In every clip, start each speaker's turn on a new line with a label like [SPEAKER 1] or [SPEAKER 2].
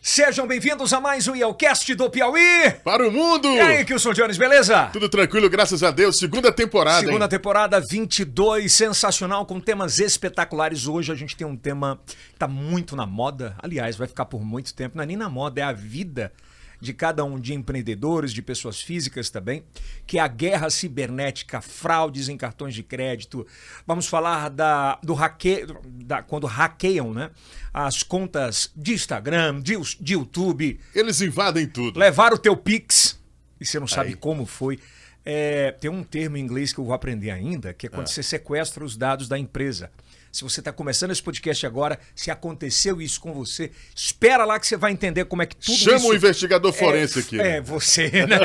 [SPEAKER 1] Sejam bem-vindos a mais um IELCast do Piauí.
[SPEAKER 2] Para o mundo!
[SPEAKER 1] E aí, Kilson Jones, beleza?
[SPEAKER 2] Tudo tranquilo, graças a Deus. Segunda temporada,
[SPEAKER 1] Segunda temporada 22, sensacional, com temas espetaculares. Hoje a gente tem um tema que tá muito na moda. Aliás, vai ficar por muito tempo. Não é nem na moda, é a vida de cada um, de empreendedores, de pessoas físicas também, que é a guerra cibernética, fraudes em cartões de crédito. Vamos falar do hackeio, quando hackeiam, né, as contas de Instagram, de YouTube.
[SPEAKER 2] Eles invadem tudo.
[SPEAKER 1] Levaram o teu Pix e você não sabe como foi. Tem um termo em inglês que eu vou aprender ainda, que é quando você sequestra os dados da empresa. Se você está começando esse podcast agora, se aconteceu isso com você, espera lá que você vai entender como é que tudo
[SPEAKER 2] Chama
[SPEAKER 1] isso...
[SPEAKER 2] o investigador forense aqui.
[SPEAKER 1] Você, né?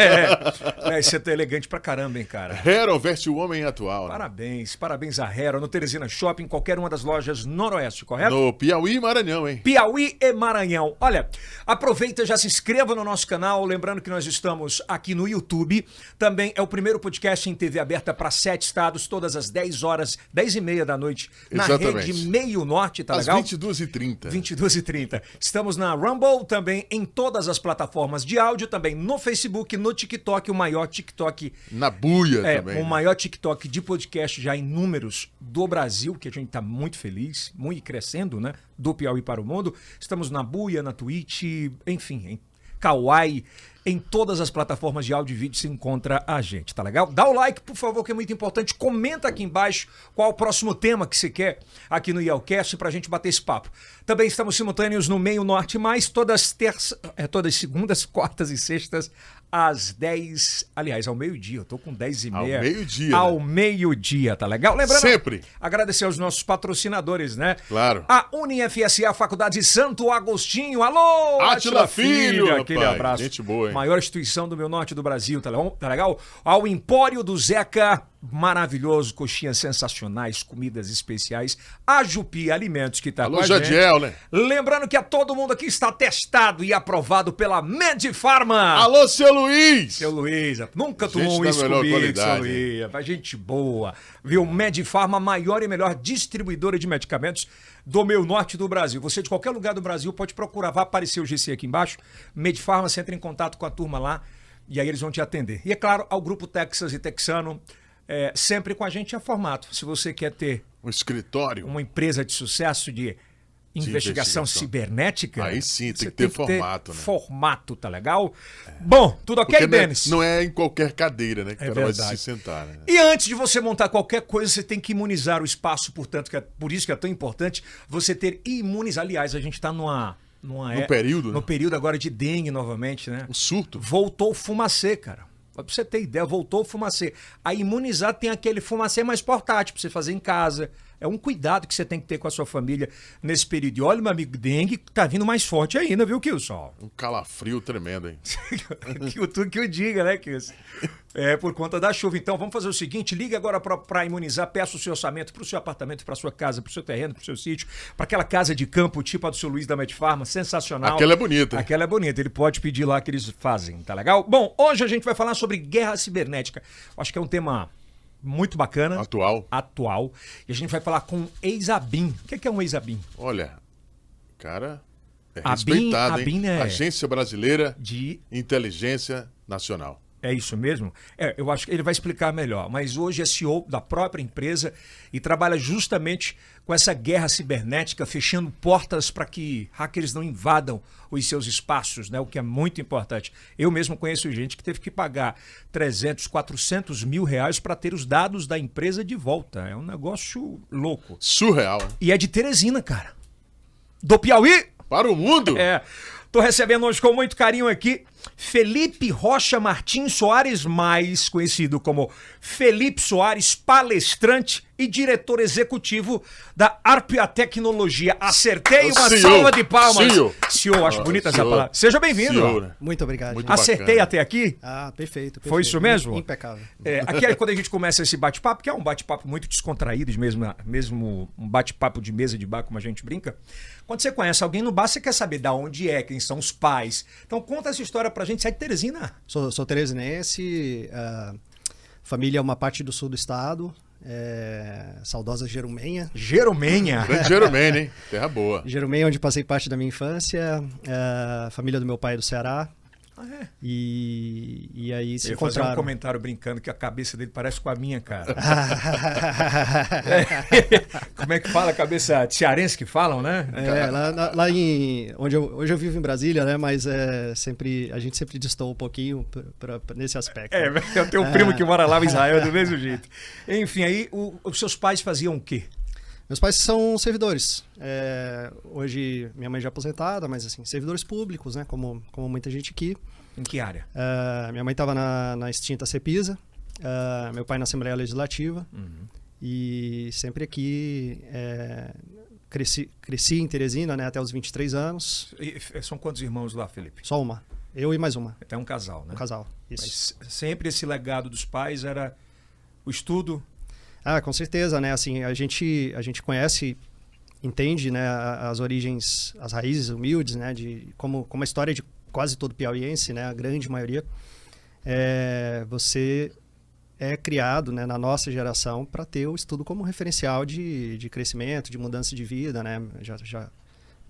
[SPEAKER 1] Você tá elegante pra caramba, hein, cara?
[SPEAKER 2] Hero veste o homem atual.
[SPEAKER 1] Parabéns, parabéns a Hero, no Teresina Shopping, qualquer uma das lojas Noroeste, correto?
[SPEAKER 2] No Piauí e Maranhão, hein?
[SPEAKER 1] Piauí e Maranhão. Olha, aproveita, já se inscreva no nosso canal, lembrando que nós estamos aqui no YouTube, também é o primeiro podcast em TV aberta para 7 estados, todas as 10 horas, 10h30 da noite, na Rede Meio Norte, tá legal?
[SPEAKER 2] Às 22h30.
[SPEAKER 1] 22h30. Estamos na Rumble, também em todas as plataformas de áudio, também no Facebook, no TikTok, o maior TikTok...
[SPEAKER 2] Na Buia também.
[SPEAKER 1] O maior TikTok de podcast já em números do Brasil, que a gente tá muito feliz, muito crescendo, né? Do Piauí para o mundo. Estamos na Buia, na Twitch, enfim, em Kawaii, em todas as plataformas de áudio e vídeo se encontra a gente, tá legal? Dá o like, por favor, que é muito importante. Comenta aqui embaixo qual o próximo tema que você quer aqui no IELCast pra gente bater esse papo. Também estamos simultâneos no Meio Norte Mais, todas segundas, quartas e sextas, às 10, aliás, ao meio-dia. Eu tô com 10h30.
[SPEAKER 2] Ao meio-dia.
[SPEAKER 1] Ao meio-dia, tá legal? Lembrando,
[SPEAKER 2] sempre
[SPEAKER 1] agradecer aos nossos patrocinadores, né?
[SPEAKER 2] Claro.
[SPEAKER 1] A UniFSA, Faculdade Santo Agostinho. Alô,
[SPEAKER 2] Átila Filho,
[SPEAKER 1] aquele
[SPEAKER 2] rapaz.
[SPEAKER 1] abraço.
[SPEAKER 2] Gente boa, hein?
[SPEAKER 1] Maior instituição do meu norte do Brasil, tá legal? Ao Empório do Zeca, maravilhoso, coxinhas sensacionais, comidas especiais. A Jupi Alimentos, que tá
[SPEAKER 2] Alô,
[SPEAKER 1] com a
[SPEAKER 2] Jadiel,
[SPEAKER 1] gente.
[SPEAKER 2] né?
[SPEAKER 1] Lembrando que todo mundo aqui está testado e aprovado pela Medifarma.
[SPEAKER 2] Alô, seu Luiz!
[SPEAKER 1] Seu Luiz, nunca
[SPEAKER 2] Gente
[SPEAKER 1] tomou
[SPEAKER 2] da
[SPEAKER 1] isso
[SPEAKER 2] melhor
[SPEAKER 1] comigo, seu
[SPEAKER 2] qualidade,
[SPEAKER 1] Luiz. Mas gente boa. Viu? Medifarma, maior e melhor distribuidora de medicamentos do meio norte do Brasil. Você de qualquer lugar do Brasil pode procurar, vai aparecer o GC aqui embaixo. Medifarma, você entra em contato com a turma lá e aí eles vão te atender. E é claro, ao Grupo Texas e Texano, sempre com a gente é formato. Se você quer ter
[SPEAKER 2] um escritório,
[SPEAKER 1] uma empresa de sucesso de investigação cibernética,
[SPEAKER 2] aí sim, tem que ter formato, né?
[SPEAKER 1] Formato, tá legal? Bom, tudo ok,
[SPEAKER 2] porque
[SPEAKER 1] Denis?
[SPEAKER 2] Não é em qualquer cadeira, né? Que o cara vai se
[SPEAKER 1] verdade.
[SPEAKER 2] sentar, né?
[SPEAKER 1] E antes de você montar qualquer coisa, você tem que imunizar o espaço, portanto, por isso que é tão importante você ter imunizar. Aliás, a gente tá no
[SPEAKER 2] período,
[SPEAKER 1] no período agora de dengue novamente, né?
[SPEAKER 2] Um surto.
[SPEAKER 1] Voltou o fumacê, cara. Pra você ter ideia, voltou o fumacê. A imunizar tem aquele fumacê mais portátil pra você fazer em casa. É um cuidado que você tem que ter com a sua família nesse período. E olha, meu amigo, dengue tá vindo mais forte ainda, viu, Kilson?
[SPEAKER 2] Um calafrio tremendo, hein?
[SPEAKER 1] Tudo que eu diga, né, Kilson? Por conta da chuva. Então, vamos fazer o seguinte, liga agora para imunizar, peça o seu orçamento pro seu apartamento, pra sua casa, pro seu terreno, pro seu sítio, pra aquela casa de campo, tipo a do seu Luiz da Medifarma, sensacional.
[SPEAKER 2] Aquela é bonita.
[SPEAKER 1] Aquela é bonita, ele pode pedir lá que eles fazem, tá legal? Bom, hoje a gente vai falar sobre guerra cibernética. Acho que é um tema muito bacana. Atual. E a gente vai falar com ex-ABIN. O que é um ex-ABIN?
[SPEAKER 2] Olha, cara, é respeitado, hein?
[SPEAKER 1] ABIN é
[SPEAKER 2] Agência Brasileira
[SPEAKER 1] de
[SPEAKER 2] Inteligência Nacional.
[SPEAKER 1] É isso mesmo? Eu acho que ele vai explicar melhor. Mas hoje é CEO da própria empresa e trabalha justamente com essa guerra cibernética, fechando portas para que hackers não invadam os seus espaços, né? O que é muito importante. Eu mesmo conheço gente que teve que pagar 300, 400 mil reais para ter os dados da empresa de volta. É um negócio louco.
[SPEAKER 2] Surreal.
[SPEAKER 1] E é de Teresina, cara. Do Piauí.
[SPEAKER 2] Para o mundo.
[SPEAKER 1] Tô recebendo hoje com muito carinho aqui Felipe Rocha Martins Soares, mais conhecido como Felipe Soares, palestrante e diretor executivo da Arpia Tecnologia. Acertei, uma salva de palmas. CEO, acho bonita essa palavra. Seja bem-vindo.
[SPEAKER 3] Né? Muito obrigado.
[SPEAKER 2] Muito
[SPEAKER 1] Acertei
[SPEAKER 2] bacana.
[SPEAKER 1] até aqui?
[SPEAKER 3] Perfeito.
[SPEAKER 1] Foi isso mesmo?
[SPEAKER 3] Impecável.
[SPEAKER 1] Aqui é quando a gente começa esse bate-papo, que é um bate-papo muito descontraído, mesmo um bate-papo de mesa de bar, como a gente brinca. Quando você conhece alguém no bar, você quer saber de onde é, quem são os pais. Então conta essa história pra gente. Você é de Teresina?
[SPEAKER 3] Sou teresinense, família é uma parte do sul do estado. saudosa Jerumenha.
[SPEAKER 1] Jerumenha!
[SPEAKER 2] Grande Jerumenha, hein? Terra boa.
[SPEAKER 3] Jerumenha, onde passei parte da minha infância. Família do meu pai é do Ceará.
[SPEAKER 1] Ah, é?
[SPEAKER 3] E aí se
[SPEAKER 1] Eu ia
[SPEAKER 3] encontraram.
[SPEAKER 1] fazer um comentário brincando que a cabeça dele parece com a minha, cara. Como é que fala a cabeça cearense que falam, né?
[SPEAKER 3] Lá hoje eu vivo em Brasília, né? Mas a gente sempre destoa um pouquinho nesse aspecto.
[SPEAKER 1] Eu tenho um primo que mora lá em Israel do mesmo jeito. Enfim, aí os seus pais faziam o quê?
[SPEAKER 3] Meus pais são servidores. Hoje minha mãe já é aposentada, mas assim, servidores públicos, né? Como muita gente aqui.
[SPEAKER 1] Em que área?
[SPEAKER 3] Minha mãe estava na extinta Cepisa, meu pai na Assembleia Legislativa.
[SPEAKER 1] Uhum.
[SPEAKER 3] E sempre aqui cresci em Teresina, né, até os 23 anos.
[SPEAKER 1] E são quantos irmãos lá, Felipe?
[SPEAKER 3] Só uma. Eu e mais uma.
[SPEAKER 1] Até um casal, né?
[SPEAKER 3] Um casal. Isso.
[SPEAKER 1] Mas sempre esse legado dos pais era o estudo.
[SPEAKER 3] Com certeza, né? Assim, a gente conhece, entende, né, as origens, as raízes humildes, né, de como a história de quase todo piauiense, né, a grande maioria, você é criado, né, na nossa geração para ter o estudo como referencial de crescimento, de mudança de vida, né? Já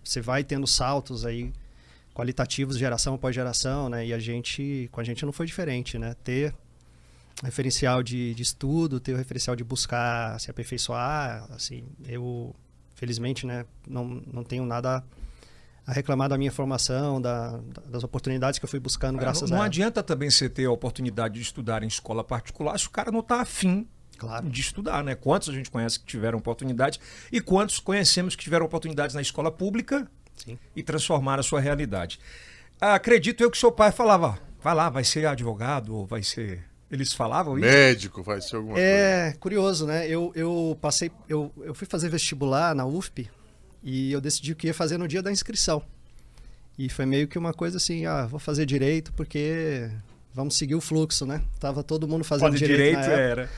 [SPEAKER 3] você vai tendo saltos aí qualitativos geração após geração, né? E com a gente não foi diferente, né? Ter referencial de estudo, ter o referencial de buscar se aperfeiçoar, assim, eu felizmente, né, não tenho nada a reclamar da minha formação, das oportunidades que eu fui buscando graças a
[SPEAKER 1] Não
[SPEAKER 3] ela.
[SPEAKER 1] adianta também você ter a oportunidade de estudar em escola particular se o cara não está afim de estudar, né? Quantos a gente conhece que tiveram oportunidades e quantos conhecemos que tiveram oportunidades na escola pública.
[SPEAKER 3] Sim.
[SPEAKER 1] E transformaram a sua realidade. Acredito eu que seu pai falava, vai lá, vai ser advogado ou vai ser... Eles falavam isso?
[SPEAKER 2] Médico, vai ser alguma coisa.
[SPEAKER 3] Curioso, né? Eu fui fazer vestibular na UFP e eu decidi o que ia fazer no dia da inscrição. E foi meio que uma coisa assim, vou fazer direito porque vamos seguir o fluxo, né? Tava todo mundo fazendo direito na época.
[SPEAKER 1] Era.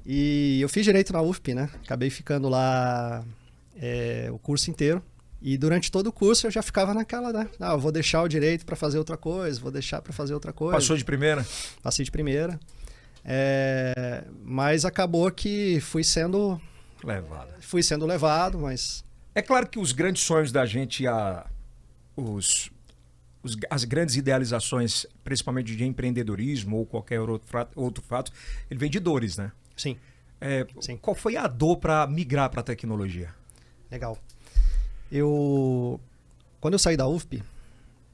[SPEAKER 3] E eu fiz direito na UFP, né? Acabei ficando lá o curso inteiro. E durante todo o curso eu já ficava naquela, né? Eu vou deixar o direito para fazer outra coisa, vou deixar para fazer outra coisa.
[SPEAKER 1] Passou de primeira?
[SPEAKER 3] Passei de primeira. Mas acabou que fui sendo levado, mas...
[SPEAKER 1] É claro que os grandes sonhos da gente, as grandes idealizações, principalmente de empreendedorismo ou qualquer outro fato, ele vem de dores, né?
[SPEAKER 3] Sim. Sim.
[SPEAKER 1] Qual foi a dor para migrar para a tecnologia?
[SPEAKER 3] Legal. Quando eu saí da UFP,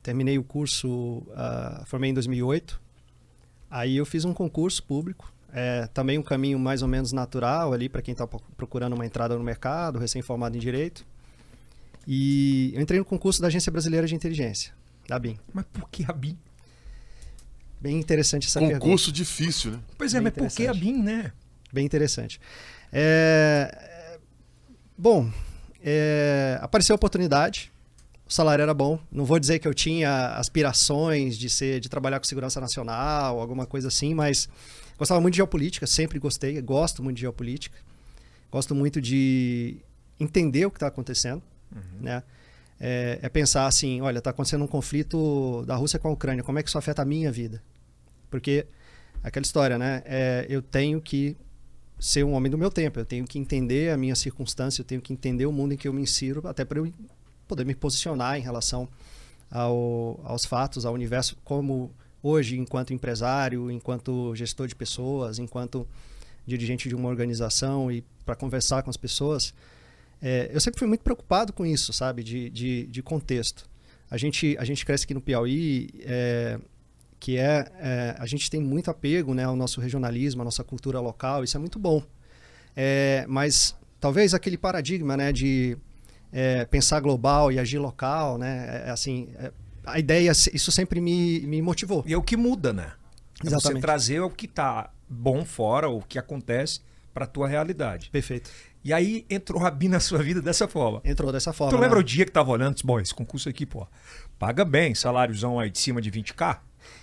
[SPEAKER 3] terminei o curso, formei em 2008, aí eu fiz um concurso público, também um caminho mais ou menos natural ali para quem está procurando uma entrada no mercado, recém-formado em Direito, e eu entrei no concurso da Agência Brasileira de Inteligência, da ABIN.
[SPEAKER 1] Mas por que a BIM?
[SPEAKER 3] Bem interessante essa pergunta.
[SPEAKER 2] Concurso difícil, né?
[SPEAKER 1] Pois é, mas por que a BIM, né?
[SPEAKER 3] Bem interessante. Apareceu a oportunidade, o salário era bom. Não vou dizer que eu tinha aspirações de trabalhar com segurança nacional, alguma coisa assim, mas gostava muito de geopolítica, sempre gostei, gosto muito de geopolítica. Gosto muito de entender o que está acontecendo. Né? Pensar assim, olha, está acontecendo um conflito da Rússia com a Ucrânia, como é que isso afeta a minha vida? Porque aquela história, né? Eu tenho que ser um homem do meu tempo, eu tenho que entender a minha circunstância, eu tenho que entender o mundo em que eu me insiro, até para eu poder me posicionar em relação aos fatos, ao universo, como hoje, enquanto empresário, enquanto gestor de pessoas, enquanto dirigente de uma organização e para conversar com as pessoas. Eu sempre fui muito preocupado com isso, sabe, de contexto. A gente cresce aqui no Piauí, a gente tem muito apego, né, ao nosso regionalismo, à nossa cultura local, isso é muito bom. Mas talvez aquele paradigma, né, de pensar global e agir local, né, a ideia, isso sempre me motivou.
[SPEAKER 1] E é o que muda, né?
[SPEAKER 3] Exatamente.
[SPEAKER 1] Você trazer o que está bom fora, o que acontece para a tua realidade.
[SPEAKER 3] Perfeito.
[SPEAKER 1] E aí entrou a BIM na sua vida dessa forma.
[SPEAKER 3] Entrou dessa forma.
[SPEAKER 1] Tu lembra o dia que tava olhando? Bom, esse concurso aqui, pô, paga bem, saláriozão aí de cima de 20k?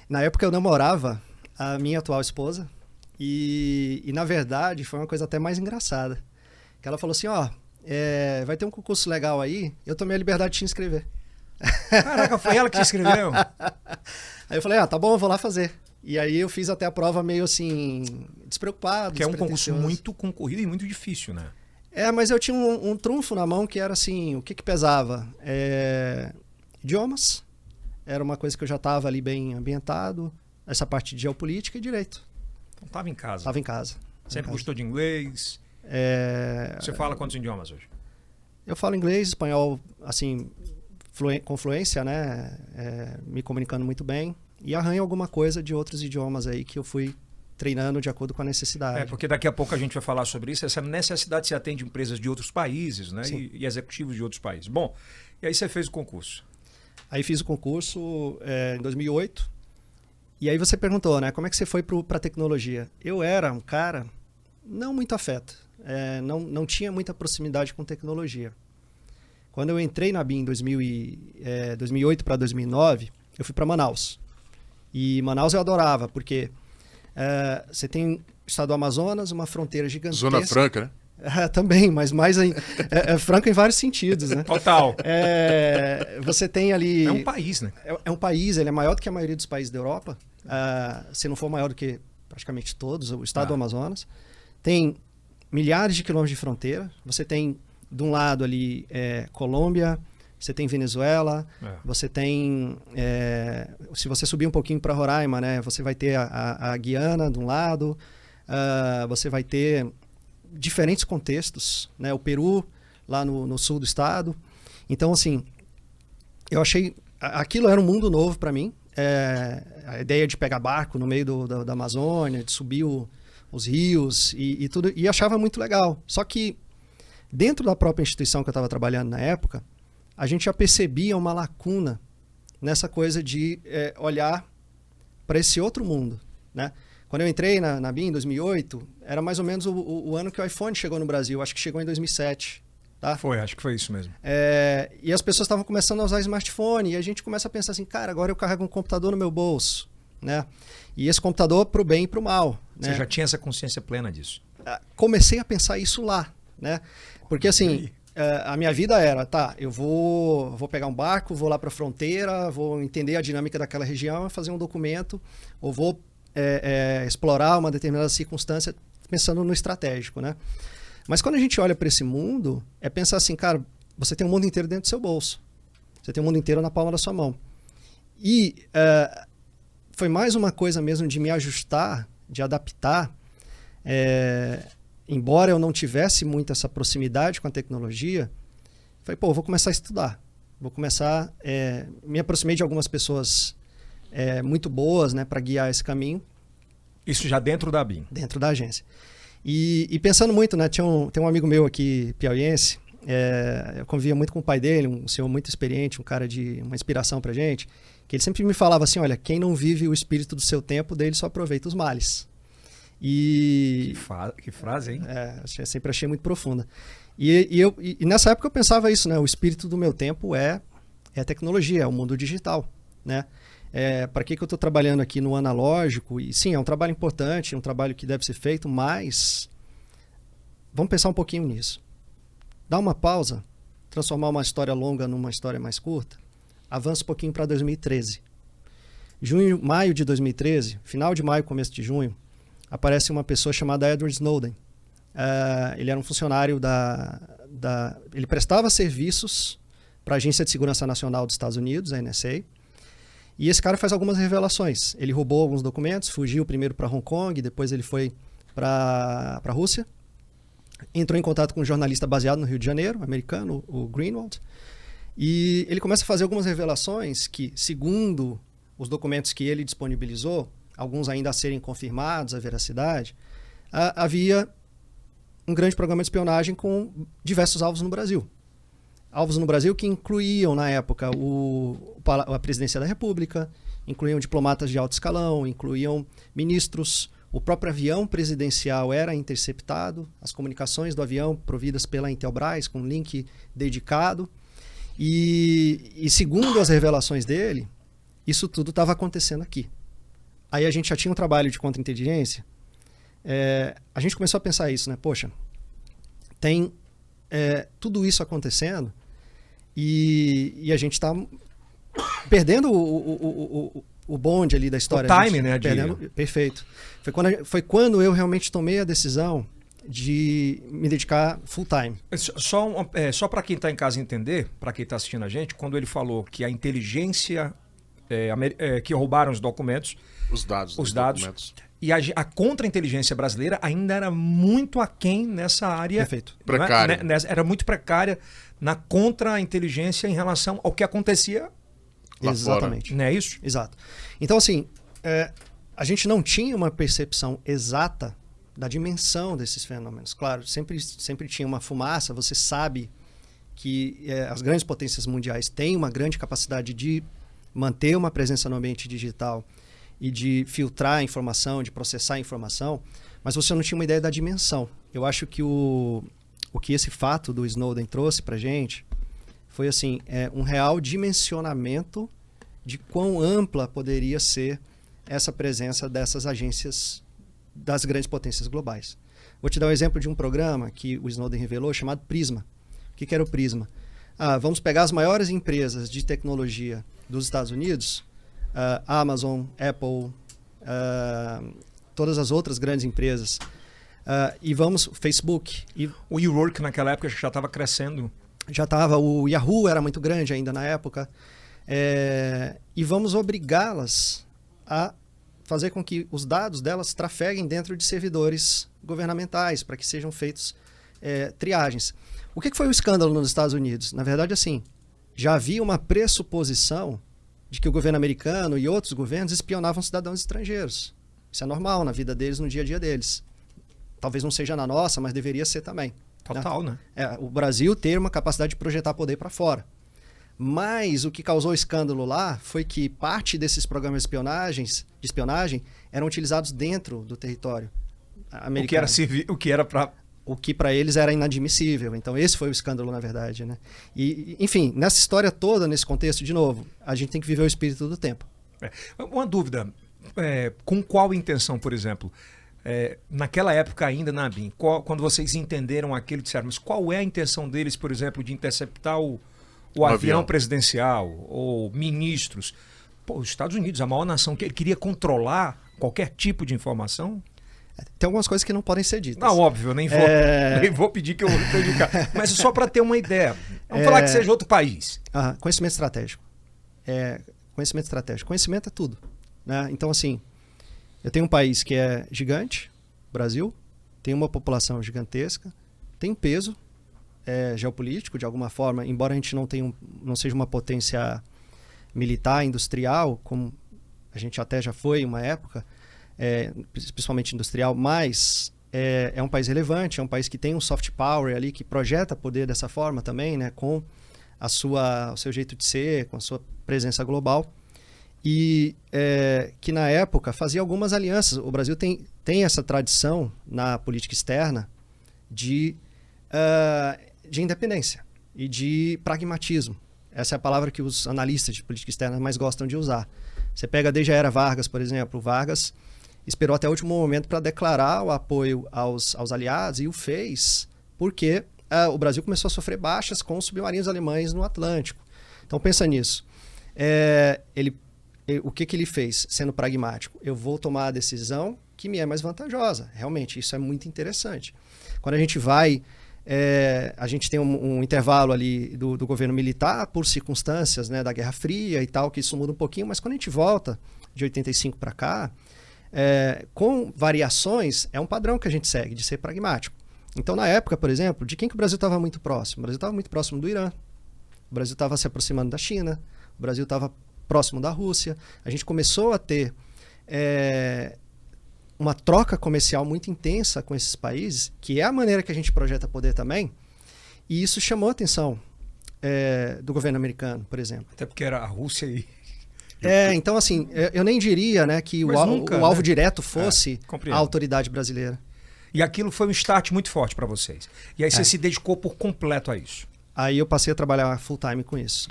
[SPEAKER 3] Na época eu namorava a minha atual esposa e na verdade foi uma coisa até mais engraçada. Que ela falou assim, vai ter um concurso legal aí, eu tomei a liberdade de te inscrever.
[SPEAKER 1] Caraca, foi ela que te inscreveu?
[SPEAKER 3] Aí eu falei, tá bom, eu vou lá fazer. E aí eu fiz até a prova meio assim, despreocupado.
[SPEAKER 1] Que é um concurso muito concorrido e muito difícil, né?
[SPEAKER 3] Mas eu tinha um trunfo na mão que era assim, o que pesava? Idiomas, era uma coisa que eu já estava ali bem ambientado, essa parte de geopolítica e direito.
[SPEAKER 1] Então estava em casa.
[SPEAKER 3] Estava em casa.
[SPEAKER 1] Sempre gostou de inglês? Você fala quantos idiomas hoje?
[SPEAKER 3] Eu falo inglês, espanhol, assim, com fluência, né? Me comunicando muito bem. E arranho alguma coisa de outros idiomas aí que eu fui treinando de acordo com a necessidade.
[SPEAKER 1] Porque daqui a pouco a gente vai falar sobre isso. Essa necessidade se atende empresas de outros países, né? E executivos de outros países. Bom, e aí você fez o concurso?
[SPEAKER 3] Aí fiz o concurso em 2008. E aí você perguntou, né? Como é que você foi para a tecnologia? Eu era um cara não muito afeto. Não tinha muita proximidade com tecnologia. Quando eu entrei na BIM em 2008 para 2009, eu fui para Manaus. E Manaus eu adorava, porque você tem o estado do Amazonas, uma fronteira gigantesca.
[SPEAKER 2] Zona Franca, né?
[SPEAKER 3] Também, mas mais franco em vários sentidos, né?
[SPEAKER 1] Total.
[SPEAKER 3] Você tem ali...
[SPEAKER 1] É um país, né?
[SPEAKER 3] É um país, ele é maior do que a maioria dos países da Europa. Se não for maior do que praticamente todos, o estado do Amazonas. Tem milhares de quilômetros de fronteira. Você tem, de um lado ali, Colômbia, você tem Venezuela, você tem... se você subir um pouquinho para Roraima, né, você vai ter a Guiana de um lado, você vai ter diferentes contextos, né, o Peru, lá no sul do estado. Então, assim, eu achei... Aquilo era um mundo novo para mim. A ideia de pegar barco no meio da Amazônia, de subir os rios e tudo, e achava muito legal. Só que, dentro da própria instituição que eu estava trabalhando na época, a gente já percebia uma lacuna nessa coisa de olhar para esse outro mundo, né? Quando eu entrei na BIM em 2008, era mais ou menos o ano que o iPhone chegou no Brasil. Acho que chegou em 2007. Tá?
[SPEAKER 1] Acho que foi isso mesmo.
[SPEAKER 3] E as pessoas estavam começando a usar smartphone. E a gente começa a pensar assim, cara, agora eu carrego um computador no meu bolso, né? E esse computador para o bem e para o mal.
[SPEAKER 1] Você já tinha essa consciência plena disso?
[SPEAKER 3] Comecei a pensar isso lá, né? Porque assim... a minha vida era, eu vou pegar um barco, vou lá para a fronteira, vou entender a dinâmica daquela região, fazer um documento, ou vou explorar uma determinada circunstância pensando no estratégico, né? Mas quando a gente olha para esse mundo, é pensar assim, cara, você tem o mundo inteiro dentro do seu bolso. Você tem o mundo inteiro na palma da sua mão. E foi mais uma coisa mesmo de me ajustar, de adaptar, embora eu não tivesse muito essa proximidade com a tecnologia, falei, vou começar a estudar. Vou começar... me aproximei de algumas pessoas muito boas, né, para guiar esse caminho.
[SPEAKER 1] Isso já dentro da BIM?
[SPEAKER 3] Dentro da agência. E pensando muito, né, tem um amigo meu aqui, piauiense, eu convivia muito com o pai dele, um senhor muito experiente, um cara de uma inspiração pra gente, que ele sempre me falava assim, olha, quem não vive o espírito do seu tempo, dele só aproveita os males. Que
[SPEAKER 1] frase, hein?
[SPEAKER 3] Sempre achei muito profunda. E nessa época eu pensava isso, né? O espírito do meu tempo é a tecnologia, é o mundo digital, né? Para que eu estou trabalhando aqui no analógico? E sim, é um trabalho importante, é um trabalho que deve ser feito, mas vamos pensar um pouquinho nisso. Dá uma pausa, transformar uma história longa numa história mais curta, avança um pouquinho para 2013. Maio de 2013, final de maio, começo de junho, aparece uma pessoa chamada Edward Snowden. Ele era um funcionário ele prestava serviços para a Agência de Segurança Nacional dos Estados Unidos, a NSA, e esse cara faz algumas revelações. Ele roubou alguns documentos, fugiu primeiro para Hong Kong, depois ele foi para a Rússia, entrou em contato com um jornalista baseado no Rio de Janeiro, americano, o Greenwald, e ele começa a fazer algumas revelações que, segundo os documentos que ele disponibilizou, alguns ainda a serem confirmados, a veracidade, havia um grande programa de espionagem com diversos alvos no Brasil. Alvos no Brasil que incluíam, na época, a presidência da República, incluíam diplomatas de alto escalão, incluíam ministros, o próprio avião presidencial era interceptado, as comunicações do avião providas pela Intelbras, com link dedicado, e segundo as revelações dele, isso tudo estava acontecendo aqui. Aí a gente já tinha um trabalho de contra-inteligência. A gente começou a pensar isso, né? Poxa, tem tudo isso acontecendo e a gente está perdendo o bonde ali da história.
[SPEAKER 1] O time, né?
[SPEAKER 3] Perfeito. Foi quando eu realmente tomei a decisão de me dedicar full time.
[SPEAKER 1] Só para quem está em casa entender, para quem está assistindo a gente, quando ele falou que a inteligência que roubaram os documentos,
[SPEAKER 2] os dados,
[SPEAKER 1] documentos, e a contra-inteligência brasileira ainda era muito aquém nessa área.
[SPEAKER 3] Perfeito.
[SPEAKER 2] Precária.
[SPEAKER 1] Era muito precária na contra-inteligência em relação ao que acontecia
[SPEAKER 2] lá
[SPEAKER 3] exatamente.
[SPEAKER 1] Fora. Não é isso?
[SPEAKER 3] Exato. Então, assim, a gente não tinha uma percepção exata da dimensão desses fenômenos. Claro, sempre tinha uma fumaça. Você sabe que as grandes potências mundiais têm uma grande capacidade de manter uma presença no ambiente digital e de filtrar a informação, de processar a informação, mas você não tinha uma ideia da dimensão. Eu acho que o que esse fato do Snowden trouxe para a gente foi assim, um real dimensionamento de quão ampla poderia ser essa presença dessas agências das grandes potências globais. Vou te dar um exemplo de um programa que o Snowden revelou chamado Prisma. O que era o Prisma? Vamos pegar as maiores empresas de tecnologia dos Estados Unidos, Amazon, Apple, todas as outras grandes empresas, e vamos, Facebook.
[SPEAKER 1] O eWork naquela época já estava crescendo.
[SPEAKER 3] Já estava, o Yahoo era muito grande ainda na época, e vamos obrigá-las a fazer com que os dados delas trafeguem dentro de servidores governamentais, para que sejam feitos triagens. O que foi o escândalo nos Estados Unidos? Na verdade, assim, já havia uma pressuposição de que o governo americano e outros governos espionavam cidadãos estrangeiros. Isso é normal na vida deles, no dia a dia deles. Talvez não seja na nossa, mas deveria ser também.
[SPEAKER 1] Total, né?
[SPEAKER 3] O Brasil ter uma capacidade de projetar poder para fora. Mas o que causou escândalo lá foi que parte desses programas de espionagem eram utilizados dentro do território americano. O que para eles era inadmissível. Então esse foi o escândalo, na verdade, né? E, enfim, nessa história toda, nesse contexto, de novo, a gente tem que viver o espírito do tempo.
[SPEAKER 1] Uma dúvida, com qual intenção, por exemplo? Naquela época ainda na ABIN, quando vocês entenderam aquilo, disseram, mas qual é a intenção deles, por exemplo, de interceptar o avião presidencial ou ministros? Os Estados Unidos, a maior nação, que ele queria controlar qualquer tipo de informação?
[SPEAKER 3] Tem algumas coisas que não podem ser ditas.
[SPEAKER 1] Não, óbvio, nem vou pedir que eu vou prejudicar. Mas só para ter uma ideia. Vamos falar que seja outro país.
[SPEAKER 3] Conhecimento estratégico. Conhecimento estratégico. Conhecimento é tudo. Né? Então, assim, eu tenho um país que é gigante, Brasil, tem uma população gigantesca, tem peso geopolítico, de alguma forma, embora a gente não seja uma potência militar, industrial, como a gente até já foi em uma época, principalmente industrial, mas é um país relevante, é um país que tem um soft power ali, que projeta poder dessa forma também, né, com o seu jeito de ser, com a sua presença global, e que na época fazia algumas alianças. O Brasil tem essa tradição na política externa de independência e de pragmatismo. Essa é a palavra que os analistas de política externa mais gostam de usar. Você pega desde a era Vargas, por exemplo. O Vargas esperou até o último momento para declarar o apoio aos aliados, e o fez porque o Brasil começou a sofrer baixas com os submarinos alemães no Atlântico. Então pensa nisso. O que ele fez, sendo pragmático? Eu vou tomar a decisão que me é mais vantajosa. Realmente, isso é muito interessante. Quando a gente vai... a gente tem um intervalo ali do governo militar por circunstâncias, né, da Guerra Fria e tal, que isso muda um pouquinho, mas quando a gente volta de 85 para cá, com variações, é um padrão que a gente segue, de ser pragmático. Então, na época, por exemplo, de quem que o Brasil estava muito próximo? O Brasil estava muito próximo do Irã, o Brasil estava se aproximando da China, o Brasil estava próximo da Rússia. A gente começou a ter uma troca comercial muito intensa com esses países, que é a maneira que a gente projeta poder também, e isso chamou a atenção do governo americano, por exemplo.
[SPEAKER 1] Até porque era a Rússia e...
[SPEAKER 3] então assim, eu nem diria, né, que o alvo direto fosse a autoridade brasileira.
[SPEAKER 1] E aquilo foi um start muito forte para vocês. E aí você se dedicou por completo a isso.
[SPEAKER 3] Aí eu passei a trabalhar full time com isso.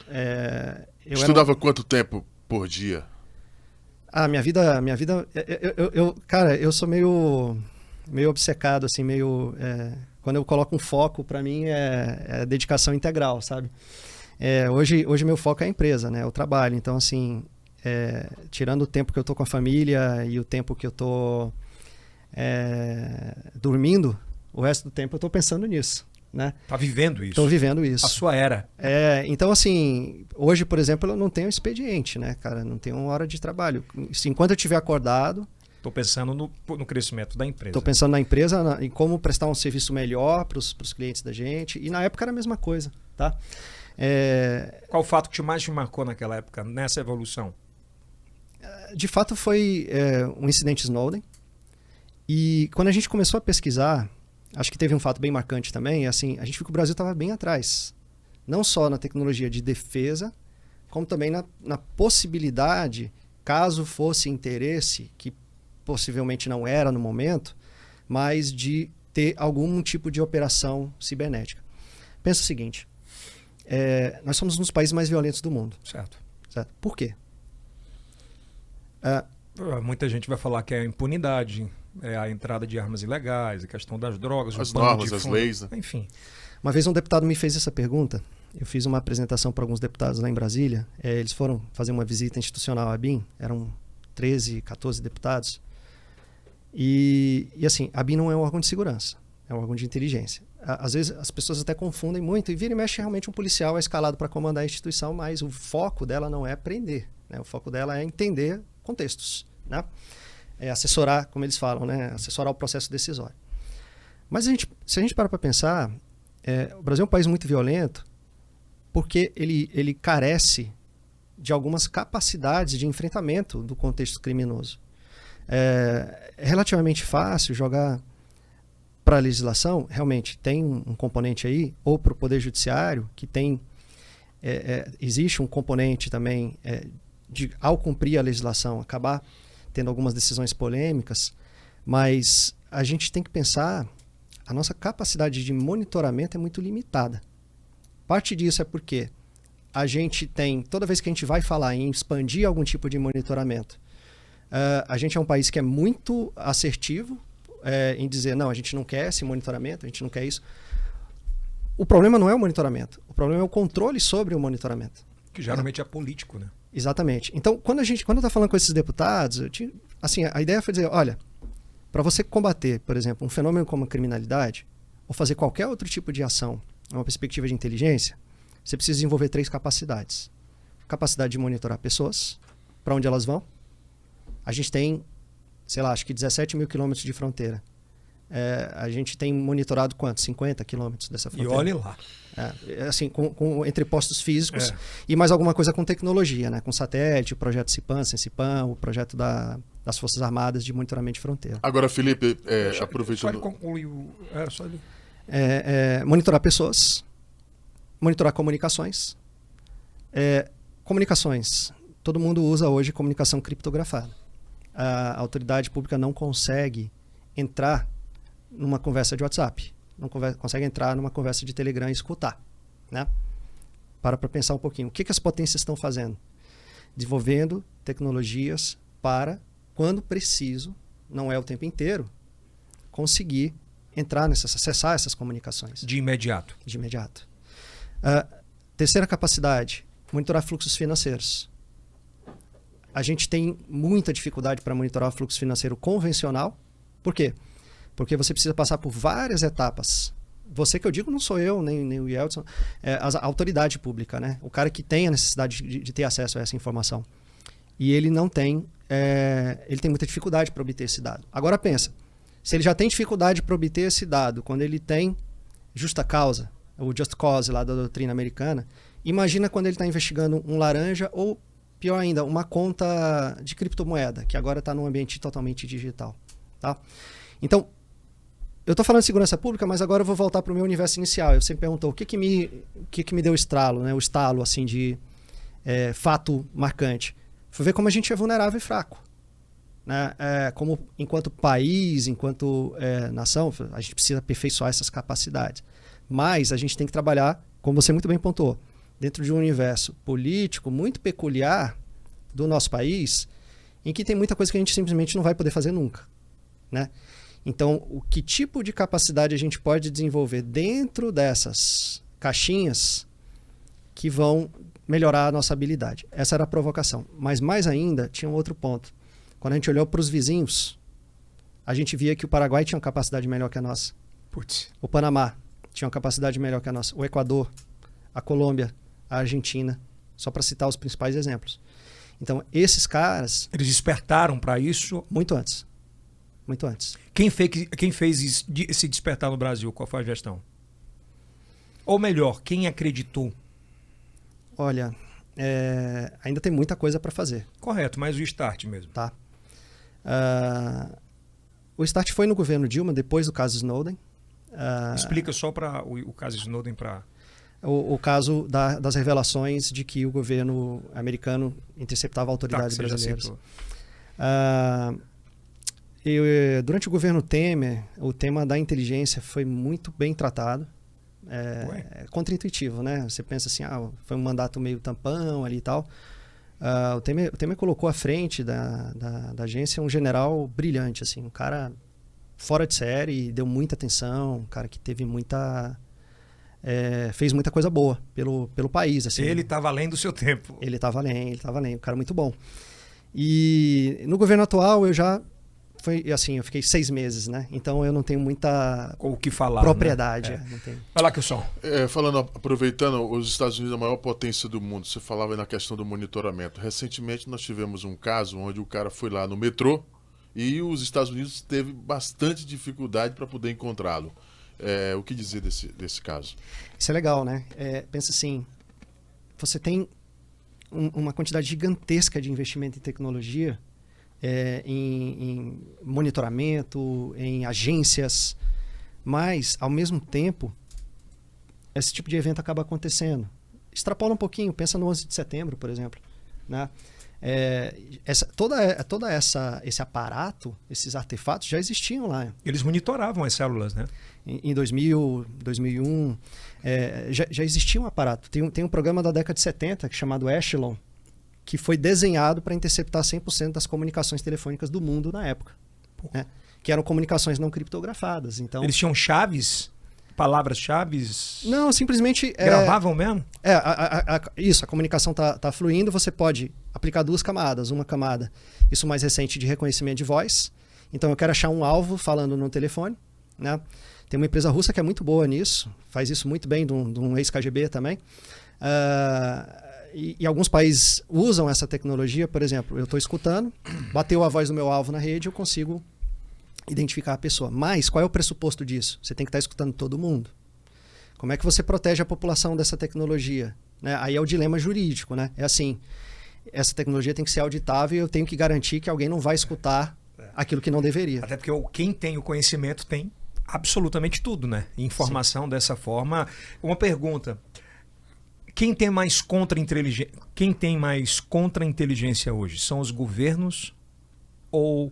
[SPEAKER 2] Estudava quanto tempo por dia?
[SPEAKER 3] Minha vida, cara, eu sou meio obcecado, assim, quando eu coloco um foco, para mim é dedicação integral, sabe? Hoje meu foco é a empresa, né? O trabalho. Então, assim, tirando o tempo que eu tô com a família e o tempo que eu tô dormindo, o resto do tempo eu tô pensando nisso, né?
[SPEAKER 1] Tá vivendo isso.
[SPEAKER 3] Tô vivendo isso.
[SPEAKER 1] A sua era.
[SPEAKER 3] Então, assim, hoje, por exemplo, eu não tenho expediente, né, cara? Não tenho uma hora de trabalho. Enquanto eu estiver acordado...
[SPEAKER 1] Tô pensando no crescimento da empresa.
[SPEAKER 3] Tô pensando na empresa, em como prestar um serviço melhor para os clientes da gente. E na época era a mesma coisa, tá?
[SPEAKER 1] Qual o fato que mais te marcou naquela época, nessa evolução?
[SPEAKER 3] De fato, foi um incidente Snowden. E quando a gente começou a pesquisar, acho que teve um fato bem marcante também, assim, a gente viu que o Brasil estava bem atrás. Não só na tecnologia de defesa, como também na possibilidade, caso fosse interesse, que possivelmente não era no momento, mas de ter algum tipo de operação cibernética. Pensa o seguinte, nós somos um dos países mais violentos do mundo.
[SPEAKER 1] Certo.
[SPEAKER 3] Por quê?
[SPEAKER 1] Muita gente vai falar que é a impunidade, a entrada de armas ilegais, a questão das drogas,
[SPEAKER 2] as normas, as leis. Né?
[SPEAKER 1] Enfim.
[SPEAKER 3] Uma vez um deputado me fez essa pergunta. Eu fiz uma apresentação para alguns deputados lá em Brasília. Eles foram fazer uma visita institucional à BIM. Eram 13, 14 deputados. E assim, a BIM não é um órgão de segurança. É um órgão de inteligência. Às vezes as pessoas até confundem muito. E vira e mexe, realmente um policial é escalado para comandar a instituição, mas o foco dela não é prender. Né? O foco dela é entender contextos, né? Assessorar, como eles falam, né? Assessorar o processo decisório. Mas se a gente parar para pensar, o Brasil é um país muito violento porque ele carece de algumas capacidades de enfrentamento do contexto criminoso. É relativamente fácil jogar para a legislação, realmente tem um componente aí, ou para o Poder Judiciário, que tem existe um componente também de, ao cumprir a legislação, acabar tendo algumas decisões polêmicas, mas a gente tem que pensar, a nossa capacidade de monitoramento é muito limitada. Parte disso é porque a gente tem, toda vez que a gente vai falar em expandir algum tipo de monitoramento, a gente é um país que é muito assertivo em dizer, não, a gente não quer esse monitoramento, a gente não quer isso. O problema não é o monitoramento, o problema é o controle sobre o monitoramento.
[SPEAKER 1] Que geralmente é político, né?
[SPEAKER 3] Exatamente. Então, quando eu estava falando com esses deputados, assim, a ideia foi dizer, olha, para você combater, por exemplo, um fenômeno como a criminalidade, ou fazer qualquer outro tipo de ação, uma perspectiva de inteligência, você precisa desenvolver 3 capacidades. Capacidade de monitorar pessoas, para onde elas vão. A gente tem, sei lá, acho que 17 mil quilômetros de fronteira. A gente tem monitorado quanto? 50 quilômetros dessa fronteira.
[SPEAKER 1] E olhe lá.
[SPEAKER 3] Assim, entre postos físicos e mais alguma coisa com tecnologia, né? Com satélite, o projeto CIPAM, Sensipan, o projeto das Forças Armadas de monitoramento de fronteira.
[SPEAKER 2] Agora, Felipe, aproveitando...
[SPEAKER 1] Pode concluir só ali.
[SPEAKER 3] Monitorar pessoas, monitorar comunicações. Comunicações. Todo mundo usa hoje comunicação criptografada. A autoridade pública não consegue entrar numa conversa de WhatsApp, não consegue entrar numa conversa de Telegram e escutar, né? Para pensar um pouquinho. O que as potências estão fazendo? Desenvolvendo tecnologias para, quando preciso, não é o tempo inteiro, conseguir entrar acessar essas comunicações.
[SPEAKER 1] De imediato.
[SPEAKER 3] De imediato. Terceira capacidade, monitorar fluxos financeiros. A gente tem muita dificuldade para monitorar o fluxo financeiro convencional. Por quê? Porque você precisa passar por várias etapas. Você que eu digo não sou eu, nem o Yeltsin, a autoridade pública, né? O cara que tem a necessidade de ter acesso a essa informação. E ele não tem, ele tem muita dificuldade para obter esse dado. Agora pensa, se ele já tem dificuldade para obter esse dado, quando ele tem justa causa, o just cause lá da doutrina americana, imagina quando ele está investigando um laranja ou, pior ainda, uma conta de criptomoeda, que agora está num ambiente totalmente digital. Tá? Então, eu estou falando de segurança pública, mas agora eu vou voltar para o meu universo inicial. Eu sempre perguntou o que me deu o estralo, né? O estalo assim, de fato marcante. Foi ver como a gente é vulnerável e fraco. Né? Como, enquanto país, enquanto nação, a gente precisa aperfeiçoar essas capacidades. Mas a gente tem que trabalhar, como você muito bem pontuou, dentro de um universo político muito peculiar do nosso país, em que tem muita coisa que a gente simplesmente não vai poder fazer nunca. Né? Então, que tipo de capacidade a gente pode desenvolver dentro dessas caixinhas que vão melhorar a nossa habilidade. Essa era a provocação. Mas mais ainda, tinha um outro ponto. Quando a gente olhou para os vizinhos, a gente via que o Paraguai tinha uma capacidade melhor que a nossa.
[SPEAKER 1] Putz.
[SPEAKER 3] O Panamá tinha uma capacidade melhor que a nossa. O Equador, a Colômbia, a Argentina, só para citar os principais exemplos. Então, esses caras...
[SPEAKER 1] Eles despertaram para isso?
[SPEAKER 3] Muito antes. Muito antes.
[SPEAKER 1] Quem fez esse despertar no Brasil? Qual foi a gestão? Ou melhor, quem acreditou?
[SPEAKER 3] Olha, ainda tem muita coisa para fazer.
[SPEAKER 1] Correto, mas o start mesmo.
[SPEAKER 3] Tá. O start foi no governo Dilma, depois do caso Snowden.
[SPEAKER 1] Explica só para o caso Snowden para...
[SPEAKER 3] O caso das revelações de que o governo americano interceptava autoridades brasileiras. Durante o governo Temer, o tema da inteligência foi muito bem tratado. É contraintuitivo, né? Você pensa assim, foi um mandato meio tampão ali e tal. O Temer colocou à frente da agência um general brilhante, assim, um cara fora de série, deu muita atenção, um cara que teve fez muita coisa boa pelo país. Assim.
[SPEAKER 1] Ele estava além do seu tempo.
[SPEAKER 3] Ele estava além, um cara muito bom. E no governo atual eu fiquei 6 meses, né? Então eu não tenho muita
[SPEAKER 1] o que falar,
[SPEAKER 3] propriedade.
[SPEAKER 1] Né?
[SPEAKER 3] Não tenho.
[SPEAKER 1] Vai lá, Kilson.
[SPEAKER 2] Aproveitando, os Estados Unidos é a maior potência do mundo. Você falava aí na questão do monitoramento. Recentemente nós tivemos um caso onde o cara foi lá no metrô e os Estados Unidos teve bastante dificuldade para poder encontrá-lo. O que dizer desse caso?
[SPEAKER 3] Isso é legal, né? Pensa assim, você tem uma quantidade gigantesca de investimento em tecnologia, em monitoramento, em agências, mas, ao mesmo tempo, esse tipo de evento acaba acontecendo. Extrapola um pouquinho, pensa no 11 de setembro, por exemplo, né? Esse aparato, esses artefatos já existiam lá.
[SPEAKER 1] Eles monitoravam as células, né?
[SPEAKER 3] Em 2000, 2001, já existia um aparato. Tem um programa da década de 70 chamado Echelon, que foi desenhado para interceptar 100% das comunicações telefônicas do mundo na época, né? Que eram comunicações não criptografadas. Então,
[SPEAKER 1] eles tinham chaves? Palavras-chave?
[SPEAKER 3] Não, simplesmente...
[SPEAKER 1] Gravavam mesmo?
[SPEAKER 3] Isso, a comunicação tá fluindo, você pode aplicar 2 camadas. Uma camada, isso mais recente, de reconhecimento de voz. Então eu quero achar um alvo falando no telefone, né? Tem uma empresa russa que é muito boa nisso, faz isso muito bem, de um ex-KGB também. E alguns países usam essa tecnologia. Por exemplo, eu estou escutando, bateu a voz do meu alvo na rede, eu consigo identificar a pessoa. Mas qual é o pressuposto disso? Você tem que estar escutando todo mundo. Como é que você protege a população dessa tecnologia? Né? Aí é o dilema jurídico, né? É assim, essa tecnologia tem que ser auditável e eu tenho que garantir que alguém não vai escutar aquilo que não deveria.
[SPEAKER 1] Até porque quem tem o conhecimento tem absolutamente tudo, né? Informação Sim. Dessa forma. Uma pergunta. Quem tem mais contra-inteligência hoje? São os governos ou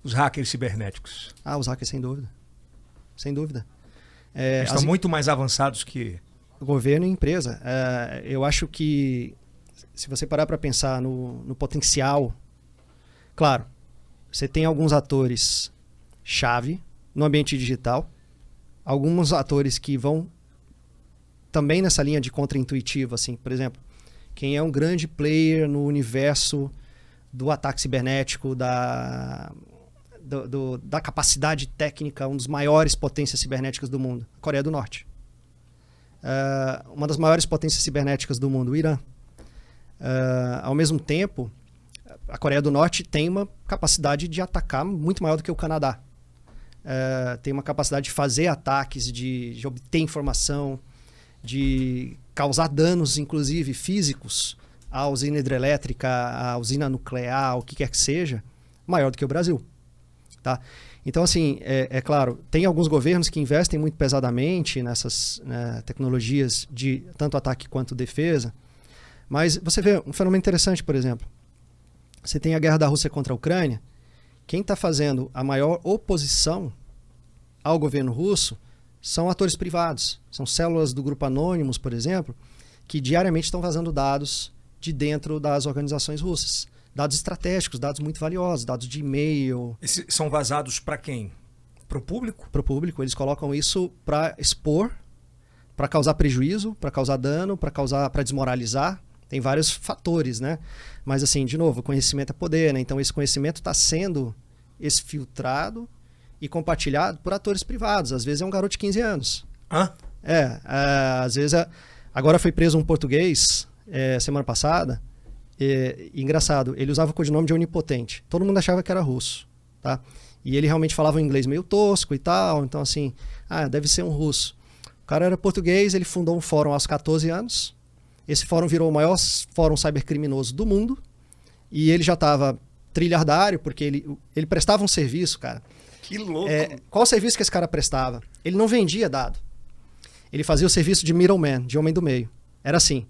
[SPEAKER 1] os hackers cibernéticos?
[SPEAKER 3] Os hackers, sem dúvida. Sem dúvida.
[SPEAKER 1] Eles estão muito mais avançados que...
[SPEAKER 3] Governo e empresa. Eu acho que, se você parar para pensar no potencial... Claro, você tem alguns atores-chave no ambiente digital, alguns atores que vão também nessa linha de contra-intuitivo, assim, por exemplo, quem é um grande player no universo do ataque cibernético, da capacidade técnica, um dos maiores potências cibernéticas do mundo, a Coreia do Norte. Uma das maiores potências cibernéticas do mundo, o Irã. Ao mesmo tempo, a Coreia do Norte tem uma capacidade de atacar muito maior do que o Canadá. Tem uma capacidade de fazer ataques, de obter informação, de causar danos, inclusive físicos, à usina hidrelétrica, à usina nuclear, o que quer que seja, maior do que o Brasil. Tá? Então, assim, é claro, tem alguns governos que investem muito pesadamente nessas tecnologias de tanto ataque quanto defesa, mas você vê um fenômeno interessante, por exemplo. Você tem a guerra da Rússia contra a Ucrânia. Quem está fazendo a maior oposição ao governo russo são atores privados. São células do grupo Anonymous, por exemplo, que diariamente estão vazando dados de dentro das organizações russas. Dados estratégicos, dados muito valiosos, dados de e-mail.
[SPEAKER 1] Esses são vazados para quem? Para o público?
[SPEAKER 3] Para o público. Eles colocam isso para expor, para causar prejuízo, para causar dano, para desmoralizar. Tem vários fatores, né? Mas assim, de novo, conhecimento é poder, né? Então esse conhecimento está sendo exfiltrado e compartilhado por atores privados. Às vezes é um garoto de 15 anos.
[SPEAKER 1] Hã?
[SPEAKER 3] Às vezes agora foi preso um português semana passada. Engraçado, ele usava o codinome de Onipotente. Todo mundo achava que era russo, tá? E ele realmente falava um inglês meio tosco e tal. Então assim, deve ser um russo. O cara era português, ele fundou um fórum aos 14 anos. Esse fórum virou o maior fórum cybercriminoso do mundo. E ele já estava trilhardário, porque ele prestava um serviço, cara.
[SPEAKER 1] Que louco.
[SPEAKER 3] Qual o serviço que esse cara prestava? Ele não vendia dado. Ele fazia o serviço de middleman, de homem do meio. Era assim,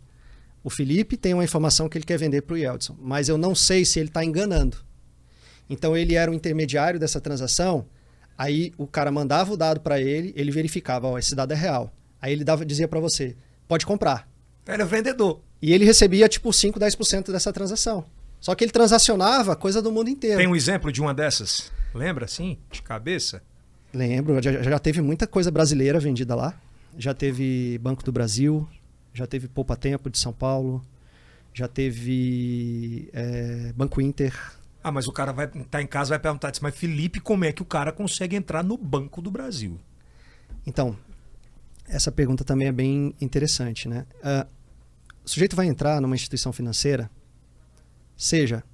[SPEAKER 3] o Felipe tem uma informação que ele quer vender para o Yeldson, mas eu não sei se ele está enganando. Então ele era o intermediário dessa transação, aí o cara mandava o dado para ele, ele verificava, esse dado é real. Aí ele dizia para você, pode comprar.
[SPEAKER 1] Era vendedor.
[SPEAKER 3] E ele recebia tipo 5, 10% dessa transação. Só que ele transacionava coisa do mundo inteiro.
[SPEAKER 1] Tem um exemplo de uma dessas? Lembra, assim, de cabeça?
[SPEAKER 3] Lembro, já teve muita coisa brasileira vendida lá. Já teve Banco do Brasil, já teve Poupa Tempo de São Paulo, já teve Banco Inter.
[SPEAKER 1] Mas o cara vai estar em casa e vai perguntar, mas Felipe, como é que o cara consegue entrar no Banco do Brasil?
[SPEAKER 3] Então, essa pergunta também é bem interessante, né? O sujeito vai entrar numa instituição financeira, seja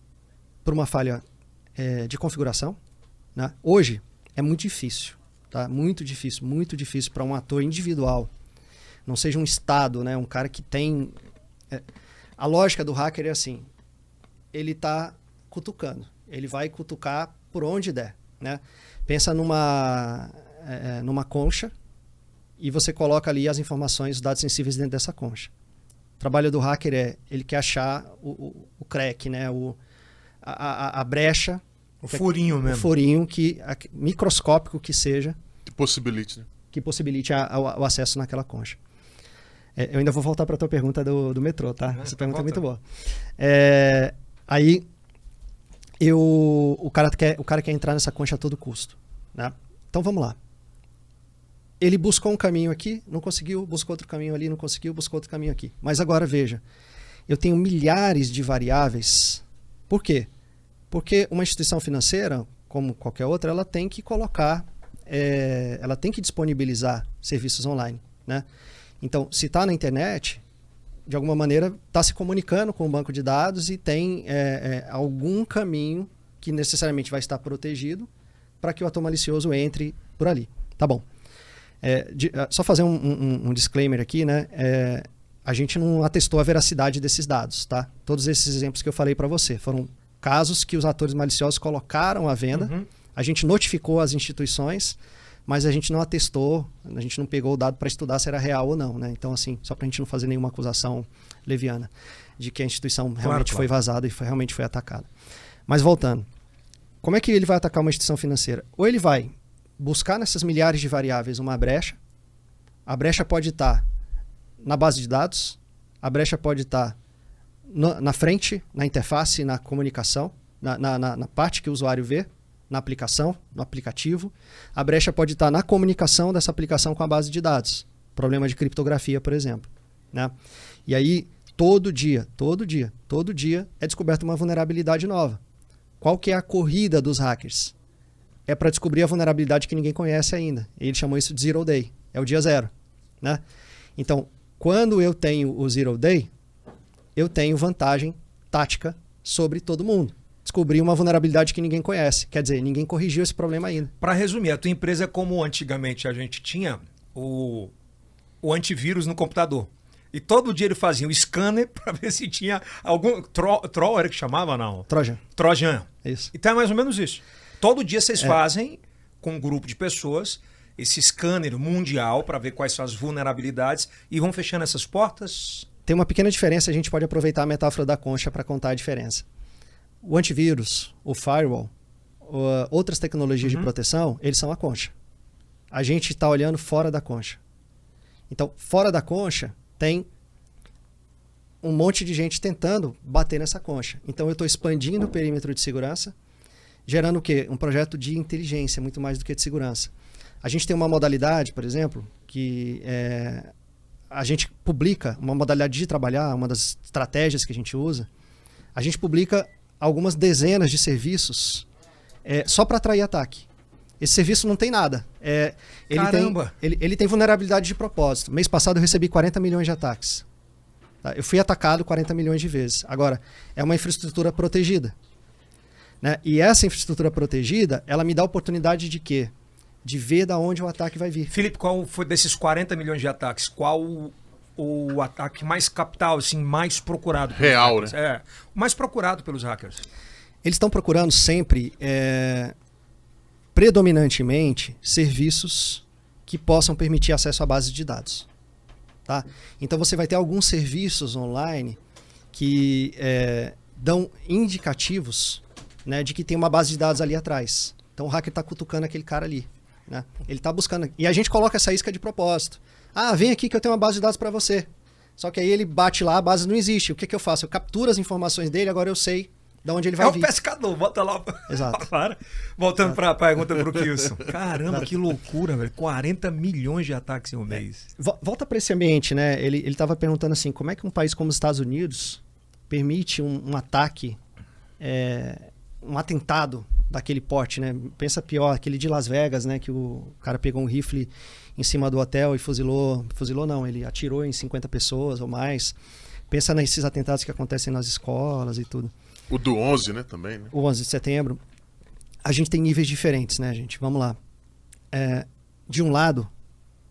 [SPEAKER 3] por uma falha de configuração, né? Hoje é muito difícil, tá? Muito difícil para um ator individual, não seja um Estado, né? Um cara que tem... A lógica do hacker é assim, ele está cutucando, ele vai cutucar por onde der, né? Pensa numa concha e você coloca ali as informações, os dados sensíveis dentro dessa concha. O trabalho do hacker ele quer achar o crack, né? A brecha.
[SPEAKER 1] O furinho mesmo.
[SPEAKER 3] O furinho, microscópico que seja.
[SPEAKER 2] Que possibilite, né?
[SPEAKER 3] Que possibilite o acesso naquela concha. Eu ainda vou voltar para a tua pergunta do metrô, tá? Essa pergunta é muito boa. Aí, o cara quer entrar nessa concha a todo custo, né? Então, vamos lá. Ele buscou um caminho aqui, não conseguiu, buscou outro caminho ali, não conseguiu, buscou outro caminho aqui. Mas agora, veja, eu tenho milhares de variáveis. Por quê? Porque uma instituição financeira, como qualquer outra, ela tem que colocar, ela tem que disponibilizar serviços online, né? Então, se está na internet, de alguma maneira está se comunicando com o banco de dados e tem algum caminho que necessariamente vai estar protegido para que o ator malicioso entre por ali. Tá bom. Só fazer um disclaimer aqui, né? A gente não atestou a veracidade desses dados, tá? Todos esses exemplos que eu falei para você foram casos que os atores maliciosos colocaram à venda. Uhum. A gente notificou as instituições, mas a gente não atestou, a gente não pegou o dado para estudar se era real ou não, né? Então, assim, só para a gente não fazer nenhuma acusação leviana de que a instituição realmente foi vazada e realmente foi atacada. Mas voltando, como é que ele vai atacar uma instituição financeira? Ou ele vai buscar nessas milhares de variáveis uma brecha. A brecha pode estar na base de dados, a brecha pode estar na frente, na interface, na comunicação, na parte que o usuário vê, na aplicação, no aplicativo. A brecha pode estar na comunicação dessa aplicação com a base de dados. Problema de criptografia, por exemplo, né? E aí, todo dia é descoberta uma vulnerabilidade nova. Qual que é a corrida dos hackers? É para descobrir a vulnerabilidade que ninguém conhece ainda. Ele chamou isso de Zero Day. É o dia zero, né? Então, quando eu tenho o Zero Day, eu tenho vantagem tática sobre todo mundo. Descobri uma vulnerabilidade que ninguém conhece. Quer dizer, ninguém corrigiu esse problema ainda.
[SPEAKER 1] Para resumir, a tua empresa é como antigamente a gente tinha o antivírus no computador. E todo dia ele fazia um scanner para ver se tinha algum... Troll era que chamava, não? Trojan.
[SPEAKER 3] Isso.
[SPEAKER 1] Então é mais ou menos isso. Todo dia vocês fazem, com um grupo de pessoas, esse scanner mundial para ver quais são as vulnerabilidades e vão fechando essas portas.
[SPEAKER 3] Tem uma pequena diferença, a gente pode aproveitar a metáfora da concha para contar a diferença. O antivírus, o firewall, outras tecnologias de proteção, eles são a concha. A gente está olhando fora da concha. Então, fora da concha, tem um monte de gente tentando bater nessa concha. Então, eu estou expandindo o perímetro de segurança, gerando o quê? Um projeto de inteligência, muito mais do que de segurança. A gente tem uma modalidade, por exemplo, que a gente publica uma modalidade de trabalhar, uma das estratégias que a gente usa, a gente publica algumas dezenas de serviços só para atrair ataque. Esse serviço não tem nada.
[SPEAKER 1] Caramba!
[SPEAKER 3] Ele tem vulnerabilidade de propósito. Mês passado eu recebi 40 milhões de ataques. Tá? Eu fui atacado 40 milhões de vezes. Agora, é uma infraestrutura protegida. Né? E essa infraestrutura protegida, ela me dá a oportunidade de quê? De ver da onde o ataque vai vir.
[SPEAKER 1] Felipe, qual foi desses 40 milhões de ataques? Qual o ataque mais capital, assim, mais procurado?
[SPEAKER 2] Real,
[SPEAKER 1] hackers?
[SPEAKER 2] né?
[SPEAKER 1] O mais procurado pelos hackers.
[SPEAKER 3] Eles estão procurando sempre, predominantemente, serviços que possam permitir acesso à base de dados. Tá? Então você vai ter alguns serviços online que dão indicativos, né, de que tem uma base de dados ali atrás. Então o hacker está cutucando aquele cara ali. Né? Ele está buscando. E a gente coloca essa isca de propósito. Ah, vem aqui que eu tenho uma base de dados para você. Só que aí ele bate lá, a base não existe. O que eu faço? Eu capturo as informações dele, agora eu sei de onde ele vai vir.
[SPEAKER 1] É o pescador, bota lá.
[SPEAKER 3] Exato.
[SPEAKER 1] Voltando para a pergunta para o Kilson. Caramba, que loucura, velho. 40 milhões de ataques em um mês.
[SPEAKER 3] Volta para esse ambiente, né? Ele estava perguntando assim, como é que um país como os Estados Unidos permite um ataque, um atentado daquele porte, né? Pensa pior, aquele de Las Vegas, né? Que o cara pegou um rifle em cima do hotel e fuzilou não, ele atirou em 50 pessoas ou mais. Pensa nesses atentados que acontecem nas escolas e tudo.
[SPEAKER 2] O do 11, né, também, né?
[SPEAKER 3] O 11 de setembro. A gente tem níveis diferentes, né, gente? Vamos lá. De um lado,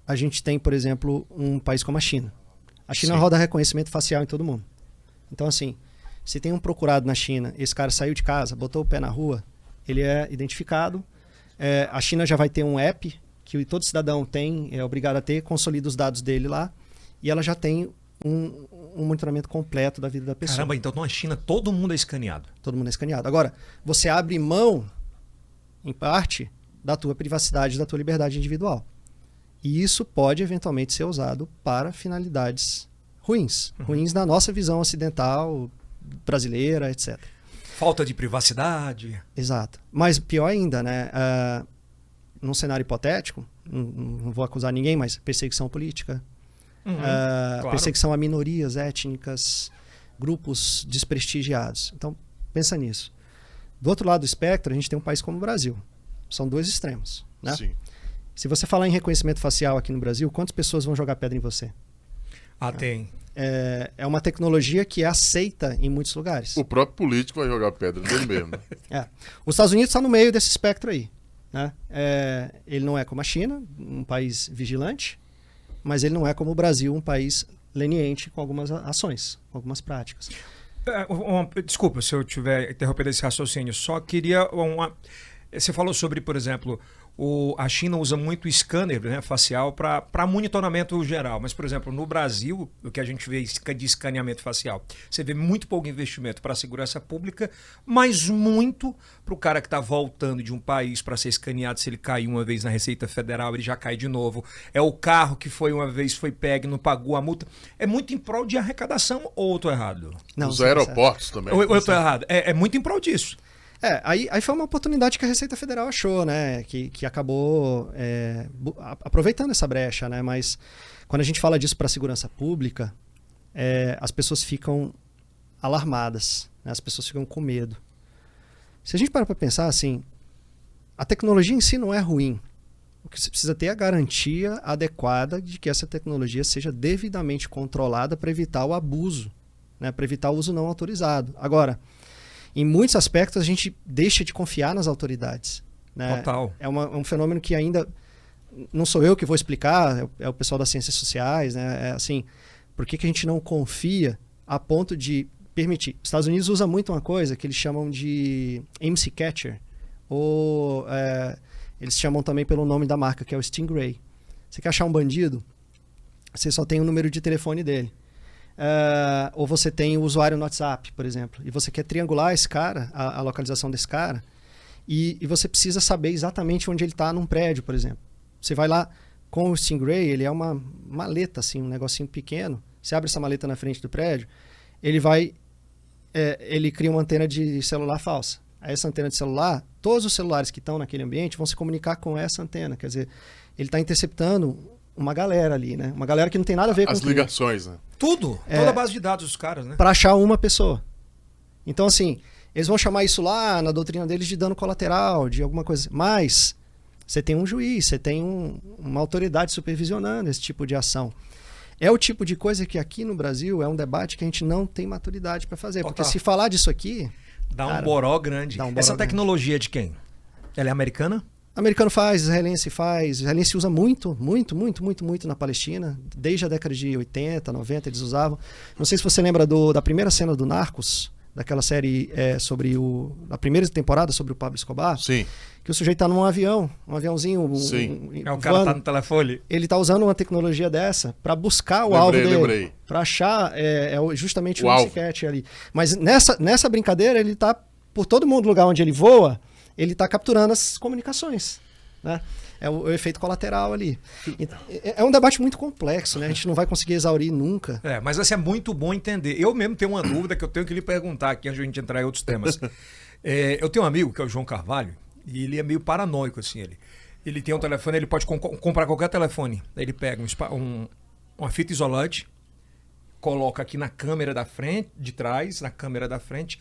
[SPEAKER 3] a gente tem, por exemplo, um país como a China. A China
[SPEAKER 2] Sim.
[SPEAKER 3] roda reconhecimento facial em todo mundo. Então, assim, se tem um procurado na China, esse cara saiu de casa, botou o pé na rua, ele é identificado. A China já vai ter um app que todo cidadão é obrigado a ter, consolida os dados dele lá, e ela já tem um monitoramento completo da vida da pessoa.
[SPEAKER 1] Caramba, então na China todo mundo é escaneado.
[SPEAKER 3] Todo mundo é escaneado. Agora, você abre mão, em parte, da tua privacidade, da tua liberdade individual. E isso pode eventualmente ser usado para finalidades ruins. Ruins na nossa visão ocidental, brasileira, etc.
[SPEAKER 1] Falta de privacidade.
[SPEAKER 3] Exato. Mas pior ainda, né? Num cenário hipotético, não vou acusar ninguém, mas perseguição política,
[SPEAKER 1] Claro.
[SPEAKER 3] perseguição a minorias étnicas, grupos desprestigiados. Então, pensa nisso. Do outro lado do espectro, a gente tem um país como o Brasil. São dois extremos. Né?
[SPEAKER 2] Sim.
[SPEAKER 3] Se você falar em reconhecimento facial aqui no Brasil, quantas pessoas vão jogar pedra em você?
[SPEAKER 1] Tem.
[SPEAKER 3] É uma tecnologia que é aceita em muitos lugares.
[SPEAKER 2] O próprio político vai jogar pedra nele mesmo. Né?
[SPEAKER 3] Os Estados Unidos está no meio desse espectro aí. Né? Ele não é como a China, um país vigilante, mas ele não é como o Brasil, um país leniente com algumas ações, com algumas práticas.
[SPEAKER 1] Desculpa se eu estiver interrompendo esse raciocínio, só queria Você falou sobre, por exemplo, a China usa muito scanner, né, facial para monitoramento geral, mas, por exemplo, no Brasil, o que a gente vê de escaneamento facial, você vê muito pouco investimento para a segurança pública, mas muito para o cara que está voltando de um país para ser escaneado. Se ele cair uma vez na Receita Federal, ele já cai de novo. É o carro que uma vez foi pego e não pagou a multa. É muito em prol de arrecadação, ou eu estou errado?
[SPEAKER 3] Não,
[SPEAKER 2] Os aeroportos também.
[SPEAKER 1] Ou eu estou errado? É muito em prol disso.
[SPEAKER 3] Aí foi uma oportunidade que a Receita Federal achou, né? Que acabou aproveitando essa brecha, né? Mas quando a gente fala disso para a segurança pública, as pessoas ficam alarmadas, né? As pessoas ficam com medo. Se a gente parar para pensar assim, a tecnologia em si não é ruim. O que você precisa ter é a garantia adequada de que essa tecnologia seja devidamente controlada para evitar o abuso, né? Para evitar o uso não autorizado. Agora, em muitos aspectos, a gente deixa de confiar nas autoridades. Né?
[SPEAKER 1] Total.
[SPEAKER 3] É um fenômeno que ainda não sou eu que vou explicar, é o pessoal das ciências sociais. Né? Assim, por que a gente não confia a ponto de permitir? Os Estados Unidos usa muito uma coisa que eles chamam de MC Catcher, ou eles chamam também pelo nome da marca, que é o Stingray. Você quer achar um bandido? Você só tem o número de telefone dele. Ou você tem o usuário no WhatsApp, por exemplo, e você quer triangular esse cara, a localização desse cara, e você precisa saber exatamente onde ele está num prédio, por exemplo. Você vai lá com o Stingray, ele é uma maleta, assim, um negocinho pequeno. Você abre essa maleta na frente do prédio, ele cria uma antena de celular falsa. Aí essa antena de celular, todos os celulares que estão naquele ambiente vão se comunicar com essa antena. Quer dizer, ele está interceptando uma galera ali, né? Uma galera que não tem nada a ver com
[SPEAKER 2] As ligações, né?
[SPEAKER 1] Tudo. Toda a base de dados dos caras, né?
[SPEAKER 3] para achar uma pessoa. Então, assim, eles vão chamar isso lá na doutrina deles de dano colateral, de alguma coisa. Mas você tem um juiz, você tem uma autoridade supervisionando esse tipo de ação. É o tipo de coisa que aqui no Brasil é um debate que a gente não tem maturidade para fazer. Porque se falar disso aqui...
[SPEAKER 1] Dá um
[SPEAKER 3] cara,
[SPEAKER 1] boró grande. Essa tecnologia é de quem? Ela é americana?
[SPEAKER 3] Americano faz, israelense faz. Israelense usa muito na Palestina. Desde a década de 80, 90 eles usavam. Não sei se você lembra da primeira cena do Narcos, daquela série sobre a primeira temporada sobre o Pablo Escobar.
[SPEAKER 2] Sim.
[SPEAKER 3] Que o sujeito tá num avião, um aviãozinho.
[SPEAKER 2] Sim.
[SPEAKER 1] O cara tá no telefone.
[SPEAKER 3] Ele tá usando uma tecnologia dessa para buscar o alvo dele.
[SPEAKER 2] Lembrei.
[SPEAKER 3] Para achar justamente o
[SPEAKER 2] alvo
[SPEAKER 3] cat ali. Mas nessa brincadeira, ele tá por todo mundo, lugar onde ele voa, ele tá capturando as comunicações, né? É o efeito colateral ali. É um debate muito complexo, né? A gente não vai conseguir exaurir nunca.
[SPEAKER 1] Mas assim, é muito bom entender. Eu mesmo tenho uma dúvida que eu tenho que lhe perguntar aqui antes de a gente entrar em outros temas. Eu tenho um amigo que é o João Carvalho e ele é meio paranoico, assim. Ele tem um telefone, ele pode comprar qualquer telefone. Ele pega uma fita isolante, coloca aqui na câmera da frente, de trás, na câmera da frente,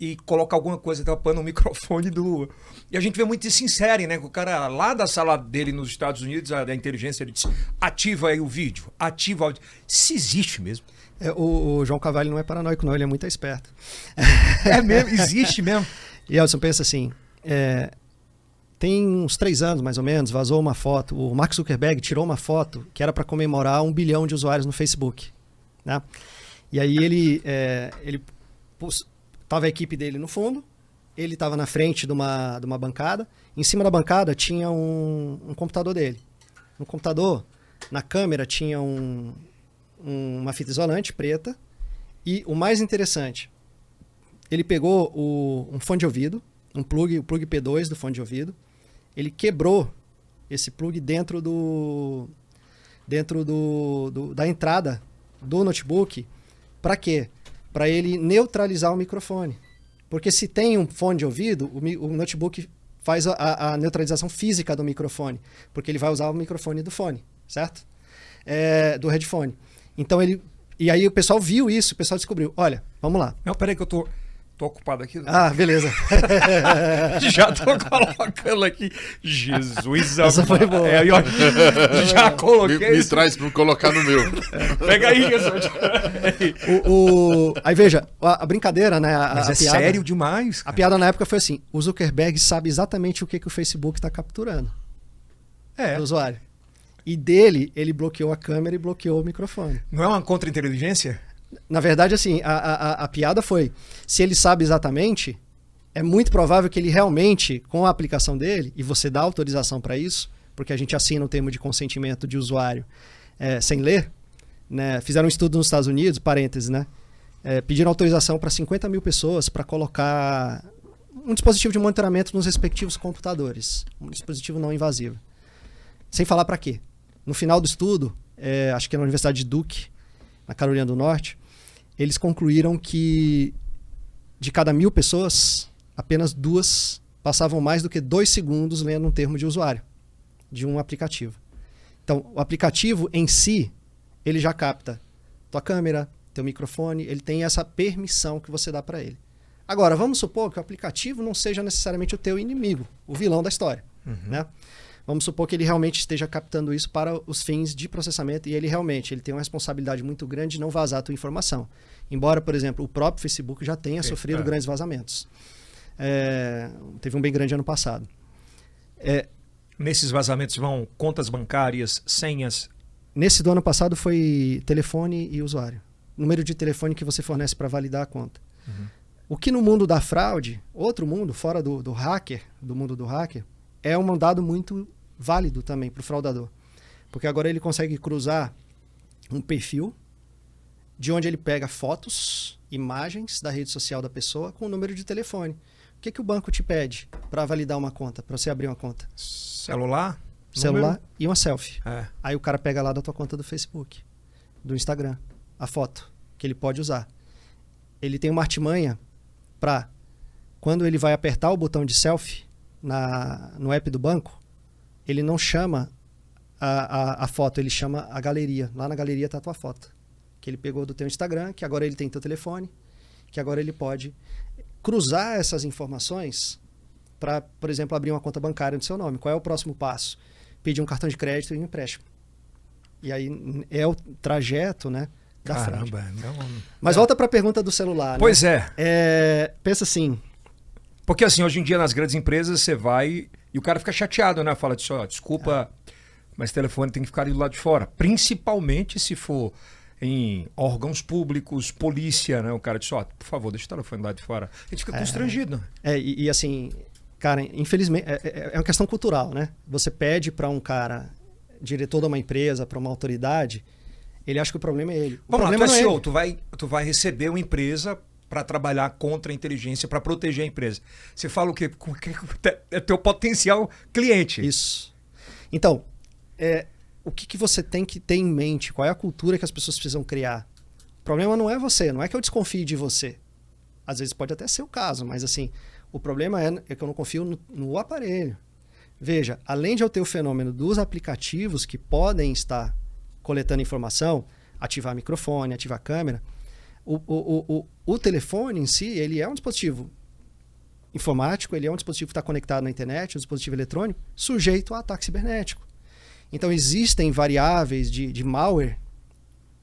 [SPEAKER 1] e coloca alguma coisa tapando o microfone do... E a gente vê muito isso em série, né? O cara lá da sala dele nos Estados Unidos, da inteligência, ele diz, ativa aí o vídeo, ativa o áudio. Isso existe mesmo.
[SPEAKER 3] O João Carvalho não é paranoico, não, ele é muito esperto.
[SPEAKER 1] É mesmo? Existe mesmo?
[SPEAKER 3] E Elson, pensa assim, tem uns 3 anos, mais ou menos, vazou uma foto, o Mark Zuckerberg tirou uma foto que era para comemorar 1 bilhão de usuários no Facebook, né? E aí ele tava a equipe dele no fundo, ele estava na frente de uma bancada, em cima da bancada tinha um computador dele. No computador, na câmera, tinha uma fita isolante preta, e o mais interessante, ele pegou um fone de ouvido, o plug P2 do fone de ouvido, ele quebrou esse plug dentro da entrada do notebook. Para quê? Para ele neutralizar o microfone. Porque se tem um fone de ouvido, o notebook faz a neutralização física do microfone, porque ele vai usar o microfone do fone, certo? Do headphone. Então e aí o pessoal viu isso, o pessoal descobriu. Olha, vamos lá.
[SPEAKER 1] Não, peraí que eu tô ocupado aqui.
[SPEAKER 3] Ah, beleza.
[SPEAKER 1] Já tô colocando aqui. Jesus
[SPEAKER 3] Essa foi boa.
[SPEAKER 1] Já coloquei.
[SPEAKER 2] Me traz para colocar no meu.
[SPEAKER 1] Pega aí,
[SPEAKER 3] Aí veja, a brincadeira, né?
[SPEAKER 1] Mas
[SPEAKER 3] a
[SPEAKER 1] é
[SPEAKER 3] piada,
[SPEAKER 1] sério demais.
[SPEAKER 3] A piada na época foi assim: o Zuckerberg sabe exatamente o que o Facebook está capturando do usuário. E dele, ele bloqueou a câmera e bloqueou o microfone.
[SPEAKER 1] Não é uma contra-inteligência?
[SPEAKER 3] Na verdade, assim, a piada foi, se ele sabe exatamente, é muito provável que ele realmente, com a aplicação dele, e você dá autorização para isso, porque a gente assina o termo de consentimento de usuário sem ler, né? Fizeram um estudo nos Estados Unidos, parênteses, né? Pediram autorização para 50 mil pessoas para colocar um dispositivo de monitoramento nos respectivos computadores, um dispositivo não invasivo. Sem falar para quê? No final do estudo, acho que é na Universidade de Duke, na Carolina do Norte, eles concluíram que de cada 1.000 pessoas, apenas 2 passavam mais do que 2 segundos lendo um termo de usuário de um aplicativo. Então, o aplicativo em si, ele já capta tua câmera, teu microfone, ele tem essa permissão que você dá para ele. Agora, vamos supor que o aplicativo não seja necessariamente o teu inimigo, o vilão da história, né? Vamos supor que ele realmente esteja captando isso para os fins de processamento e ele tem uma responsabilidade muito grande de não vazar a tua informação. Embora, por exemplo, o próprio Facebook já tenha sofrido grandes vazamentos. Teve um bem grande ano passado.
[SPEAKER 1] Nesses vazamentos vão contas bancárias, senhas?
[SPEAKER 3] Nesse do ano passado foi telefone e usuário. Número de telefone que você fornece para validar a conta. O que no mundo da fraude, outro mundo, fora do hacker, do mundo do hacker, é um dado muito válido também para o fraudador. Porque agora ele consegue cruzar um perfil de onde ele pega fotos, imagens da rede social da pessoa com o número de telefone. O que o banco te pede para validar uma conta, para você abrir uma conta?
[SPEAKER 1] Celular
[SPEAKER 3] E uma selfie.
[SPEAKER 1] É.
[SPEAKER 3] Aí o cara pega lá da tua conta do Facebook, do Instagram, a foto que ele pode usar. Ele tem uma artimanha para, quando ele vai apertar o botão de selfie no app do banco, ele não chama a foto, ele chama a galeria. Lá na galeria está a tua foto. Que ele pegou do teu Instagram, que agora ele tem teu telefone, que agora ele pode cruzar essas informações para, por exemplo, abrir uma conta bancária no seu nome. Qual é o próximo passo? Pedir um cartão de crédito e um empréstimo. E aí é o trajeto, né, da frente. Mas volta para a pergunta do celular.
[SPEAKER 1] Pois
[SPEAKER 3] né? Pensa assim.
[SPEAKER 1] Porque assim, hoje em dia nas grandes empresas você vai e o cara fica chateado, né? Fala disso, ó, desculpa, mas o telefone tem que ficar ali do lado de fora. Principalmente se for em órgãos públicos, polícia, né? O cara diz, ó, por favor, deixa o telefone do lado de fora. A gente fica constrangido.
[SPEAKER 3] E assim, cara, infelizmente, é uma questão cultural, né? Você pede para um cara, diretor de uma empresa, para uma autoridade, ele acha que o problema é ele.
[SPEAKER 1] Vamos lá, tu é CEO, tu vai receber uma empresa para trabalhar contra a inteligência, para proteger a empresa. Você fala o quê? É teu potencial cliente.
[SPEAKER 3] Isso. Então, o que você tem que ter em mente? Qual é a cultura que as pessoas precisam criar? O problema não é você, não é que eu desconfie de você. Às vezes pode até ser o caso, mas assim, o problema é que eu não confio no aparelho. Veja, além de eu ter o fenômeno dos aplicativos que podem estar coletando informação, ativar microfone, ativar câmera, o telefone em si, ele é um dispositivo informático, ele é um dispositivo que está conectado na internet, um dispositivo eletrônico, sujeito a ataque cibernético. Então, existem variáveis de malware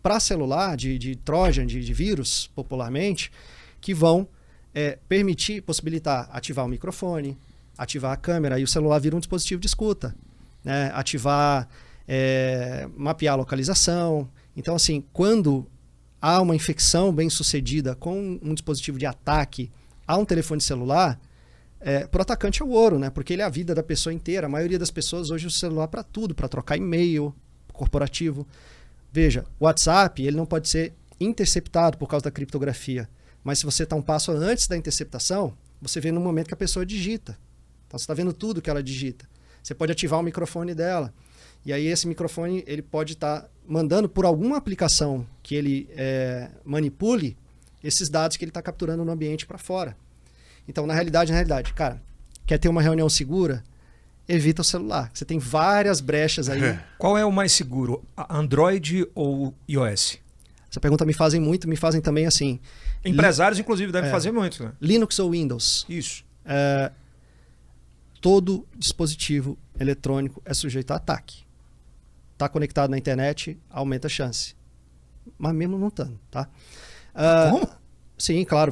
[SPEAKER 3] para celular, de Trojan, de vírus, popularmente, que vão possibilitar ativar o microfone, ativar a câmera, e o celular vira um dispositivo de escuta, né? Ativar, mapear a localização. Então, assim, quando há uma infecção bem sucedida com um dispositivo de ataque a um telefone celular, para o atacante é o ouro, né? Porque ele é a vida da pessoa inteira. A maioria das pessoas hoje usa o celular para tudo, para trocar e-mail corporativo. Veja, o WhatsApp ele não pode ser interceptado por causa da criptografia. Mas se você está um passo antes da interceptação, você vê no momento que a pessoa digita. Então você está vendo tudo que ela digita. Você pode ativar o microfone dela. E aí esse microfone ele pode estar mandando por alguma aplicação que ele manipule esses dados que ele está capturando no ambiente para fora. Então, na realidade, cara, quer ter uma reunião segura? Evita o celular. Você tem várias brechas aí.
[SPEAKER 1] Qual é o mais seguro? Android ou iOS?
[SPEAKER 3] Essa pergunta me fazem também assim.
[SPEAKER 1] Empresários, inclusive, devem fazer muito, né?
[SPEAKER 3] Linux ou Windows?
[SPEAKER 1] Isso.
[SPEAKER 3] Todo dispositivo eletrônico é sujeito a ataque. Está conectado na internet, aumenta a chance. Mas mesmo não estando, tá?
[SPEAKER 1] Como?
[SPEAKER 3] Sim, claro.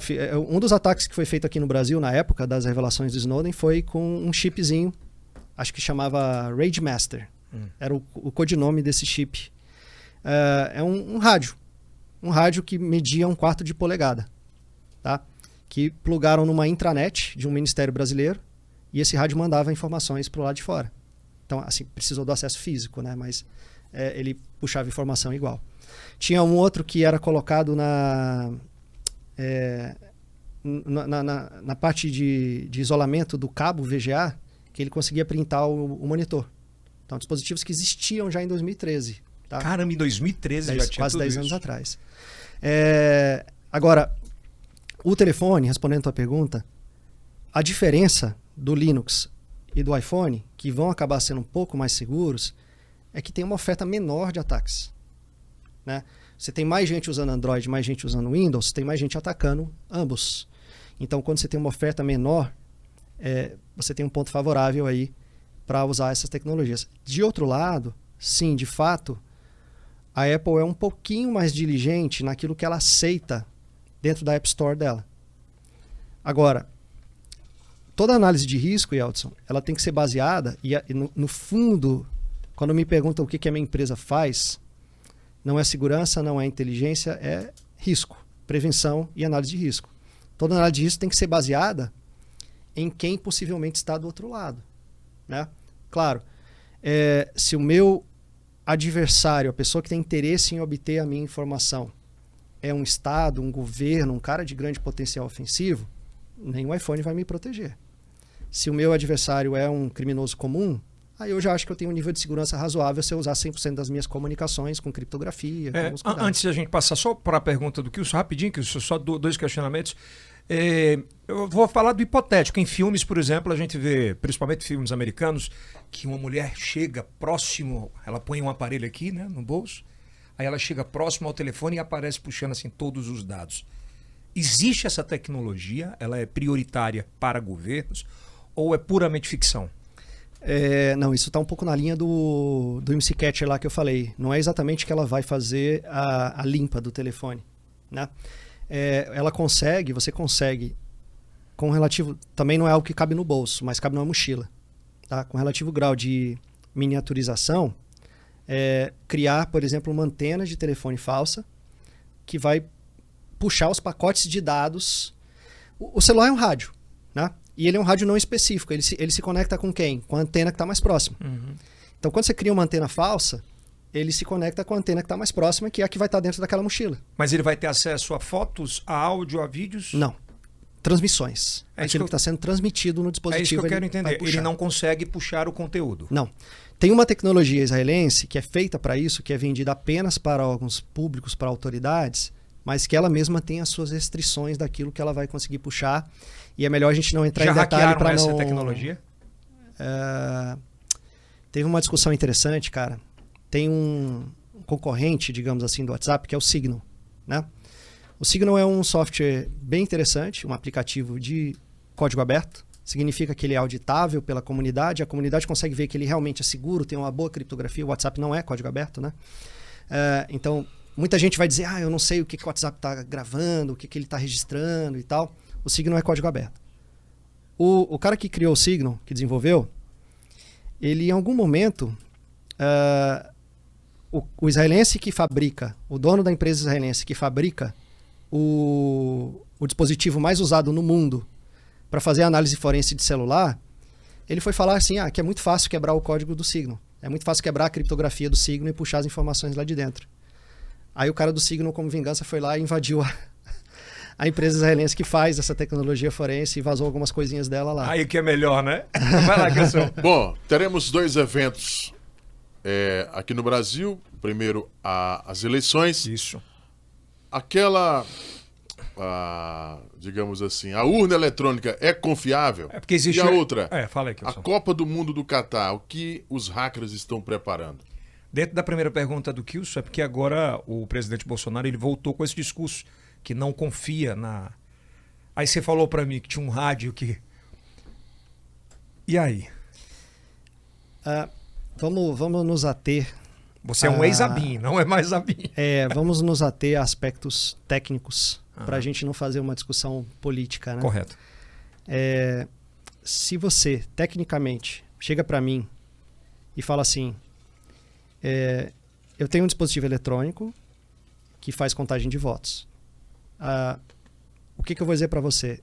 [SPEAKER 3] Um dos ataques que foi feito aqui no Brasil, na época das revelações do Snowden, foi com um chipzinho, acho que chamava Rage Master. Era o codinome desse chip. É um rádio. Um rádio que media 1/4 de polegada. Tá? Que plugaram numa intranet de um ministério brasileiro e esse rádio mandava informações para o lado de fora. Então, assim, precisou do acesso físico, né? Mas ele puxava informação igual. Tinha um outro que era colocado na parte de isolamento do cabo VGA, que ele conseguia printar o monitor. Então, dispositivos que existiam já em 2013. Tá?
[SPEAKER 1] Caramba, em 2013 já tinha
[SPEAKER 3] quase
[SPEAKER 1] tudo
[SPEAKER 3] 10
[SPEAKER 1] isso.
[SPEAKER 3] anos atrás. Agora, o telefone, respondendo a tua pergunta, a diferença do Linux e do iPhone, que vão acabar sendo um pouco mais seguros, é que tem uma oferta menor de ataques. Né? Você tem mais gente usando Android, mais gente usando Windows, tem mais gente atacando ambos. Então, quando você tem uma oferta menor, você tem um ponto favorável aí para usar essas tecnologias. De outro lado, sim, de fato, a Apple é um pouquinho mais diligente naquilo que ela aceita dentro da App Store dela. Agora, toda análise de risco, Yeldson, ela tem que ser baseada, e no fundo, quando me perguntam o que a minha empresa faz, não é segurança, não é inteligência, é risco, prevenção e análise de risco. Toda análise de risco tem que ser baseada em quem possivelmente está do outro lado. Né? Claro, se o meu adversário, a pessoa que tem interesse em obter a minha informação, é um Estado, um governo, um cara de grande potencial ofensivo, nem o iPhone vai me proteger. Se o meu adversário é um criminoso comum, aí eu já acho que eu tenho um nível de segurança razoável se eu usar 100% das minhas comunicações com criptografia. Com alguns cuidados.
[SPEAKER 1] Antes de a gente passar só para a pergunta do Kilson, rapidinho, Kilson, só dois questionamentos. Eu vou falar do hipotético. Em filmes, por exemplo, a gente vê, principalmente filmes americanos, que uma mulher chega próximo, ela põe um aparelho aqui, né, no bolso, aí ela chega próximo ao telefone e aparece puxando assim todos os dados. Existe essa tecnologia? Ela é prioritária para governos ou é puramente ficção?
[SPEAKER 3] Não, isso está um pouco na linha do MC Catcher lá que eu falei. Não é exatamente que ela vai fazer a limpa do telefone, né? Você consegue, com relativo... Também não é algo que cabe no bolso, mas cabe numa mochila. Tá? Com relativo grau de miniaturização, criar, por exemplo, uma antena de telefone falsa que vai puxar os pacotes de dados. O celular é um rádio, né? E ele é um rádio não específico. Ele se conecta com quem? Com a antena que está mais próxima.
[SPEAKER 1] Uhum.
[SPEAKER 3] Então, quando você cria uma antena falsa, ele se conecta com a antena que está mais próxima, que é a que vai estar dentro daquela mochila.
[SPEAKER 1] Mas ele vai ter acesso a fotos, a áudio, a vídeos?
[SPEAKER 3] Não. Transmissões. Aquilo que está sendo transmitido no dispositivo.
[SPEAKER 1] É isso que eu quero entender.
[SPEAKER 3] Ele
[SPEAKER 1] não consegue puxar o conteúdo.
[SPEAKER 3] Não. Tem uma tecnologia israelense que é feita para isso, que é vendida apenas para órgãos públicos, para autoridades, mas que ela mesma tem as suas restrições daquilo que ela vai conseguir puxar. E é melhor a gente não entrar em detalhe para não...
[SPEAKER 1] essa tecnologia?
[SPEAKER 3] Teve uma discussão interessante, cara. Tem um concorrente, digamos assim, do WhatsApp, que é o Signal, né? O Signal é um software bem interessante, um aplicativo de código aberto. Significa que ele é auditável pela comunidade. A comunidade consegue ver que ele realmente é seguro, tem uma boa criptografia. O WhatsApp não é código aberto, né? Então, muita gente vai dizer, eu não sei o que o WhatsApp está gravando, o que ele está registrando e tal. O Signal é código aberto. O cara que criou o Signal, que desenvolveu, ele em algum momento, o israelense que fabrica, o dono da empresa israelense que fabrica o dispositivo mais usado no mundo para fazer análise forense de celular, ele foi falar assim, que é muito fácil quebrar o código do Signal. É muito fácil quebrar a criptografia do Signal e puxar as informações lá de dentro. Aí o cara do Signal, como vingança, foi lá e invadiu a empresa israelense que faz essa tecnologia forense e vazou algumas coisinhas dela lá.
[SPEAKER 1] Aí que é melhor, né? Vai lá, Kilson.
[SPEAKER 2] Bom, teremos 2 eventos aqui no Brasil. Primeiro, as eleições.
[SPEAKER 1] Isso.
[SPEAKER 2] Aquela, digamos assim, a urna eletrônica é confiável?
[SPEAKER 1] É porque existe...
[SPEAKER 2] E a outra,
[SPEAKER 1] fala aí, Kilson.
[SPEAKER 2] a Copa do Mundo do Catar, o que os hackers estão preparando?
[SPEAKER 1] Dentro da primeira pergunta do Kilson, é porque agora o presidente Bolsonaro ele voltou com esse discurso que não confia na... Aí você falou para mim que tinha um rádio que... E aí?
[SPEAKER 3] Vamos nos ater...
[SPEAKER 1] Você é um ex-Abin, não é mais Abin.
[SPEAKER 3] Vamos nos ater a aspectos técnicos para a gente não fazer uma discussão política, né?
[SPEAKER 1] Correto.
[SPEAKER 3] Se você, tecnicamente, chega para mim e fala assim, eu tenho um dispositivo eletrônico que faz contagem de votos. O que eu vou dizer para você?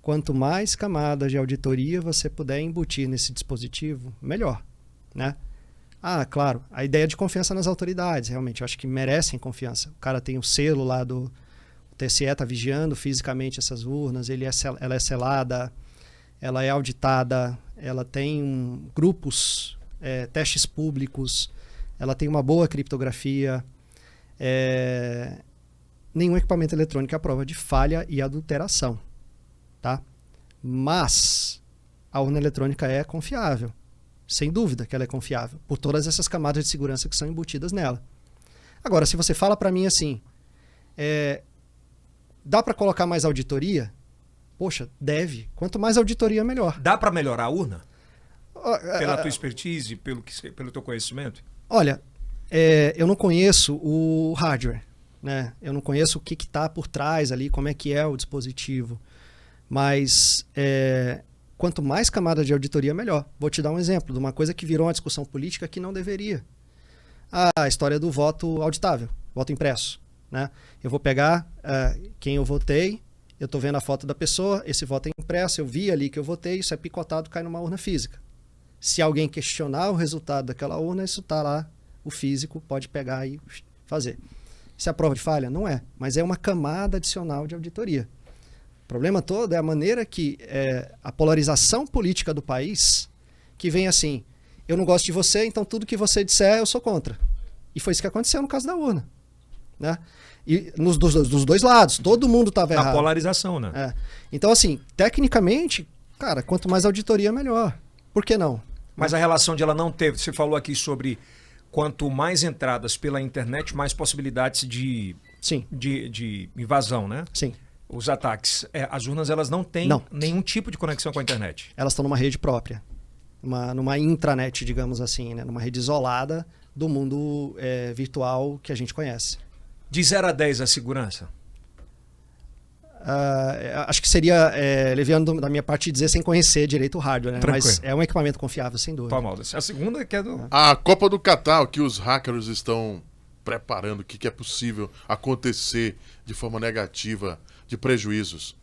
[SPEAKER 3] Quanto mais camadas de auditoria você puder embutir nesse dispositivo, melhor, né? Claro, a ideia de confiança nas autoridades, realmente, eu acho que merecem confiança. O cara tem o selo lá o TSE está vigiando fisicamente essas urnas, ela é selada, ela é auditada, ela tem grupos, testes públicos, ela tem uma boa criptografia. Nenhum equipamento eletrônico é a prova de falha e adulteração, tá? Mas a urna eletrônica é confiável. Sem dúvida que ela é confiável, por todas essas camadas de segurança que são embutidas nela. Agora, se você fala para mim assim, dá para colocar mais auditoria? Poxa, deve. Quanto mais auditoria, melhor.
[SPEAKER 1] Dá para melhorar a urna? Pela tua expertise, pelo teu conhecimento?
[SPEAKER 3] Olha, eu não conheço o hardware, né? Eu não conheço o que está por trás ali, como é que é o dispositivo. Mas... quanto mais camada de auditoria, melhor. Vou te dar um exemplo de uma coisa que virou uma discussão política que não deveria. A história do voto auditável, voto impresso, né? Eu vou pegar quem eu votei, eu estou vendo a foto da pessoa, esse voto é impresso, eu vi ali que eu votei, isso é picotado, cai numa urna física. Se alguém questionar o resultado daquela urna, isso está lá, o físico pode pegar e fazer. Se é prova de falha? Não é, mas é uma camada adicional de auditoria. O problema todo é a maneira que a polarização política do país, que vem assim, eu não gosto de você, então tudo que você disser eu sou contra. E foi isso que aconteceu no caso da urna. Né? E dos dois lados, todo mundo estava errado.
[SPEAKER 1] A polarização, né?
[SPEAKER 3] É. Então, assim, tecnicamente, cara, quanto mais auditoria, melhor. Por que não?
[SPEAKER 1] Mas a relação de ela não ter, você falou aqui sobre quanto mais entradas pela internet, mais possibilidades de invasão, né?
[SPEAKER 3] Sim.
[SPEAKER 1] Os ataques. As urnas, elas não têm nenhum tipo de conexão com a internet.
[SPEAKER 3] Elas estão numa rede própria. Numa intranet, digamos assim, né? Numa rede isolada do mundo virtual que a gente conhece.
[SPEAKER 1] De 0 a 10 a segurança?
[SPEAKER 3] Acho que seria leviando da minha parte dizer sem conhecer direito o hardware, né? Mas é um equipamento confiável, sem dúvida.
[SPEAKER 1] Toma, a segunda que é do...
[SPEAKER 2] A Copa do Catar, o que os hackers estão preparando, o que é possível acontecer de forma negativa, de prejuízos?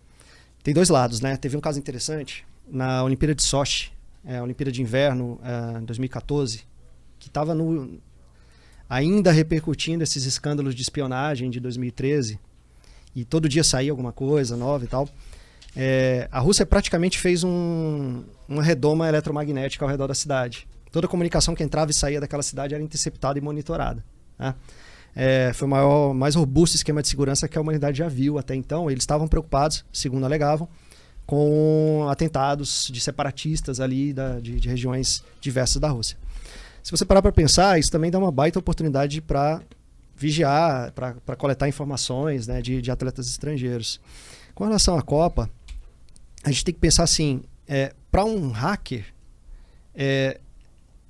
[SPEAKER 3] Tem dois lados, né? Teve um caso interessante na Olimpíada de Sochi, a Olimpíada de Inverno, 2014, que estava ainda repercutindo esses escândalos de espionagem de 2013, e todo dia saía alguma coisa nova e tal. A Rússia praticamente fez uma redoma eletromagnética ao redor da cidade. Toda a comunicação que entrava e saía daquela cidade era interceptada e monitorada. Né? Foi o mais robusto esquema de segurança que a humanidade já viu até então. Eles estavam preocupados, segundo alegavam, com atentados de separatistas ali de regiões diversas da Rússia. Se você parar para pensar, isso também dá uma baita oportunidade para vigiar, para coletar informações, né, de atletas estrangeiros. Com relação à Copa, a gente tem que pensar assim, para um hacker,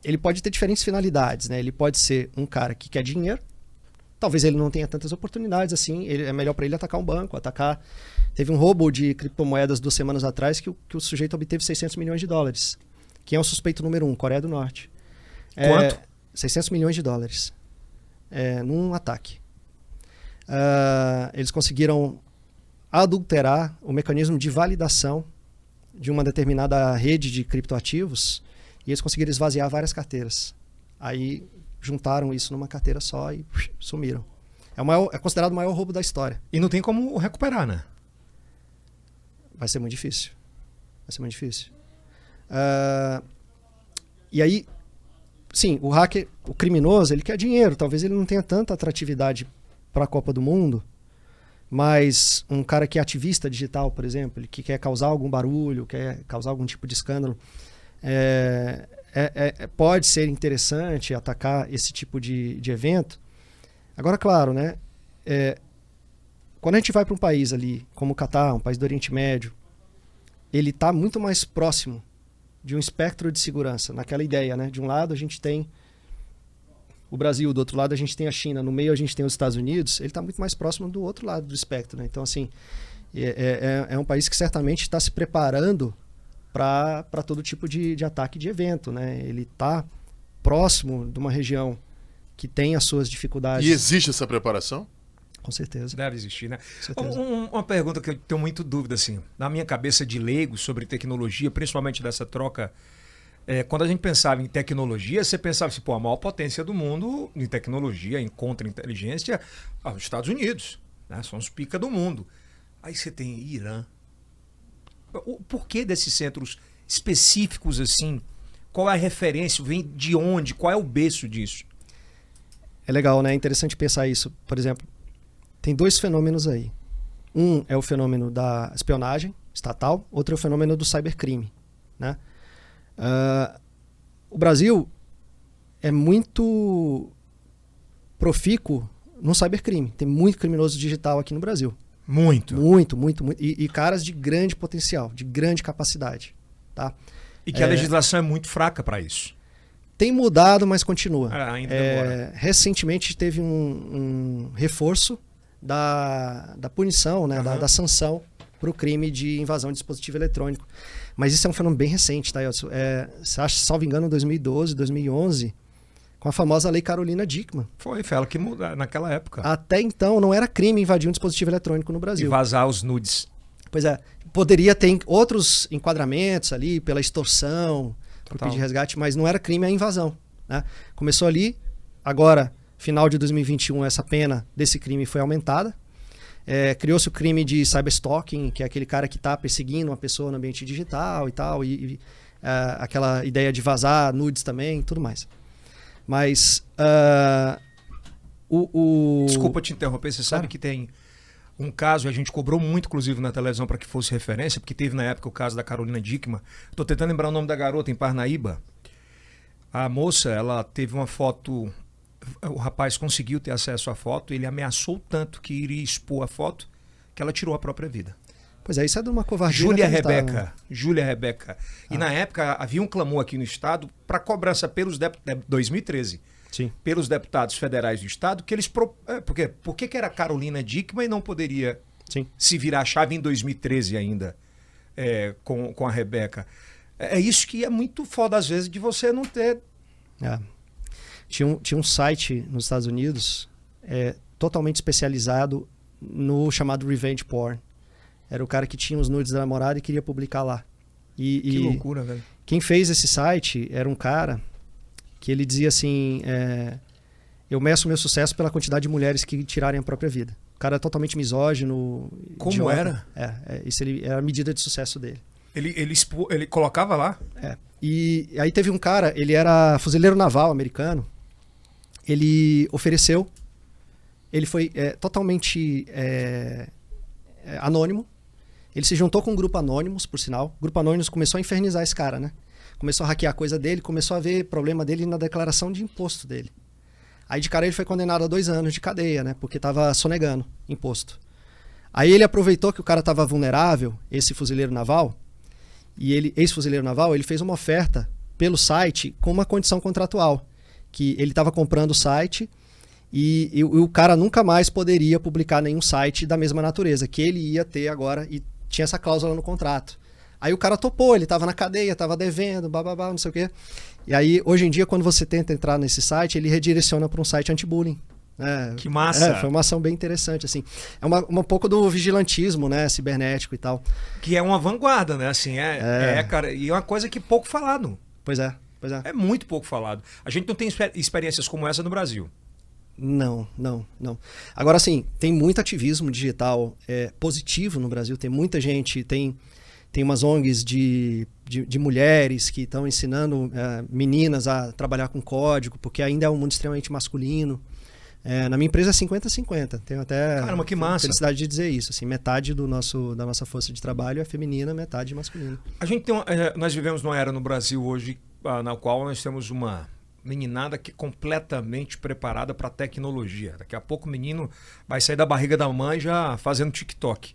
[SPEAKER 3] ele pode ter diferentes finalidades. Né? Ele pode ser um cara que quer dinheiro, talvez ele não tenha tantas oportunidades assim, é melhor para ele atacar um banco, Teve um roubo de criptomoedas 2 semanas atrás que o sujeito obteve $600 milhões. Quem é o suspeito número 1? Coreia do Norte.
[SPEAKER 1] Quanto?
[SPEAKER 3] $600 milhões. Num ataque. Eles conseguiram adulterar o mecanismo de validação de uma determinada rede de criptoativos e eles conseguiram esvaziar várias carteiras. Aí juntaram isso numa carteira só e sumiram. É considerado o maior roubo da história.
[SPEAKER 1] E não tem como recuperar, né?
[SPEAKER 3] Vai ser muito difícil. E aí, sim, o hacker, o criminoso, ele quer dinheiro. Talvez ele não tenha tanta atratividade para a Copa do Mundo, mas um cara que é ativista digital, por exemplo, que quer causar algum barulho, quer causar algum tipo de escândalo, pode ser interessante atacar esse tipo de evento. Agora, claro, né? Quando a gente vai para um país ali, como o Catar, um país do Oriente Médio, ele está muito mais próximo de um espectro de segurança, naquela ideia, né? De um lado a gente tem o Brasil, do outro lado a gente tem a China, no meio a gente tem os Estados Unidos, ele está muito mais próximo do outro lado do espectro, né? Então, assim, é um país que certamente está se preparando para todo tipo de ataque de evento, né? Ele está próximo de uma região que tem as suas dificuldades.
[SPEAKER 2] E existe essa preparação?
[SPEAKER 3] Com certeza.
[SPEAKER 1] Deve existir, né?
[SPEAKER 3] Com certeza.
[SPEAKER 1] Uma pergunta que eu tenho muito dúvida, assim, na minha cabeça de leigo sobre tecnologia, principalmente dessa troca. Quando a gente pensava em tecnologia, você pensava assim, a maior potência do mundo em tecnologia, em contra-inteligência, os Estados Unidos, né? São os pica do mundo. Aí você tem Irã. O porquê desses centros específicos assim? Qual é a referência? Vem de onde? Qual é o berço disso?
[SPEAKER 3] É legal, né? É interessante pensar isso. Por exemplo, tem 2 fenômenos aí. Um é o fenômeno da espionagem estatal, outro é o fenômeno do cybercrime, né? O Brasil é muito profícuo no cybercrime. Tem muito criminoso digital aqui no Brasil.
[SPEAKER 1] Muito.
[SPEAKER 3] Muito. E caras de grande potencial, de grande capacidade. Tá?
[SPEAKER 1] E que a legislação é muito fraca para isso.
[SPEAKER 3] Tem mudado, mas continua.
[SPEAKER 1] Ainda demora.
[SPEAKER 3] Recentemente teve um reforço da punição, né, da sanção para o crime de invasão de dispositivo eletrônico. Mas isso é um fenômeno bem recente, tá, Elton? Salvo engano, em 2012, 2011, com a famosa Lei Carolina Dickmann.
[SPEAKER 1] Foi ela que mudou naquela época.
[SPEAKER 3] Até então, não era crime invadir um dispositivo eletrônico no Brasil.
[SPEAKER 1] E vazar os nudes.
[SPEAKER 3] Pois é. Poderia ter outros enquadramentos ali, pela extorsão, por pedir resgate, mas não era crime a invasão. Né? Começou ali, agora, final de 2021, essa pena desse crime foi aumentada. Criou-se o crime de cyberstalking, que é aquele cara que está perseguindo uma pessoa no ambiente digital e tal. E aquela ideia de vazar nudes também, tudo mais. Mas
[SPEAKER 1] Desculpa te interromper, você sabe que tem um caso, e a gente cobrou muito, inclusive, na televisão para que fosse referência, porque teve na época o caso da Carolina Dickmann. Estou tentando lembrar o nome da garota, em Parnaíba. A moça, ela teve uma foto, o rapaz conseguiu ter acesso à foto, ele ameaçou tanto que iria expor a foto, que ela tirou a própria vida.
[SPEAKER 3] Pois é, isso é de uma covardia.
[SPEAKER 1] Júlia Rebeca. E na época havia um clamor aqui no Estado para cobrança pelos 2013.
[SPEAKER 3] Sim.
[SPEAKER 1] Pelos deputados federais do Estado, que eles... Por que era Carolina Dickmann e não poderia se virar a chave em 2013 ainda com a Rebeca? É isso que é muito foda, às vezes, de você não ter...
[SPEAKER 3] Tinha um site nos Estados Unidos totalmente especializado no chamado revenge porn. Era o cara que tinha os nudes da namorada e queria publicar lá.
[SPEAKER 1] Que loucura, velho.
[SPEAKER 3] Quem fez esse site era um cara que ele dizia assim, eu meço meu sucesso pela quantidade de mulheres que tirarem a própria vida. O cara é totalmente misógino.
[SPEAKER 1] Como
[SPEAKER 3] idiota.
[SPEAKER 1] era?
[SPEAKER 3] Isso era a medida de sucesso dele.
[SPEAKER 1] Ele colocava lá?
[SPEAKER 3] E aí teve um cara, ele era fuzileiro naval americano, ele ofereceu, ele foi totalmente anônimo, ele se juntou com um grupo Anonymous, por sinal. O grupo Anonymous começou a infernizar esse cara, né? Começou a hackear a coisa dele, começou a ver problema dele na declaração de imposto dele. Aí de cara ele foi condenado a 2 anos de cadeia, né? Porque estava sonegando imposto. Aí ele aproveitou que o cara estava vulnerável, esse fuzileiro naval, ex-fuzileiro naval, ele fez uma oferta pelo site com uma condição contratual, que ele estava comprando o site e o cara nunca mais poderia publicar nenhum site da mesma natureza, que ele ia ter agora, e tinha essa cláusula no contrato. Aí o cara topou, ele estava na cadeia, estava devendo, bababá, não sei o quê. E aí, hoje em dia, quando você tenta entrar nesse site, ele redireciona para um site anti-bullying.
[SPEAKER 1] Que massa!
[SPEAKER 3] Foi uma ação bem interessante, assim. É um pouco do vigilantismo, né, cibernético e tal.
[SPEAKER 1] Que é uma vanguarda, né? Assim, cara, e é uma coisa que pouco falado.
[SPEAKER 3] Pois é.
[SPEAKER 1] É muito pouco falado. A gente não tem experiências como essa no Brasil.
[SPEAKER 3] Não. Agora, assim, tem muito ativismo digital positivo no Brasil. Tem muita gente, tem umas ONGs de mulheres que estão ensinando meninas a trabalhar com código, porque ainda é um mundo extremamente masculino. Na minha empresa é 50-50. Tenho até
[SPEAKER 1] Caramba, que massa.
[SPEAKER 3] Felicidade de dizer isso. Assim, metade da nossa força de trabalho é feminina, metade masculina.
[SPEAKER 1] A gente nós vivemos numa era no Brasil hoje na qual nós temos uma meninada que é completamente preparada para a tecnologia. Daqui a pouco o menino vai sair da barriga da mãe já fazendo TikTok.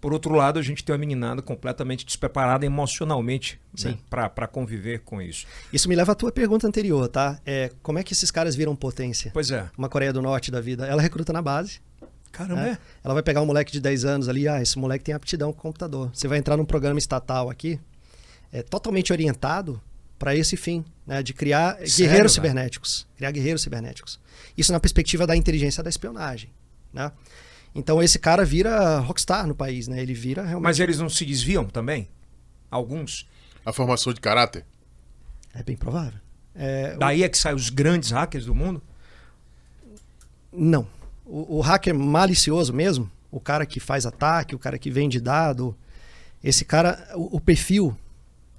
[SPEAKER 1] Por outro lado, a gente tem uma meninada completamente despreparada emocionalmente, né, para conviver com isso.
[SPEAKER 3] Isso me leva à tua pergunta anterior, tá? Como é que esses caras viram potência?
[SPEAKER 1] Pois é.
[SPEAKER 3] Uma Coreia do Norte da vida. Ela recruta na base.
[SPEAKER 1] Caramba,
[SPEAKER 3] Ela vai pegar um moleque de 10 anos ali, esse moleque tem aptidão com computador. Você vai entrar num programa estatal aqui, totalmente orientado para esse fim, né, de criar guerreiros cibernéticos. Criar guerreiros cibernéticos. Isso na perspectiva da inteligência da espionagem, né? Então esse cara vira rockstar no país, né? Ele vira realmente...
[SPEAKER 1] Mas eles não se desviam também? Alguns?
[SPEAKER 2] A formação de caráter?
[SPEAKER 3] É bem provável.
[SPEAKER 1] Daí é que saem os grandes hackers do mundo?
[SPEAKER 3] Não. O hacker malicioso mesmo, o cara que faz ataque, o cara que vende dado, esse cara, o perfil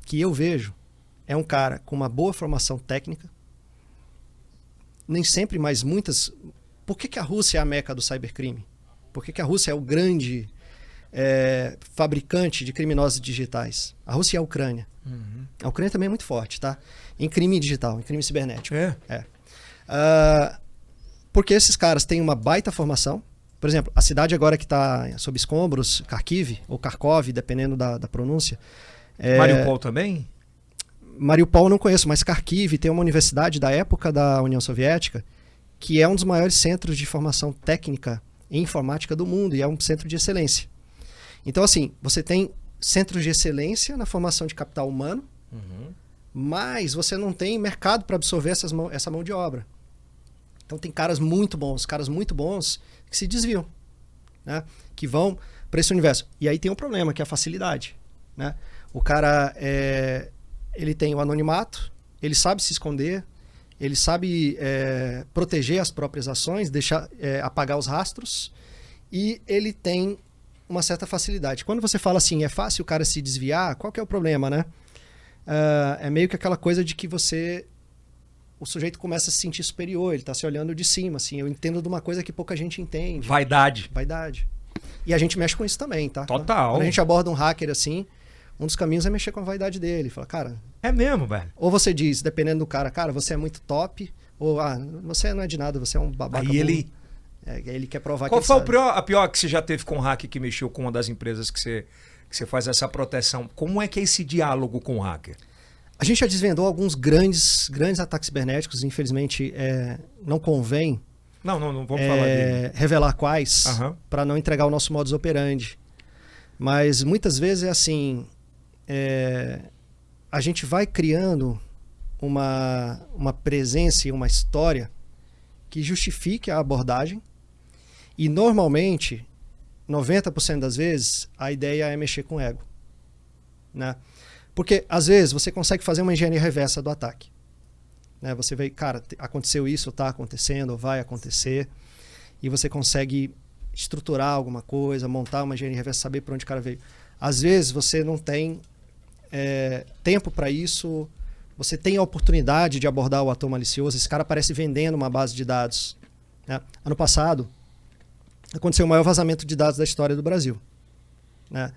[SPEAKER 3] que eu vejo é um cara com uma boa formação técnica, nem sempre, mas muitas... Por que a Rússia é a meca do cybercrime? Por que a Rússia é o grande fabricante de criminosos digitais? A Rússia e a Ucrânia.
[SPEAKER 1] Uhum.
[SPEAKER 3] A Ucrânia também é muito forte, tá? Em crime digital, em crime cibernético. Porque esses caras têm uma baita formação. Por exemplo, a cidade agora que está sob escombros, Kharkiv ou Kharkov, dependendo da pronúncia.
[SPEAKER 1] Mariupol também?
[SPEAKER 3] Mariupol eu não conheço, mas Kharkiv tem uma universidade da época da União Soviética que é um dos maiores centros de formação técnica em informática do mundo e é um centro de excelência. Então, assim, você tem centros de excelência na formação de capital humano, mas você não tem mercado para absorver essa mão de obra. Então, tem caras muito bons que se desviam, né? Que vão para esse universo. E aí tem um problema, que é a facilidade, né? O cara, ele tem o anonimato, ele sabe se esconder, ele sabe proteger as próprias ações, apagar os rastros, e ele tem uma certa facilidade. Quando você fala assim, é fácil o cara se desviar, qual que é o problema, né? é meio que aquela coisa de que o sujeito começa a se sentir superior, ele está se olhando de cima, assim, eu entendo de uma coisa que pouca gente entende.
[SPEAKER 1] Vaidade.
[SPEAKER 3] E a gente mexe com isso também, tá?
[SPEAKER 1] Total.
[SPEAKER 3] Quando a gente aborda um hacker assim, um dos caminhos é mexer com a vaidade dele. Fala, cara...
[SPEAKER 1] É mesmo, velho.
[SPEAKER 3] Ou você diz, dependendo do cara, você é muito top, ou, você não é de nada, você é um babaca.
[SPEAKER 1] Aí ele...
[SPEAKER 3] ele quer provar
[SPEAKER 1] Qual
[SPEAKER 3] que
[SPEAKER 1] foi
[SPEAKER 3] ele sabe.
[SPEAKER 1] a pior que você já teve com o hacker que mexeu com uma das empresas que você faz essa proteção? Como é que é esse diálogo com o hacker?
[SPEAKER 3] A gente já desvendou alguns grandes ataques cibernéticos, infelizmente não convém
[SPEAKER 1] Não vamos falar dele.
[SPEAKER 3] revelar quais,
[SPEAKER 1] para
[SPEAKER 3] não entregar o nosso modus operandi. Mas muitas vezes é assim, a gente vai criando uma presença e uma história que justifique a abordagem e normalmente, 90% das vezes, a ideia é mexer com o ego, né? Porque, às vezes, você consegue fazer uma engenharia reversa do ataque. Né? Você vê, cara, aconteceu isso, está acontecendo, ou vai acontecer, e você consegue estruturar alguma coisa, montar uma engenharia reversa, saber para onde o cara veio. Às vezes, você não tem tempo para isso, você tem a oportunidade de abordar o ator malicioso, esse cara aparece vendendo uma base de dados. Né? Ano passado, aconteceu o maior vazamento de dados da história do Brasil. Né?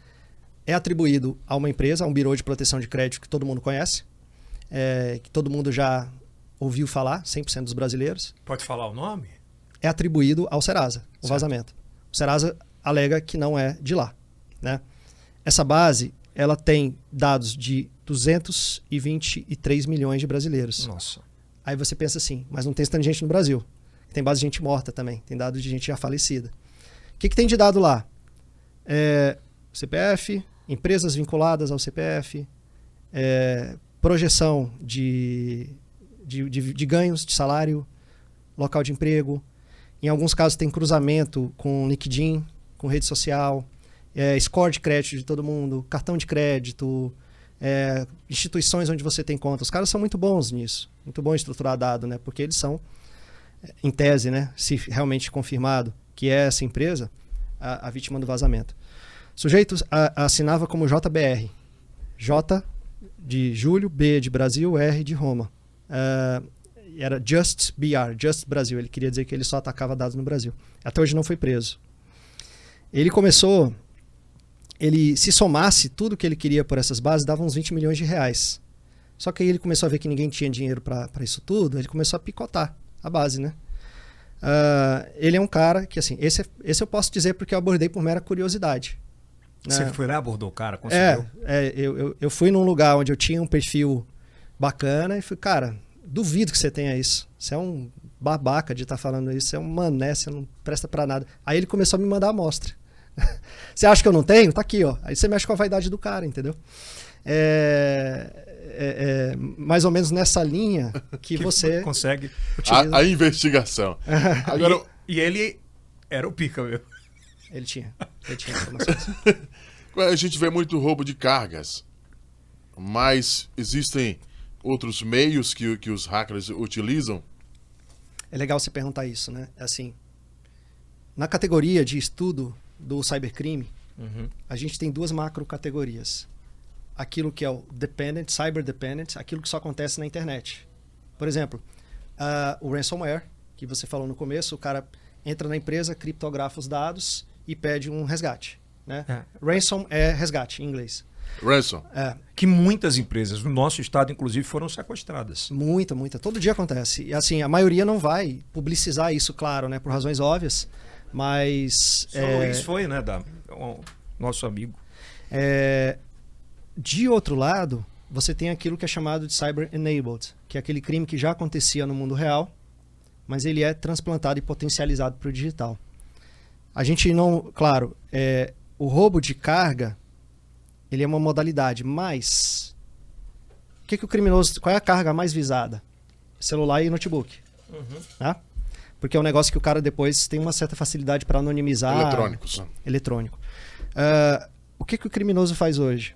[SPEAKER 3] É atribuído a uma empresa, a um birô de proteção de crédito que todo mundo conhece, que todo mundo já ouviu falar, 100% dos brasileiros.
[SPEAKER 1] Pode falar o nome?
[SPEAKER 3] É atribuído ao Serasa, o vazamento. O Serasa alega que não é de lá. Né? Essa base ela tem dados de 223 milhões de brasileiros.
[SPEAKER 1] Nossa.
[SPEAKER 3] Aí você pensa assim, mas não tem esse tanto de gente no Brasil. Tem base de gente morta também, tem dados de gente já falecida. O que tem de dado lá? CPF, empresas vinculadas ao CPF, projeção de ganhos de salário, local de emprego. Em alguns casos tem cruzamento com LinkedIn, com rede social, score de crédito de todo mundo, cartão de crédito, instituições onde você tem conta. Os caras são muito bons nisso, muito bom em estruturar dado, né? Porque eles são, em tese, né? Se realmente confirmado que é essa empresa, a vítima do vazamento. O sujeito assinava como JBR. J de Júlio, B de Brasil, R de Roma. Era Just BR, Just Brasil. Ele queria dizer que ele só atacava dados no Brasil. Até hoje não foi preso. Ele começou... se somasse tudo que ele queria por essas bases, dava uns 20 milhões de reais. Só que aí ele começou a ver que ninguém tinha dinheiro para isso tudo, ele começou a picotar a base, né? Ele é um cara que, assim, esse eu posso dizer porque eu abordei por mera curiosidade.
[SPEAKER 1] Você foi lá, abordou o cara, conseguiu?
[SPEAKER 3] Eu fui num lugar onde eu tinha um perfil bacana e fui, cara, duvido que você tenha isso. Você é um babaca de estar falando isso, você é um mané, você não presta pra nada. Aí ele começou a me mandar a amostra. Você acha que eu não tenho? Tá aqui, ó. Aí você mexe com a vaidade do cara, entendeu? Mais ou menos nessa linha que você
[SPEAKER 1] consegue
[SPEAKER 3] utiliza.
[SPEAKER 2] A investigação. Agora,
[SPEAKER 1] e ele era o pica, meu.
[SPEAKER 3] Ele tinha informações.
[SPEAKER 2] A gente vê muito roubo de cargas, mas existem outros meios que os hackers utilizam?
[SPEAKER 3] É legal você perguntar isso, né? Assim, na categoria de estudo do cybercrime, a gente tem duas macro categorias. Aquilo que é o dependent, cyber dependent, aquilo que só acontece na internet. Por exemplo, o ransomware, que você falou no começo, o cara entra na empresa, criptografa os dados e pede um resgate. Né? Ransom é resgate em inglês.
[SPEAKER 2] Ransom.
[SPEAKER 1] Que muitas empresas no nosso estado, inclusive, foram sequestradas.
[SPEAKER 3] Muita. Todo dia acontece. E assim, a maioria não vai publicizar isso, claro, né? Por razões óbvias. Mas...
[SPEAKER 1] Só Luiz foi, né? Nosso amigo.
[SPEAKER 3] De outro lado, você tem aquilo que é chamado de cyber-enabled, que é aquele crime que já acontecia no mundo real, mas ele é transplantado e potencializado para o digital. A gente não... Claro, o roubo de carga, ele é uma modalidade, mas... O criminoso... Qual é a carga mais visada? Celular e notebook. Tá? Porque é um negócio que o cara depois tem uma certa facilidade para anonimizar. Eletrônico. O que o criminoso faz hoje?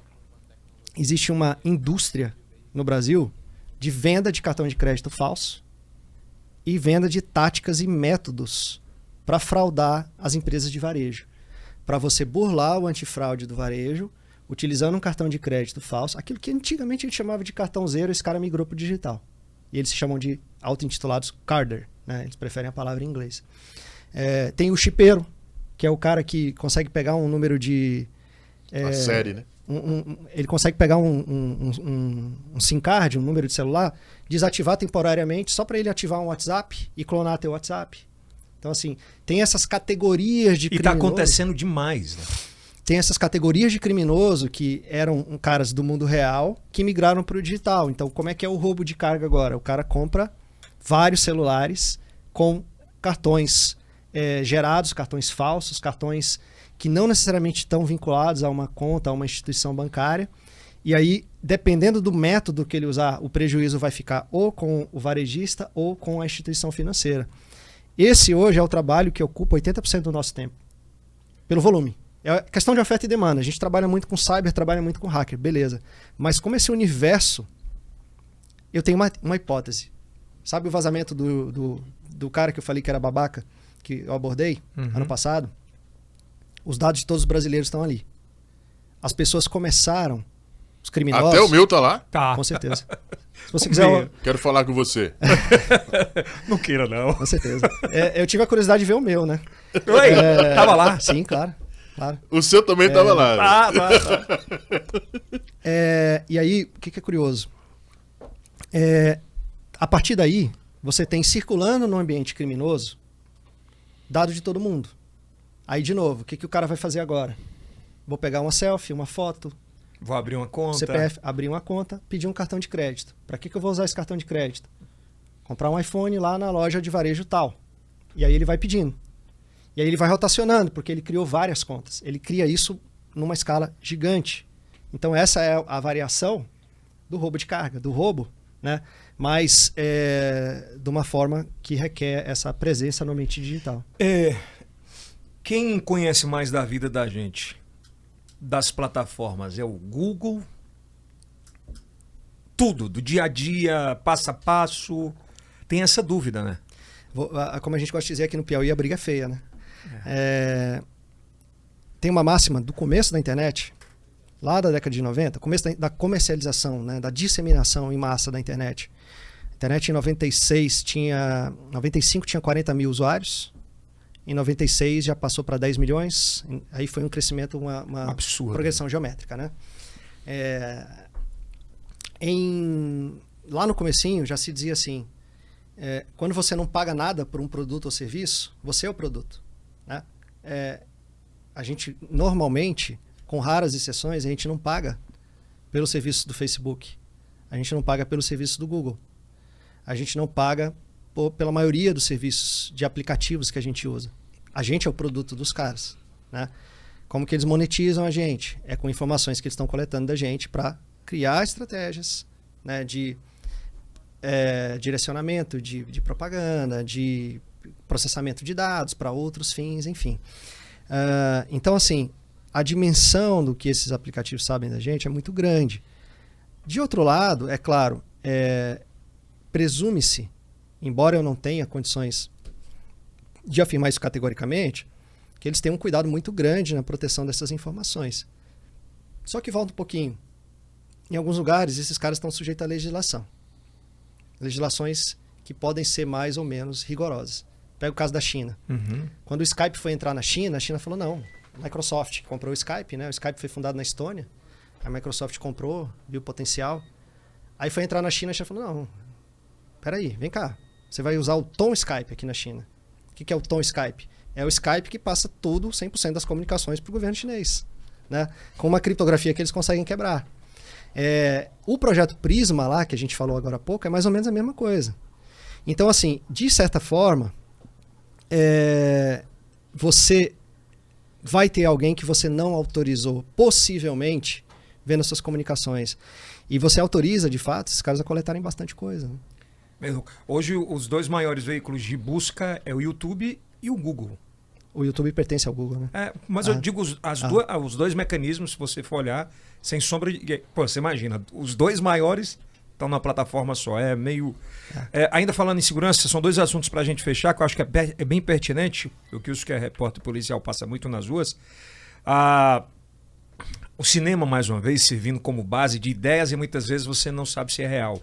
[SPEAKER 3] Existe uma indústria no Brasil de venda de cartão de crédito falso e venda de táticas e métodos para fraudar as empresas de varejo. Para você burlar o antifraude do varejo, utilizando um cartão de crédito falso, aquilo que antigamente a gente chamava de cartão zero, esse cara migrou para o digital. E eles se chamam de auto-intitulados carder, né? Eles preferem a palavra em inglês. Tem o chipeiro, que é o cara que consegue pegar um número de...
[SPEAKER 2] A série, né?
[SPEAKER 3] Ele consegue pegar um SIM card, um número de celular, desativar temporariamente só para ele ativar um WhatsApp e clonar teu WhatsApp. Então, assim, tem essas categorias de criminoso.
[SPEAKER 1] E tá acontecendo demais, né?
[SPEAKER 3] Tem essas categorias de criminoso que eram caras do mundo real que migraram para o digital. Então, como é que é o roubo de carga agora? O cara compra vários celulares com cartões gerados, cartões falsos, cartões que não necessariamente estão vinculados a uma conta, a uma instituição bancária. E aí, dependendo do método que ele usar, o prejuízo vai ficar ou com o varejista ou com a instituição financeira. Esse hoje é o trabalho que ocupa 80% do nosso tempo, pelo volume. É questão de oferta e demanda. A gente trabalha muito com cyber, trabalha muito com hacker, beleza. Mas como esse universo, eu tenho uma hipótese. Sabe o vazamento do cara que eu falei que era babaca, que eu abordei ano passado? Os dados de todos os brasileiros estão ali. As pessoas começaram, os criminosos...
[SPEAKER 2] Até o meu tá lá?
[SPEAKER 1] Tá.
[SPEAKER 3] Com certeza. Se você quiser...
[SPEAKER 2] Quero falar com você.
[SPEAKER 1] Não queira, não.
[SPEAKER 3] Com certeza. Eu tive a curiosidade de ver o meu, né?
[SPEAKER 1] Oi, tava lá?
[SPEAKER 3] Sim, claro. Claro.
[SPEAKER 2] O seu também tava lá.
[SPEAKER 1] Tá.
[SPEAKER 3] E aí, o que é curioso? A partir daí, você tem circulando no ambiente criminoso dado de todo mundo. Aí, de novo, o que o cara vai fazer agora? Vou pegar uma selfie, uma foto,
[SPEAKER 1] Vou abrir uma conta.
[SPEAKER 3] CPF, abrir uma conta, pedir um cartão de crédito. Para que eu vou usar esse cartão de crédito? Comprar um iPhone lá na loja de varejo tal. E aí ele vai pedindo. E aí ele vai rotacionando, porque ele criou várias contas. Ele cria isso numa escala gigante. Então essa é a variação do roubo de carga, do roubo, né? Mas de uma forma que requer essa presença no ambiente digital.
[SPEAKER 1] Quem conhece mais da vida da gente, das plataformas, é o Google? Tudo, do dia a dia, passo a passo. Tem essa dúvida, né?
[SPEAKER 3] Como a gente gosta de dizer aqui no Piauí, a briga é feia, né? Tem uma máxima do começo da internet, lá da década de 90, começo da comercialização, né, da disseminação em massa da internet. A internet em 95 tinha 40 mil usuários, em 96 já passou para 10 milhões, aí foi um crescimento, uma
[SPEAKER 1] absurdo,
[SPEAKER 3] progressão geométrica, né? Lá no comecinho já se dizia assim, quando você não paga nada por um produto ou serviço, você é o produto, né? A gente normalmente, com raras exceções, a gente não paga pelo serviço do Facebook, a gente não paga pelo serviço do Google, a gente não paga pela maioria dos serviços de aplicativos que a gente usa. A gente é o produto dos caras, né? Como que eles monetizam a gente? É com informações que eles estão coletando da gente para criar estratégias, né, de direcionamento de propaganda, de processamento de dados para outros fins, enfim. Então, assim, a dimensão do que esses aplicativos sabem da gente é muito grande. De outro lado, é claro, presume-se, embora eu não tenha condições de afirmar isso categoricamente, que eles têm um cuidado muito grande na proteção dessas informações. Só que volta um pouquinho. Em alguns lugares, esses caras estão sujeitos à legislação. Legislações que podem ser mais ou menos rigorosas. Pega o caso da China. Quando o Skype foi entrar na China, a China falou, não, a Microsoft comprou o Skype, né? O Skype foi fundado na Estônia, a Microsoft comprou, viu o potencial. Aí foi entrar na China, a China falou, não, peraí, vem cá, você vai usar o Tom Skype aqui na China. O que é o Tom Skype? É o Skype que passa tudo, 100% das comunicações para o governo chinês, né? Com uma criptografia que eles conseguem quebrar. O projeto Prisma lá, que a gente falou agora há pouco, é mais ou menos a mesma coisa. Então, assim, de certa forma, você vai ter alguém que você não autorizou, possivelmente, vendo as suas comunicações. E você autoriza, de fato, esses caras a coletarem bastante coisa, né?
[SPEAKER 1] Hoje, os dois maiores veículos de busca é o YouTube e o Google.
[SPEAKER 3] O YouTube pertence ao Google, né?
[SPEAKER 1] Mas eu digo os dois mecanismos, se você for olhar, sem sombra de... Pô, você imagina, os dois maiores estão na plataforma só. É meio... ainda falando em segurança, são dois assuntos para a gente fechar, que eu acho que é bem pertinente, o que o que é repórter policial passa muito nas ruas. O cinema, mais uma vez, servindo como base de ideias e muitas vezes você não sabe se é real.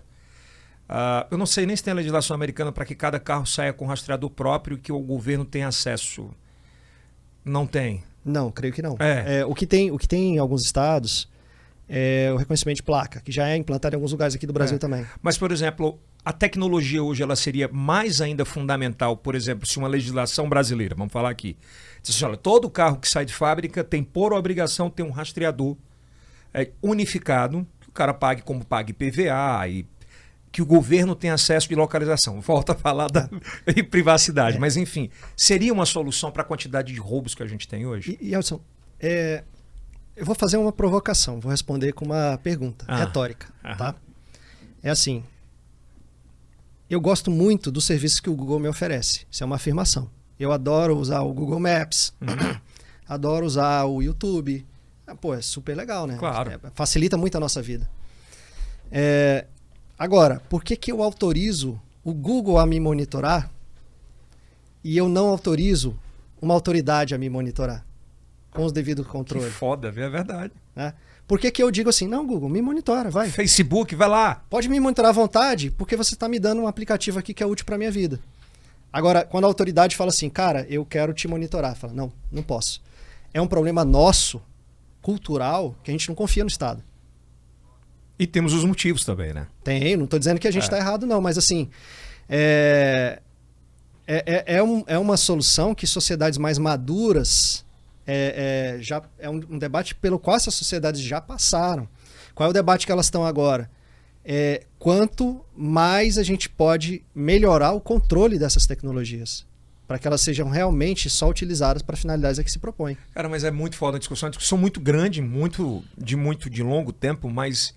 [SPEAKER 1] Eu não sei nem se tem legislação americana para que cada carro saia com rastreador próprio e que o governo tenha acesso. Não tem.
[SPEAKER 3] Não, creio que não.
[SPEAKER 1] É.
[SPEAKER 3] O que tem em alguns estados é o reconhecimento de placa, que já é implantado em alguns lugares aqui do Brasil também.
[SPEAKER 1] Mas, por exemplo, a tecnologia hoje ela seria mais ainda fundamental, por exemplo, se uma legislação brasileira, vamos falar aqui, diz assim, olha, todo carro que sai de fábrica tem por obrigação ter um rastreador unificado, que o cara pague como pague PVA e que o governo tenha acesso de localização. Volta a falar da privacidade, mas enfim, seria uma solução para a quantidade de roubos que a gente tem hoje?
[SPEAKER 3] E Elson, eu vou fazer uma provocação, vou responder com uma pergunta retórica, tá? É assim, eu gosto muito dos serviços que o Google me oferece, isso é uma afirmação. Eu adoro usar o Google Maps, adoro usar o YouTube, pô, é super legal, né?
[SPEAKER 1] Claro.
[SPEAKER 3] Facilita muito a nossa vida. Agora, por que eu autorizo o Google a me monitorar e eu não autorizo uma autoridade a me monitorar? Com os devidos controles.
[SPEAKER 1] Que foda, é verdade.
[SPEAKER 3] Né? Por que eu digo assim, não, Google, me monitora, vai.
[SPEAKER 1] Facebook, vai lá.
[SPEAKER 3] Pode me monitorar à vontade, porque você está me dando um aplicativo aqui que é útil para a minha vida. Agora, quando a autoridade fala assim, cara, eu quero te monitorar, fala, não, não posso. É um problema nosso, cultural, que a gente não confia no Estado.
[SPEAKER 1] E temos os motivos também, né?
[SPEAKER 3] Tem, não estou dizendo que a gente está errado, não, mas assim, é uma solução que sociedades mais maduras, já é um debate pelo qual essas sociedades já passaram. Qual é o debate que elas estão agora? Quanto mais a gente pode melhorar o controle dessas tecnologias, para que elas sejam realmente só utilizadas para finalidades a que se propõem.
[SPEAKER 1] Cara, mas é muito foda a discussão. É uma discussão muito grande, muito de longo tempo, mas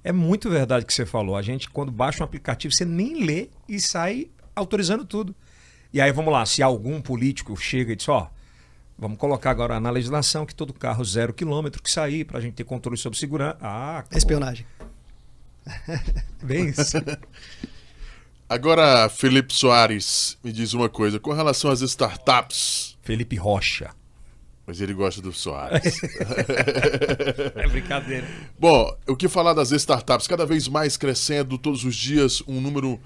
[SPEAKER 1] é muito verdade o que você falou. A gente, quando baixa um aplicativo, você nem lê e sai autorizando tudo. E aí, vamos lá, se algum político chega e diz, vamos colocar agora na legislação que todo carro 0 km que sair, para a gente ter controle sobre segurança.
[SPEAKER 3] Espionagem.
[SPEAKER 1] Bem isso.
[SPEAKER 2] Agora, Felipe Soares, me diz uma coisa. Com relação às startups...
[SPEAKER 1] Felipe Rocha.
[SPEAKER 2] Mas ele gosta do Soares.
[SPEAKER 1] É brincadeira.
[SPEAKER 2] Bom, o que falar das startups? Cada vez mais crescendo, todos os dias, um número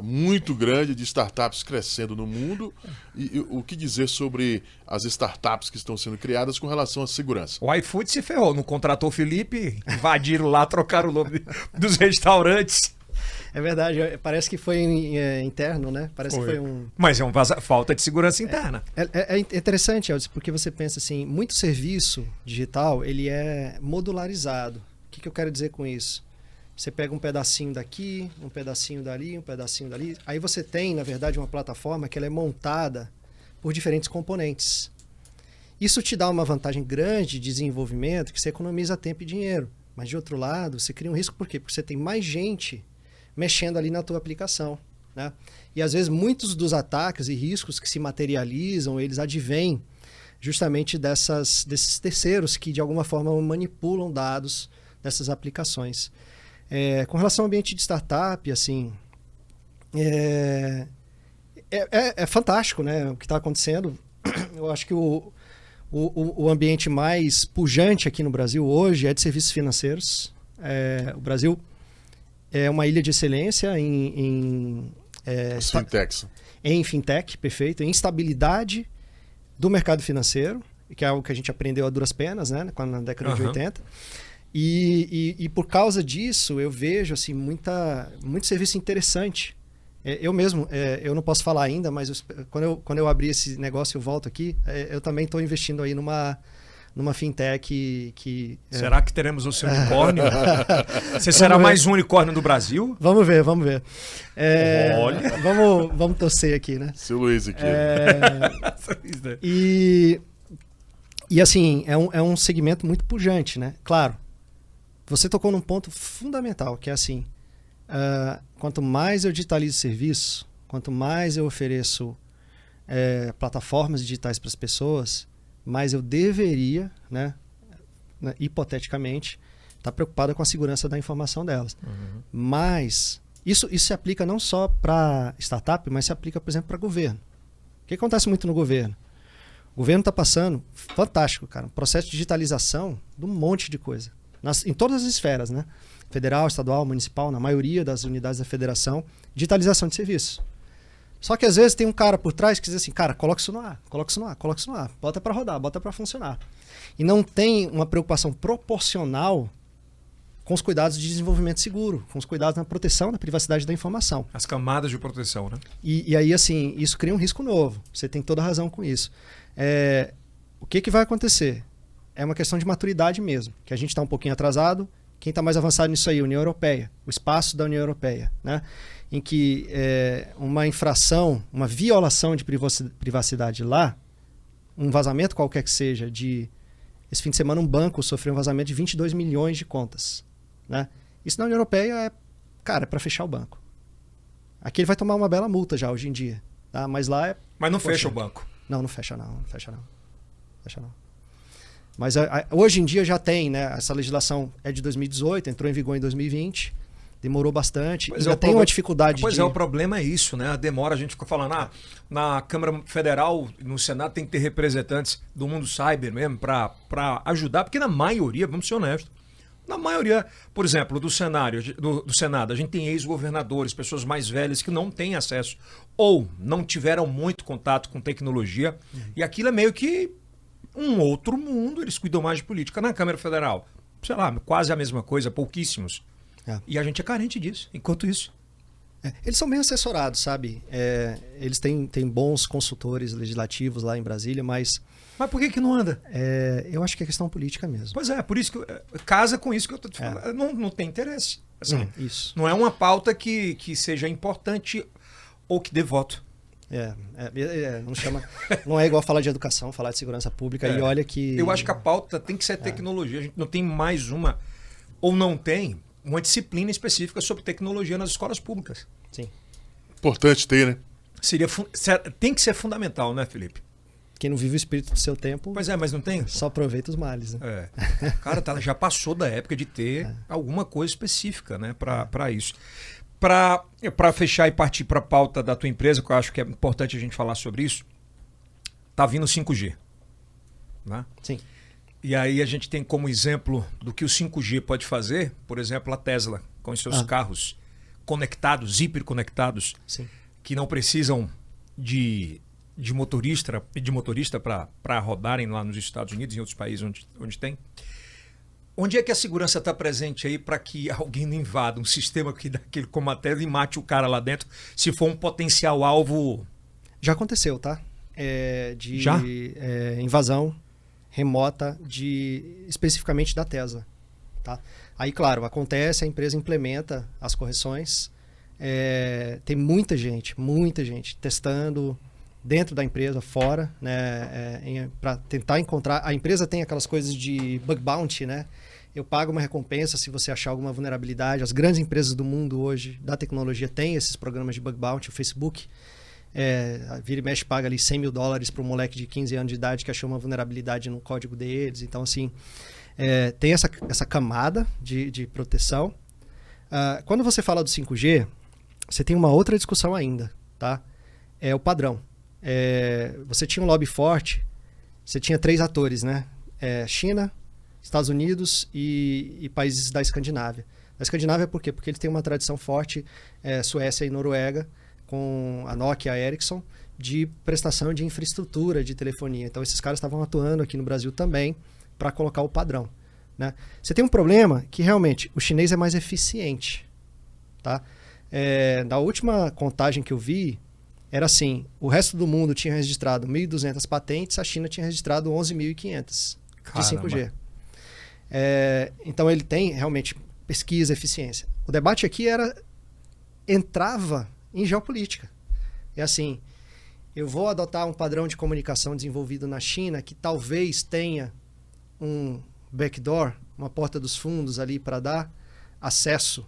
[SPEAKER 2] muito grande de startups crescendo no mundo. E o que dizer sobre as startups que estão sendo criadas com relação à segurança?
[SPEAKER 1] O iFood se ferrou, não contratou o Felipe, invadiram lá, trocaram o nome dos restaurantes.
[SPEAKER 3] É verdade, parece que foi interno, né? Parece que foi um...
[SPEAKER 1] Mas é uma falta de segurança interna.
[SPEAKER 3] É interessante, Elvis, porque você pensa assim, muito serviço digital, ele é modularizado. O que eu quero dizer com isso? Você pega um pedacinho daqui, um pedacinho dali, um pedacinho dali. Aí você tem, na verdade, uma plataforma que ela é montada por diferentes componentes. Isso te dá uma vantagem grande de desenvolvimento, que você economiza tempo e dinheiro. Mas, de outro lado, você cria um risco. Por quê? Porque você tem mais gente mexendo ali na tua aplicação, né? E às vezes muitos dos ataques e riscos que se materializam, eles advêm justamente desses terceiros que de alguma forma manipulam dados dessas aplicações. Com relação ao ambiente de startup, assim, é fantástico, né, o que está acontecendo. Eu acho que o ambiente mais pujante aqui no Brasil hoje é de serviços financeiros. O Brasil é uma ilha de excelência em
[SPEAKER 2] fintechs.
[SPEAKER 3] Em fintech, perfeito. Em estabilidade do mercado financeiro, que é algo que a gente aprendeu a duras penas, né, na década de 80. E por causa disso, eu vejo assim, muito serviço interessante. Eu mesmo, eu não posso falar ainda, mas quando eu abrir esse negócio, eu volto aqui, eu também estou investindo aí numa fintech que...
[SPEAKER 1] Será que teremos o seu unicórnio? Você será mais um unicórnio do Brasil?
[SPEAKER 3] Vamos ver.
[SPEAKER 1] Olha.
[SPEAKER 3] Vamos torcer aqui, né?
[SPEAKER 2] Seu Luiz aqui.
[SPEAKER 3] E assim, é um segmento muito pujante, né? Claro, você tocou num ponto fundamental, que é assim, quanto mais eu digitalizo serviço, quanto mais eu ofereço plataformas digitais para as pessoas, mais eu deveria, né, hipoteticamente, estar preocupado com a segurança da informação delas. Mas isso se aplica não só para startup, mas se aplica, por exemplo, para governo. O que acontece muito no governo? O governo está passando, fantástico, cara, um processo de digitalização de um monte de coisa. Em todas as esferas, né? Federal, estadual, municipal, na maioria das unidades da federação, digitalização de serviços. Só que às vezes tem um cara por trás que diz assim, cara, coloca isso no ar, coloca isso no ar, coloca isso no ar, bota para rodar, bota para funcionar. E não tem uma preocupação proporcional com os cuidados de desenvolvimento seguro, com os cuidados na proteção da privacidade da informação.
[SPEAKER 1] As camadas de proteção, né?
[SPEAKER 3] E aí, assim, isso cria um risco novo. Você tem toda a razão com isso. O que vai acontecer? É uma questão de maturidade mesmo, que a gente está um pouquinho atrasado. Quem está mais avançado nisso aí? A União Europeia, o espaço da União Europeia, né? Em que uma infração, uma violação de privacidade lá, um vazamento qualquer que seja, esse fim de semana um banco sofreu um vazamento de 22 milhões de contas, né? Isso na União Europeia é para fechar o banco. Aqui ele vai tomar uma bela multa já hoje em dia, tá? Mas lá
[SPEAKER 1] Mas não fecha o banco.
[SPEAKER 3] Não fecha não. Fecha não. Mas hoje em dia já tem, né? Essa legislação é de 2018, entrou em vigor em 2020, demorou bastante.
[SPEAKER 1] Pois
[SPEAKER 3] ainda tem uma dificuldade
[SPEAKER 1] o problema é isso, né? A demora, a gente fica falando, na Câmara Federal, no Senado, tem que ter representantes do mundo cyber mesmo para ajudar, porque na maioria, vamos ser honestos, na maioria, por exemplo, do Senado, a gente tem ex-governadores, pessoas mais velhas que não têm acesso ou não tiveram muito contato com tecnologia, e aquilo é meio que um outro mundo, eles cuidam mais de política. Na Câmara Federal, sei lá, quase a mesma coisa, pouquíssimos. E a gente é carente disso, enquanto isso.
[SPEAKER 3] Eles são bem assessorados, sabe? Eles têm bons consultores legislativos lá em Brasília, mas...
[SPEAKER 1] Mas por que não anda?
[SPEAKER 3] Eu acho que é questão política mesmo.
[SPEAKER 1] Pois é, por isso que casa com isso que eu estou te falando. Não tem interesse. Assim,
[SPEAKER 3] isso.
[SPEAKER 1] Não é uma pauta que seja importante ou que dê voto.
[SPEAKER 3] Não é igual falar de educação, falar de segurança pública, e olha que...
[SPEAKER 1] Eu acho que a pauta tem que ser tecnologia. A gente não tem mais ou não tem uma disciplina específica sobre tecnologia nas escolas públicas.
[SPEAKER 3] Sim.
[SPEAKER 2] Importante ter, né?
[SPEAKER 1] Tem que ser fundamental, né, Felipe?
[SPEAKER 3] Quem não vive o espírito do seu tempo...
[SPEAKER 1] Pois é, mas não tem?
[SPEAKER 3] Só aproveita os males, né?
[SPEAKER 1] Cara, já passou da época de ter alguma coisa específica, né, para isso. Para fechar e partir para a pauta da tua empresa, que eu acho que é importante a gente falar sobre isso, tá vindo 5G. Né?
[SPEAKER 3] Sim.
[SPEAKER 1] E aí a gente tem como exemplo do que o 5G pode fazer, por exemplo, a Tesla, com os seus carros conectados, hiperconectados,
[SPEAKER 3] sim,
[SPEAKER 1] que não precisam de motorista para rodarem lá nos Estados Unidos e em outros países onde tem. Onde é que a segurança está presente aí para que alguém não invada um sistema que daquele como a Tesla e mate o cara lá dentro, se for um potencial alvo?
[SPEAKER 3] Já aconteceu, tá?
[SPEAKER 1] Já?
[SPEAKER 3] Invasão remota especificamente da Tesla. Tá? Aí, claro, acontece, a empresa implementa as correções. Tem muita gente testando dentro da empresa, fora, né, para tentar encontrar. A empresa tem aquelas coisas de bug bounty, né? Eu pago uma recompensa se você achar alguma vulnerabilidade. As grandes empresas do mundo hoje, da tecnologia, têm esses programas de bug bounty. O Facebook, vira e mexe, paga ali $100 mil para um moleque de 15 anos de idade que achou uma vulnerabilidade no código deles. Então, assim, tem essa camada de proteção. Quando você fala do 5G, você tem uma outra discussão ainda, tá? É o padrão. Você tinha um lobby forte, você tinha 3 atores, né? China, Estados Unidos e países da Escandinávia. A Escandinávia por quê? Porque eles têm uma tradição forte, Suécia e Noruega, com a Nokia e a Ericsson, de prestação de infraestrutura de telefonia. Então esses caras estavam atuando aqui no Brasil também para colocar o padrão, né? Você tem um problema que realmente o chinês é mais eficiente, tá? Na última contagem que eu vi, era assim, o resto do mundo tinha registrado 1.200 patentes, a China tinha registrado 11.500 de 5G. Então ele tem realmente pesquisa, eficiência. O debate aqui entrava em geopolítica. É assim, eu vou adotar um padrão de comunicação desenvolvido na China que talvez tenha um backdoor, uma porta dos fundos ali para dar acesso.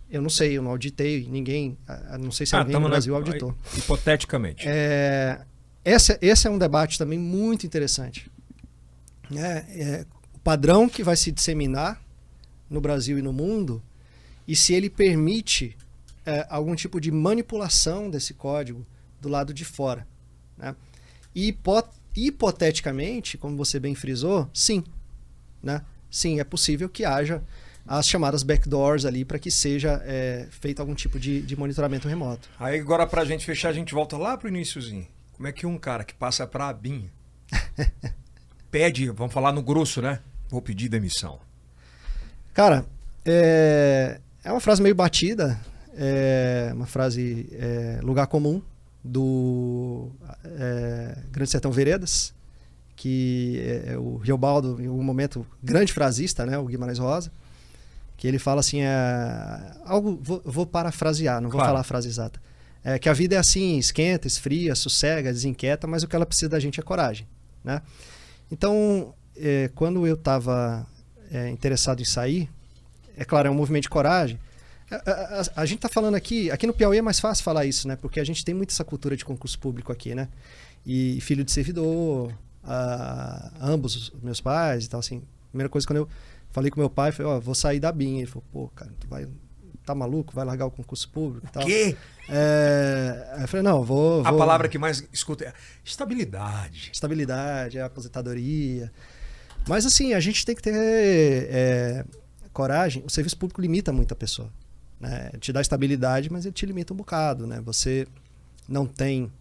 [SPEAKER 3] Eu não sei, eu não auditei, ninguém, não sei se alguém no Brasil auditou.
[SPEAKER 1] Hipoteticamente.
[SPEAKER 3] Esse é um debate também muito interessante. O padrão que vai se disseminar no Brasil e no mundo, e se ele permite algum tipo de manipulação desse código do lado de fora, né? E hipoteticamente, como você bem frisou, sim. Né? Sim, é possível que haja as chamadas backdoors ali para que seja feito algum tipo de monitoramento remoto.
[SPEAKER 1] Aí agora, pra gente fechar, a gente volta lá pro iniciozinho. Como é que um cara que passa pra ABIN pede, vamos falar no grosso, né? Vou pedir demissão.
[SPEAKER 3] Cara, é uma frase meio batida, uma frase lugar comum do Grande Sertão Veredas, que é o Riobaldo, em algum momento, grande frasista, né, o Guimarães Rosa, que ele fala assim, algo, vou parafrasear, não vou falar a frase exata, que a vida é assim, esquenta, esfria, sossega, desinquieta, mas o que ela precisa da gente é coragem. Né? Então, quando eu estava interessado em sair, é claro, é um movimento de coragem. A gente está falando aqui no Piauí é mais fácil falar isso, né? Porque a gente tem muito essa cultura de concurso público aqui, né? E filho de servidor, ambos os meus pais e tal, assim. Primeira coisa, quando eu falei com meu pai, foi, vou sair da BIM. Ele falou, pô, cara, tá maluco? Vai largar o concurso público e tal.
[SPEAKER 1] Quê?
[SPEAKER 3] Aí eu falei, não, vou...
[SPEAKER 1] A palavra que mais escuta é estabilidade.
[SPEAKER 3] Estabilidade, aposentadoria. Mas assim, a gente tem que ter coragem. O serviço público limita muito a pessoa. Né? Te dá estabilidade, mas ele te limita um bocado. Né? Você não tem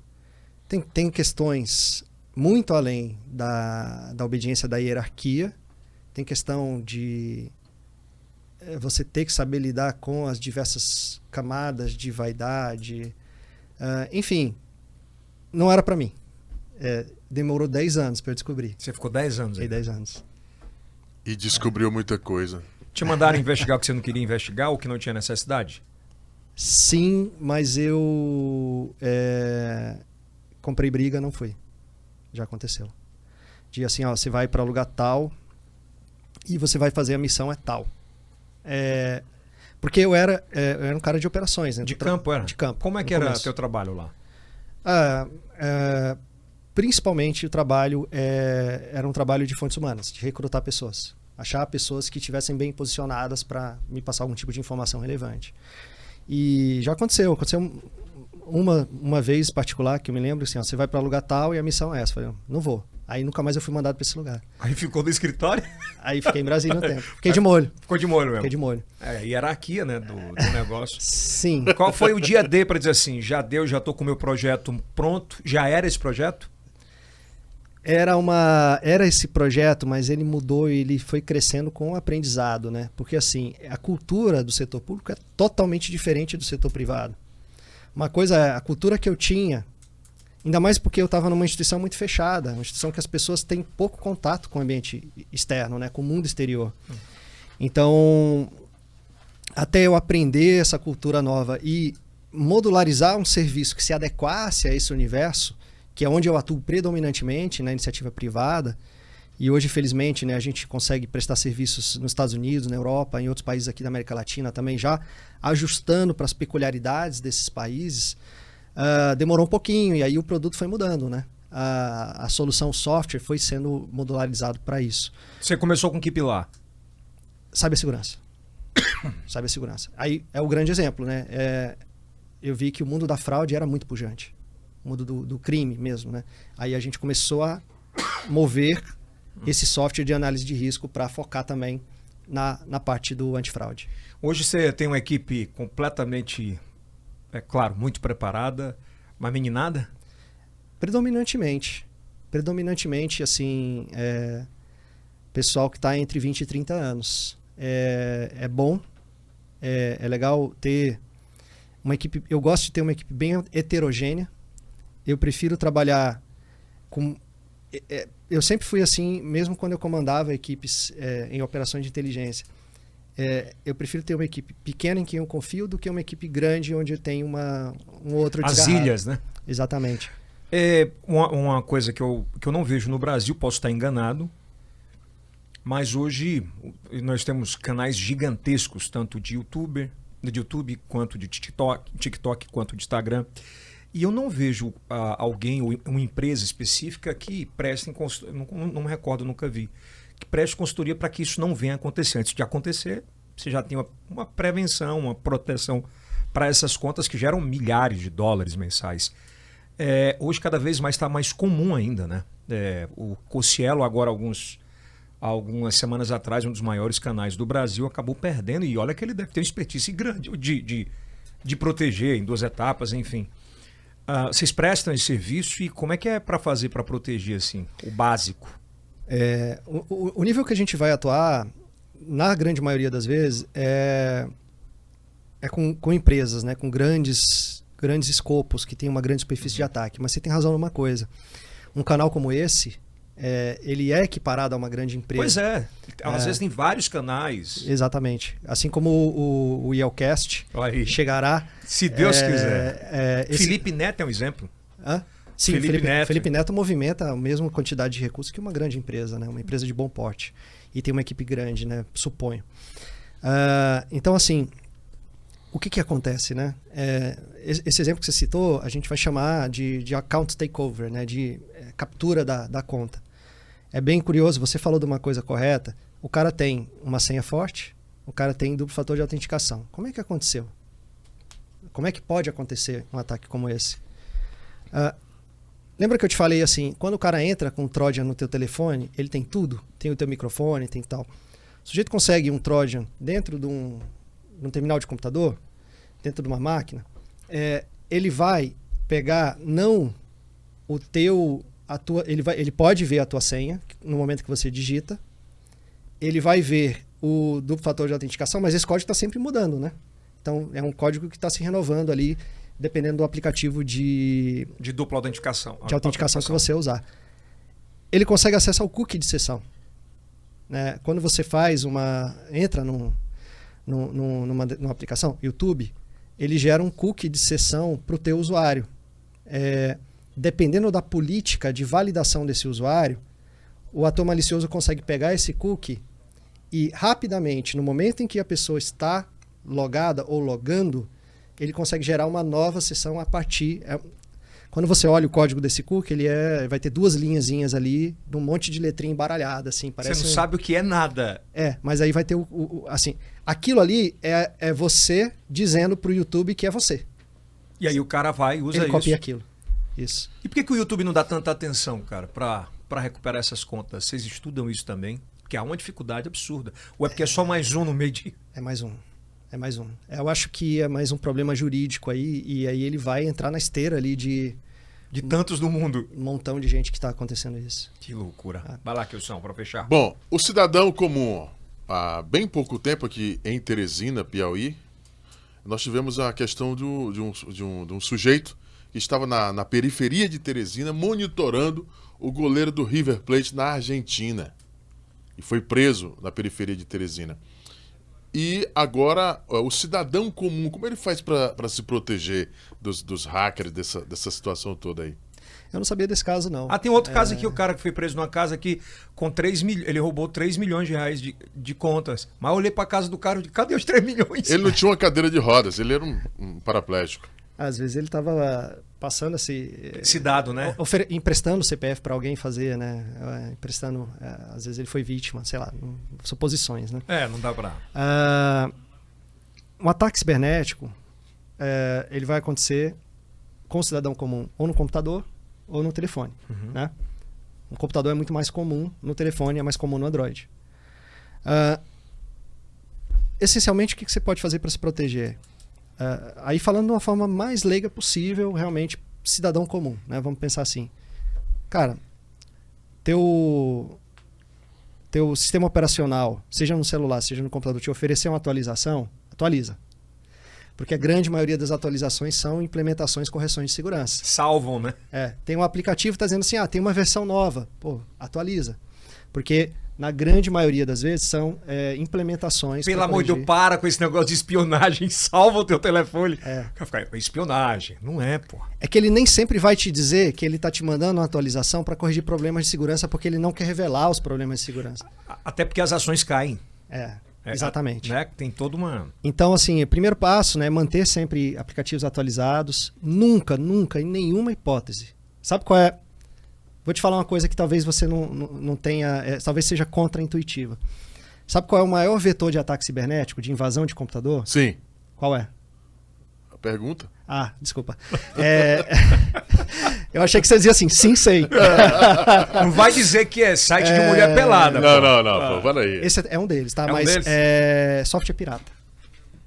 [SPEAKER 3] questões muito além da obediência da hierarquia. Tem questão de você ter que saber lidar com as diversas camadas de vaidade. Enfim, não era para mim. Demorou 10 anos para eu descobrir.
[SPEAKER 1] Você ficou 10 anos aí?
[SPEAKER 3] Fiquei 10 anos.
[SPEAKER 2] E descobriu muita coisa.
[SPEAKER 1] Te mandaram investigar o que você não queria investigar ou que não tinha necessidade?
[SPEAKER 3] Sim, mas eu comprei briga, não fui. Já aconteceu. De assim, você vai para lugar tal e você vai fazer a missão tal. Porque eu era um cara de operações. Né?
[SPEAKER 1] De campo, era?
[SPEAKER 3] De campo.
[SPEAKER 1] Como é que era teu trabalho lá?
[SPEAKER 3] Principalmente o trabalho era um trabalho de fontes humanas, de recrutar pessoas. Achar pessoas que estivessem bem posicionadas para me passar algum tipo de informação relevante. E já aconteceu uma vez particular, que eu me lembro, assim, você vai para lugar tal e a missão é essa. Eu falei, não vou. Aí nunca mais eu fui mandado para esse lugar.
[SPEAKER 1] Aí ficou no escritório?
[SPEAKER 3] Aí fiquei em Brasília um tempo. Fiquei de molho.
[SPEAKER 1] Ficou de molho mesmo?
[SPEAKER 3] Fiquei de molho.
[SPEAKER 1] Hierarquia, né, do negócio.
[SPEAKER 3] Sim.
[SPEAKER 1] Qual foi o dia D para dizer assim, já deu, já tô com o meu projeto pronto? Já era esse projeto?
[SPEAKER 3] Era esse projeto, mas ele mudou e ele foi crescendo com o aprendizado, né? Porque assim, a cultura do setor público é totalmente diferente do setor privado. Uma coisa, a cultura que eu tinha, ainda mais porque eu estava numa instituição muito fechada, uma instituição que as pessoas têm pouco contato com o ambiente externo, né? Com o mundo exterior. Então, até eu aprender essa cultura nova e modularizar um serviço que se adequasse a esse universo, que é onde eu atuo predominantemente na iniciativa privada, e hoje, felizmente, né, a gente consegue prestar serviços nos Estados Unidos, na Europa, em outros países aqui da América Latina também, já ajustando para as peculiaridades desses países, demorou um pouquinho, e aí o produto foi mudando, né? A solução software foi sendo modularizado para isso.
[SPEAKER 1] Você começou com que pilar?
[SPEAKER 3] Cibersegurança. Cibersegurança. Aí é o grande exemplo, né? Eu vi que o mundo da fraude era muito pujante. O mundo do crime mesmo, né? Aí a gente começou a mover esse software de análise de risco para focar também na parte do antifraude. Hoje
[SPEAKER 1] você tem uma equipe completamente, claro, muito preparada, mas meninada?
[SPEAKER 3] Predominantemente, assim, pessoal que está entre 20 e 30 anos. É bom, é legal ter uma equipe. Eu gosto de ter uma equipe bem heterogênea. Eu prefiro trabalhar com... Eu sempre fui assim, mesmo quando eu comandava equipes em operações de inteligência. Eu prefiro ter uma equipe pequena em quem eu confio do que uma equipe grande onde eu tenho um outro desgarrado.
[SPEAKER 1] As ilhas, né?
[SPEAKER 3] Exatamente.
[SPEAKER 1] Uma coisa que eu não vejo no Brasil, posso estar enganado, mas hoje nós temos canais gigantescos, tanto de YouTube quanto de TikTok quanto de Instagram. E eu não vejo alguém ou uma empresa específica que preste, não me recordo, nunca vi, que preste consultoria para que isso não venha a acontecer. Antes de acontecer, você já tem uma prevenção, uma proteção para essas contas que geram milhares de dólares mensais. Hoje cada vez mais está mais comum ainda, né? O Cossielo, agora algumas semanas atrás, um dos maiores canais do Brasil, acabou perdendo. E olha que ele deve ter uma expertise grande de proteger em 2 etapas, enfim. Vocês prestam esse serviço e como é que é para fazer para proteger assim, o básico?
[SPEAKER 3] O nível que a gente vai atuar, na grande maioria das vezes, é com empresas, né? Com grandes escopos, que tem uma grande superfície de ataque. Mas você tem razão numa coisa. Um canal como esse, ele é equiparado a uma grande empresa.
[SPEAKER 1] Pois é. Às vezes tem vários canais.
[SPEAKER 3] Exatamente. Assim como o Yelcast chegará...
[SPEAKER 1] Se Deus quiser. Felipe Neto é um exemplo.
[SPEAKER 3] Sim, Felipe Neto movimenta a mesma quantidade de recursos que uma grande empresa, né? Uma empresa de bom porte. E tem uma equipe grande, né? Suponho. Então, assim, o que acontece, né? Esse exemplo que você citou, a gente vai chamar de account takeover, né? De captura da conta. É bem curioso, você falou de uma coisa correta. O cara tem uma senha forte, o cara tem duplo fator de autenticação. Como é que aconteceu? Como é que pode acontecer um ataque como esse? Lembra que eu te falei assim, quando o cara entra com um Trojan no teu telefone, ele tem tudo, tem o teu microfone, tem tal. O sujeito consegue um Trojan dentro de um terminal de computador, dentro de uma máquina, ele vai pegar não o teu... ele pode ver a tua senha no momento que você digita, ele vai ver o duplo fator de autenticação, mas esse código está sempre mudando, né? Então é um código que está se renovando ali, dependendo do aplicativo de
[SPEAKER 1] dupla autenticação.
[SPEAKER 3] De autenticação que você usar. Ele consegue acesso ao cookie de sessão. Né? Quando você entra numa aplicação, YouTube, ele gera um cookie de sessão para o teu usuário. Dependendo da política de validação desse usuário, o ator malicioso consegue pegar esse cookie e rapidamente, no momento em que a pessoa está logada ou logando, ele consegue gerar uma nova sessão a partir... Quando você olha o código desse cookie, ele vai ter 2 linhazinhas ali, de um monte de letrinha embaralhada, assim. Parece
[SPEAKER 1] você não sabe o que é nada.
[SPEAKER 3] Mas aí vai ter assim, aquilo ali é você dizendo pro YouTube que é você.
[SPEAKER 1] E aí o cara vai e usa
[SPEAKER 3] ele
[SPEAKER 1] isso.
[SPEAKER 3] Copia aquilo. Isso.
[SPEAKER 1] E por que o YouTube não dá tanta atenção, cara, para recuperar essas contas? Vocês estudam isso também? Porque há uma dificuldade absurda. Ou é porque é só mais um no meio de...
[SPEAKER 3] É mais um. Eu acho que é mais um problema jurídico aí, e aí ele vai entrar na esteira ali de
[SPEAKER 1] tantos do mundo.
[SPEAKER 3] Um montão de gente que está acontecendo isso.
[SPEAKER 1] Que loucura. Vai lá, Kilson, para fechar.
[SPEAKER 2] Bom, o cidadão comum, há bem pouco tempo aqui em Teresina, Piauí, nós tivemos a questão de um sujeito que estava na periferia de Teresina monitorando o goleiro do River Plate na Argentina. E foi preso na periferia de Teresina. E agora, o cidadão comum, como ele faz para se proteger dos hackers, dessa situação toda aí?
[SPEAKER 3] Eu não sabia desse caso, não.
[SPEAKER 1] Tem outro caso aqui, o cara que foi preso numa casa aqui com 3 milhões. Ele roubou 3 milhões de reais de contas. Mas eu olhei para a casa do cara e disse, cadê os 3 milhões?
[SPEAKER 2] Ele não tinha uma cadeira de rodas, ele era um paraplégico.
[SPEAKER 3] Às vezes ele estava passando
[SPEAKER 1] esse dado, né?
[SPEAKER 3] Emprestando o CPF para alguém fazer, né? Emprestando. Às vezes ele foi vítima, sei lá, suposições, né?
[SPEAKER 1] Não dá pra.
[SPEAKER 3] Um ataque cibernético, ele vai acontecer com o cidadão comum, ou no computador ou no telefone, né? No computador é muito mais comum, no telefone é mais comum no Android. Essencialmente, o que você pode fazer para se proteger? Aí falando de uma forma mais leiga possível, realmente cidadão comum, né? Vamos pensar assim, cara, teu sistema operacional, seja no celular, seja no computador, te oferecer uma atualização, atualiza, porque a grande maioria das atualizações são implementações, correções de segurança.
[SPEAKER 1] Salvam, né?
[SPEAKER 3] Tem um aplicativo que está dizendo assim, tem uma versão nova, atualiza, porque na grande maioria das vezes são implementações.
[SPEAKER 1] Pelo amor de Deus, para com esse negócio de espionagem, salva o teu telefone. Espionagem, não é, pô.
[SPEAKER 3] É que ele nem sempre vai te dizer que ele está te mandando uma atualização para corrigir problemas de segurança, porque ele não quer revelar os problemas de segurança.
[SPEAKER 1] Até porque as ações caem.
[SPEAKER 3] Exatamente.
[SPEAKER 1] Né? Tem toda uma...
[SPEAKER 3] Então, assim, o primeiro passo, né, é manter sempre aplicativos atualizados. Nunca, em nenhuma hipótese. Sabe qual é? Vou te falar uma coisa que talvez você não tenha... talvez seja contra-intuitiva. Sabe qual é o maior vetor de ataque cibernético, de invasão de computador?
[SPEAKER 2] Sim.
[SPEAKER 3] Qual é?
[SPEAKER 2] A pergunta?
[SPEAKER 3] Desculpa. Eu achei que você dizia assim, sim, sei.
[SPEAKER 1] Não vai dizer que é site de mulher pelada.
[SPEAKER 2] Não, pô, peraí.
[SPEAKER 3] Esse é um deles, tá?
[SPEAKER 1] É um
[SPEAKER 3] Mas
[SPEAKER 1] deles?
[SPEAKER 3] é software pirata.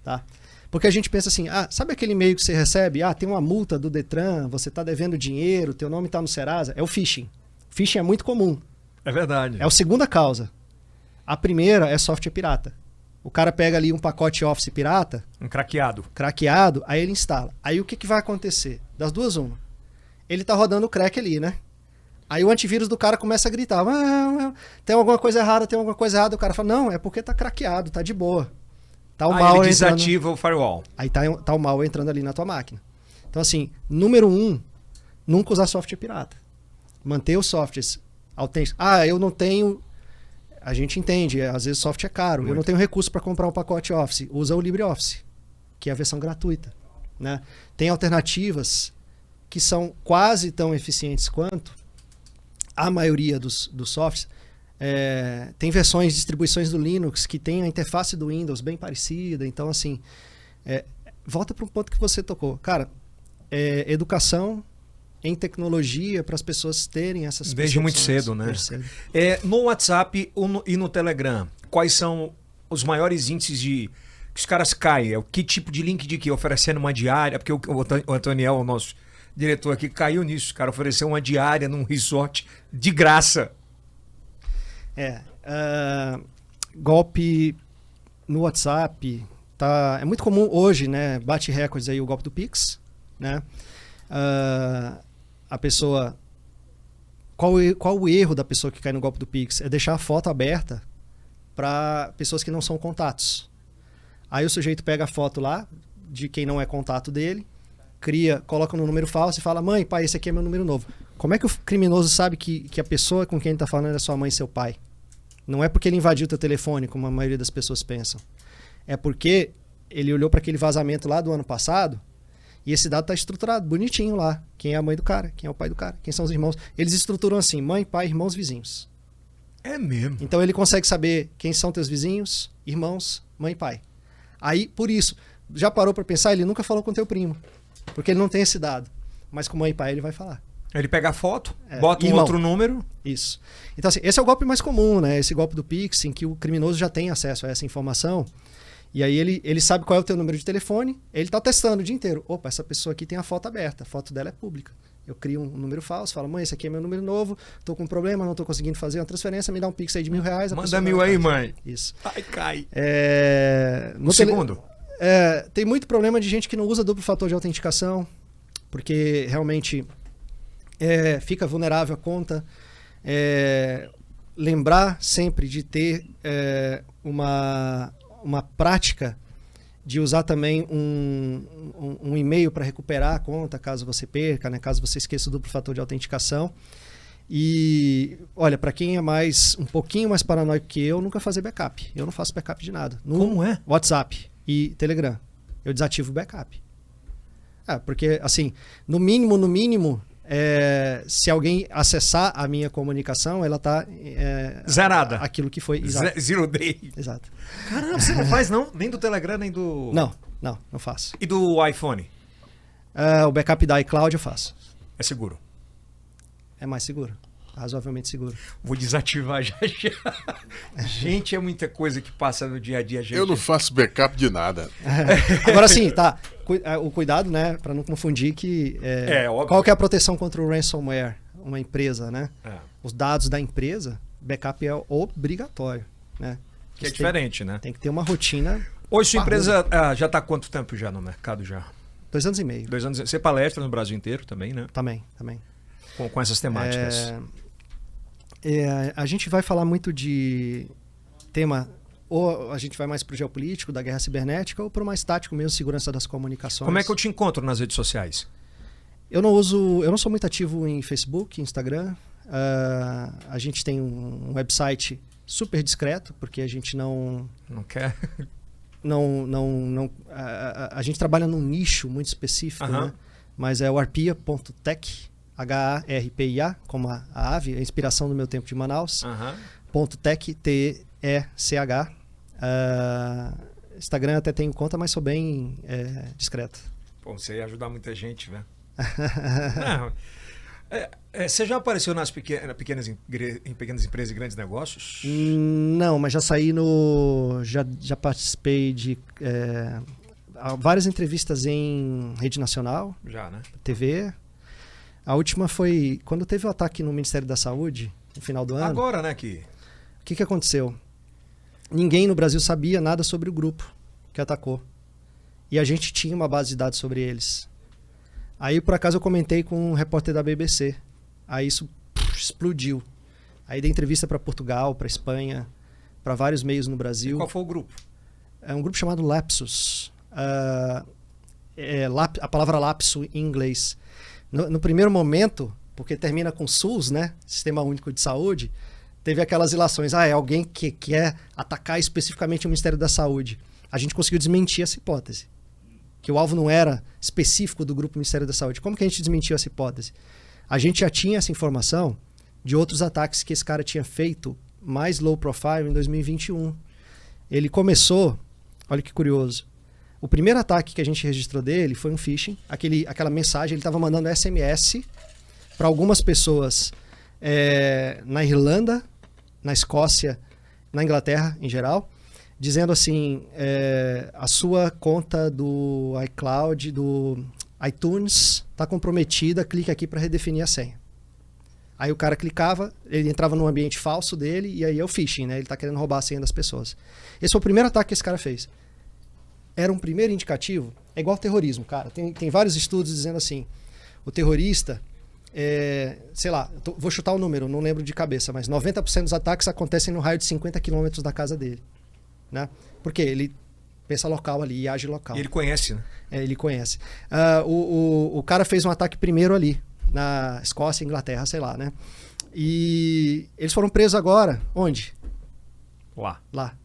[SPEAKER 3] Tá? Porque a gente pensa assim, sabe aquele e-mail que você recebe? Tem uma multa do Detran, você tá devendo dinheiro, teu nome tá no Serasa. É o phishing. Phishing é muito comum.
[SPEAKER 1] É verdade.
[SPEAKER 3] É a segunda causa. A primeira é software pirata. O cara pega ali um pacote Office pirata,
[SPEAKER 1] Um craqueado.
[SPEAKER 3] craqueado, aí ele instala. Aí o que vai acontecer? Das duas, uma. Ele tá rodando o crack ali, né? Aí o antivírus do cara começa a gritar, tem alguma coisa errada, tem alguma coisa errada. O cara fala, não, é porque tá craqueado, tá de boa. Tá o malware
[SPEAKER 1] ele
[SPEAKER 3] entrando.
[SPEAKER 1] desativa o firewall.
[SPEAKER 3] Aí tá o malware entrando ali na tua máquina. Então assim, número 1, nunca usar software pirata. Manter os softwares autênticos. Eu não tenho... A gente entende, às vezes software é caro. Eu não tenho recurso para comprar um pacote Office. Usa o LibreOffice, que é a versão gratuita. Né? Tem alternativas que são quase tão eficientes quanto a maioria dos softwares. Tem versões, distribuições do Linux que tem a interface do Windows bem parecida. Então, assim, volta para um ponto que você tocou. Cara, educação em tecnologia para as pessoas terem essas
[SPEAKER 1] Desde muito cedo, né? No WhatsApp e no Telegram, quais são os maiores índices de que os caras caem? Que tipo de link de que? Oferecendo uma diária? Porque o Antoniel, o nosso diretor aqui, caiu nisso. O cara ofereceu uma diária num resort de graça.
[SPEAKER 3] Golpe no WhatsApp. É muito comum hoje, né? Bate recordes aí o golpe do Pix, né? A pessoa... Qual o erro da pessoa que cai no golpe do Pix? É deixar a foto aberta para pessoas que não são contatos. Aí o sujeito pega a foto lá de quem não é contato dele, coloca no número falso e fala, mãe, pai, esse aqui é meu número novo. Como é que o criminoso sabe que a pessoa com quem ele está falando é sua mãe e seu pai? Não é porque ele invadiu o teu telefone, como a maioria das pessoas pensam. É porque ele olhou para aquele vazamento lá do ano passado e esse dado está estruturado, bonitinho lá. Quem é a mãe do cara, quem é o pai do cara, quem são os irmãos. Eles estruturam assim, mãe, pai, irmãos, vizinhos.
[SPEAKER 1] É mesmo.
[SPEAKER 3] Então ele consegue saber quem são teus vizinhos, irmãos, mãe e pai. Aí, por isso, já parou para pensar? Ele nunca falou com teu primo, porque ele não tem esse dado. Mas com mãe e pai ele vai falar.
[SPEAKER 1] Ele pega a foto, bota um
[SPEAKER 3] irmão.
[SPEAKER 1] outro número.
[SPEAKER 3] Isso. Então assim, esse é o golpe mais comum, né? Esse golpe do Pix, em que o criminoso já tem acesso a essa informação. E aí ele sabe qual é o teu número de telefone, ele está testando o dia inteiro. Opa, essa pessoa aqui tem a foto aberta, a foto dela é pública. Eu crio um número falso, falo, mãe, esse aqui é meu número novo, estou com um problema, não estou conseguindo fazer uma transferência, me dá um Pix aí de R$1.000.
[SPEAKER 1] Manda 1.000 aí, mãe.
[SPEAKER 3] Isso.
[SPEAKER 1] Ai, cai.
[SPEAKER 3] No
[SPEAKER 1] segundo.
[SPEAKER 3] Tem muito problema de gente que não usa duplo fator de autenticação, porque realmente fica vulnerável a conta. Lembrar sempre de ter uma prática de usar também um e-mail para recuperar a conta, caso você perca, né? Caso você esqueça o duplo fator de autenticação. E, olha, para quem é um pouquinho mais paranoico que eu, nunca fazer backup. Eu não faço backup de nada.
[SPEAKER 1] Como é?
[SPEAKER 3] WhatsApp e Telegram. Eu desativo o backup. Porque, assim, no mínimo, se alguém acessar a minha comunicação, ela está
[SPEAKER 1] zerada.
[SPEAKER 3] Aquilo que foi.
[SPEAKER 1] Zero day.
[SPEAKER 3] Exato.
[SPEAKER 1] Caramba, você não faz não? Nem do Telegram, nem do...
[SPEAKER 3] Não faço.
[SPEAKER 1] E do iPhone?
[SPEAKER 3] O backup da iCloud eu faço.
[SPEAKER 1] É seguro?
[SPEAKER 3] É mais seguro. Razoavelmente seguro.
[SPEAKER 1] Vou desativar já. Gente, é muita coisa que passa no dia a dia. Gente.
[SPEAKER 2] Eu não faço backup de nada.
[SPEAKER 3] Agora sim, tá. O cuidado, né, para não confundir que...
[SPEAKER 1] óbvio.
[SPEAKER 3] Qual que é a proteção contra o ransomware? Uma empresa, né? Os dados da empresa, backup é obrigatório, né?
[SPEAKER 1] Que é diferente, né?
[SPEAKER 3] Tem que ter uma rotina...
[SPEAKER 1] Hoje sua empresa já está há quanto tempo já no mercado já?
[SPEAKER 3] 2 anos e meio.
[SPEAKER 1] 2 anos. Você palestra no Brasil inteiro também, né?
[SPEAKER 3] Também.
[SPEAKER 1] Com essas temáticas.
[SPEAKER 3] A gente vai falar muito de tema, ou a gente vai mais para o geopolítico, da guerra cibernética, ou para o mais tático mesmo, segurança das comunicações.
[SPEAKER 1] Como é que eu te encontro nas redes sociais?
[SPEAKER 3] Eu não sou muito ativo em Facebook, Instagram. A gente tem um website super discreto, porque a gente não
[SPEAKER 1] quer...
[SPEAKER 3] a gente trabalha num nicho muito específico, né? Mas é o arpia.tech, HARPIA, como a ave, a inspiração do meu tempo de Manaus. .tech, TECH. Instagram até tenho conta, mas sou bem discreto.
[SPEAKER 1] Pô, você ia ajudar muita gente, né? Você já apareceu nas pequenas empresas e grandes negócios?
[SPEAKER 3] Não, mas já saí no... Já participei de várias entrevistas em rede nacional,
[SPEAKER 1] Já, né?
[SPEAKER 3] TV. A última foi quando teve o ataque no Ministério da Saúde, no final do ano.
[SPEAKER 1] Agora, né, que...
[SPEAKER 3] O que aconteceu? Ninguém no Brasil sabia nada sobre o grupo que atacou. E a gente tinha uma base de dados sobre eles. Aí, por acaso, eu comentei com um repórter da BBC. Aí isso explodiu. Aí dei entrevista para Portugal, para Espanha, para vários meios no Brasil.
[SPEAKER 1] E qual foi o grupo?
[SPEAKER 3] É um grupo chamado Lapsus. A palavra lapso em inglês. No primeiro momento, porque termina com SUS, né? Sistema Único de Saúde, teve aquelas ilações. É alguém que quer atacar especificamente o Ministério da Saúde. A gente conseguiu desmentir essa hipótese. Que o alvo não era específico do grupo Ministério da Saúde. Como que a gente desmentiu essa hipótese? A gente já tinha essa informação de outros ataques que esse cara tinha feito mais low profile em 2021. Ele começou, olha que curioso, o primeiro ataque que a gente registrou dele foi um phishing, aquela mensagem, ele estava mandando SMS para algumas pessoas na Irlanda, na Escócia, na Inglaterra em geral, dizendo assim, a sua conta do iCloud, do iTunes, está comprometida, clique aqui para redefinir a senha. Aí o cara clicava, ele entrava num ambiente falso dele, e aí é o phishing, né? Ele está querendo roubar a senha das pessoas. Esse foi o primeiro ataque que esse cara fez. Era um primeiro indicativo, é igual ao terrorismo, cara. Tem vários estudos dizendo assim, o terrorista, sei lá, vou chutar o número, não lembro de cabeça, mas 90% dos ataques acontecem no raio de 50 km da casa dele. Né? Porque ele pensa local ali e age local.
[SPEAKER 1] E ele conhece, né?
[SPEAKER 3] Ele conhece. O cara fez um ataque primeiro ali, na Escócia, Inglaterra, sei lá, né? E eles foram presos agora. Onde? Lá.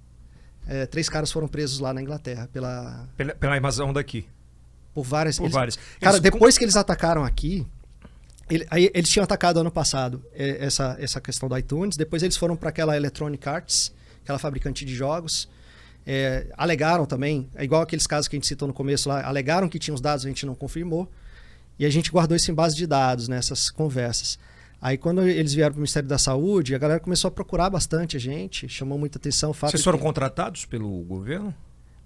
[SPEAKER 3] 3 caras foram presos lá na Inglaterra
[SPEAKER 1] pela invasão daqui.
[SPEAKER 3] Por várias.
[SPEAKER 1] Cara,
[SPEAKER 3] depois que eles atacaram aqui, eles tinham atacado ano passado essa questão do iTunes. Depois eles foram para aquela Electronic Arts, aquela fabricante de jogos. Alegaram também, igual aqueles casos que a gente citou no começo lá, alegaram que tinham os dados, a gente não confirmou. E a gente guardou isso em base de dados, nessas conversas. Aí quando eles vieram para o Ministério da Saúde, a galera começou a procurar bastante a gente, chamou muita atenção o fato.
[SPEAKER 1] Vocês foram contratados pelo governo?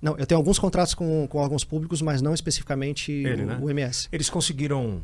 [SPEAKER 3] Não, eu tenho alguns contratos com órgãos públicos, mas não especificamente o MS.
[SPEAKER 1] Eles conseguiram,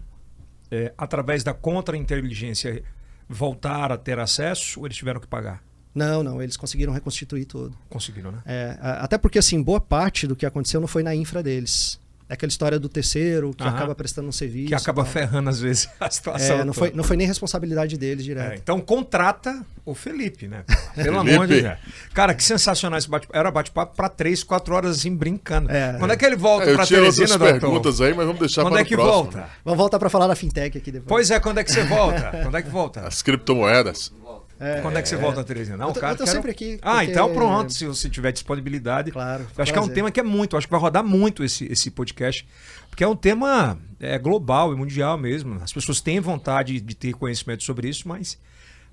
[SPEAKER 1] através da contra-inteligência, voltar a ter acesso ou eles tiveram que pagar?
[SPEAKER 3] Não, eles conseguiram reconstituir tudo.
[SPEAKER 1] Conseguiram, né?
[SPEAKER 3] Até porque, assim, boa parte do que aconteceu não foi na infra deles. É aquela história do terceiro que acaba prestando um serviço.
[SPEAKER 1] Que acaba ferrando, às vezes, a situação.
[SPEAKER 3] Não foi nem responsabilidade deles direto.
[SPEAKER 1] Então contrata o Felipe, né? Pelo amor de Deus. Cara, que sensacional esse bate-papo. Era bate-papo para 3, 4 horas assim, brincando. Quando é que ele volta para Teresina, doutor?
[SPEAKER 2] Perguntas aí, mas vamos deixar
[SPEAKER 1] para o próximo. Quando é que volta?
[SPEAKER 2] Né?
[SPEAKER 3] Vamos voltar para falar da fintech aqui depois.
[SPEAKER 1] Pois quando é que você volta? Quando é que volta?
[SPEAKER 2] As criptomoedas.
[SPEAKER 1] Quando é que você volta a Teresina? Não,
[SPEAKER 3] eu tô sempre aqui.
[SPEAKER 1] Então pronto, se você tiver disponibilidade.
[SPEAKER 3] Claro.
[SPEAKER 1] Eu acho que é um tema que acho que vai rodar muito esse podcast, porque é um tema global e mundial mesmo. As pessoas têm vontade de ter conhecimento sobre isso, mas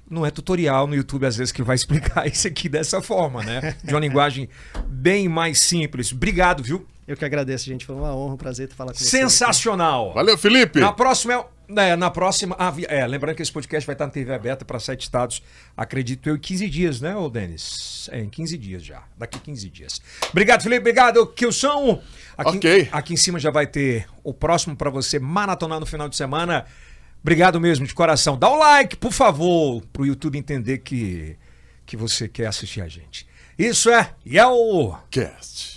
[SPEAKER 1] não é tutorial no YouTube, às vezes, que vai explicar isso aqui dessa forma, né? De uma linguagem bem mais simples. Obrigado, viu?
[SPEAKER 3] Eu que agradeço, gente. Foi uma honra, um prazer te falar com você.
[SPEAKER 1] Sensacional!
[SPEAKER 2] Valeu, Felipe!
[SPEAKER 1] Na próxima... lembrando que esse podcast vai estar na TV aberta para 7 estados, acredito eu, em 15 dias, né, ô Denis? Em 15 dias já, daqui 15 dias. Obrigado, Felipe, obrigado, Kilson. Aqui em cima já vai ter o próximo para você maratonar no final de semana. Obrigado mesmo, de coração. Dá um like, por favor, para o YouTube entender que você quer assistir a gente. Isso é o
[SPEAKER 2] Cast.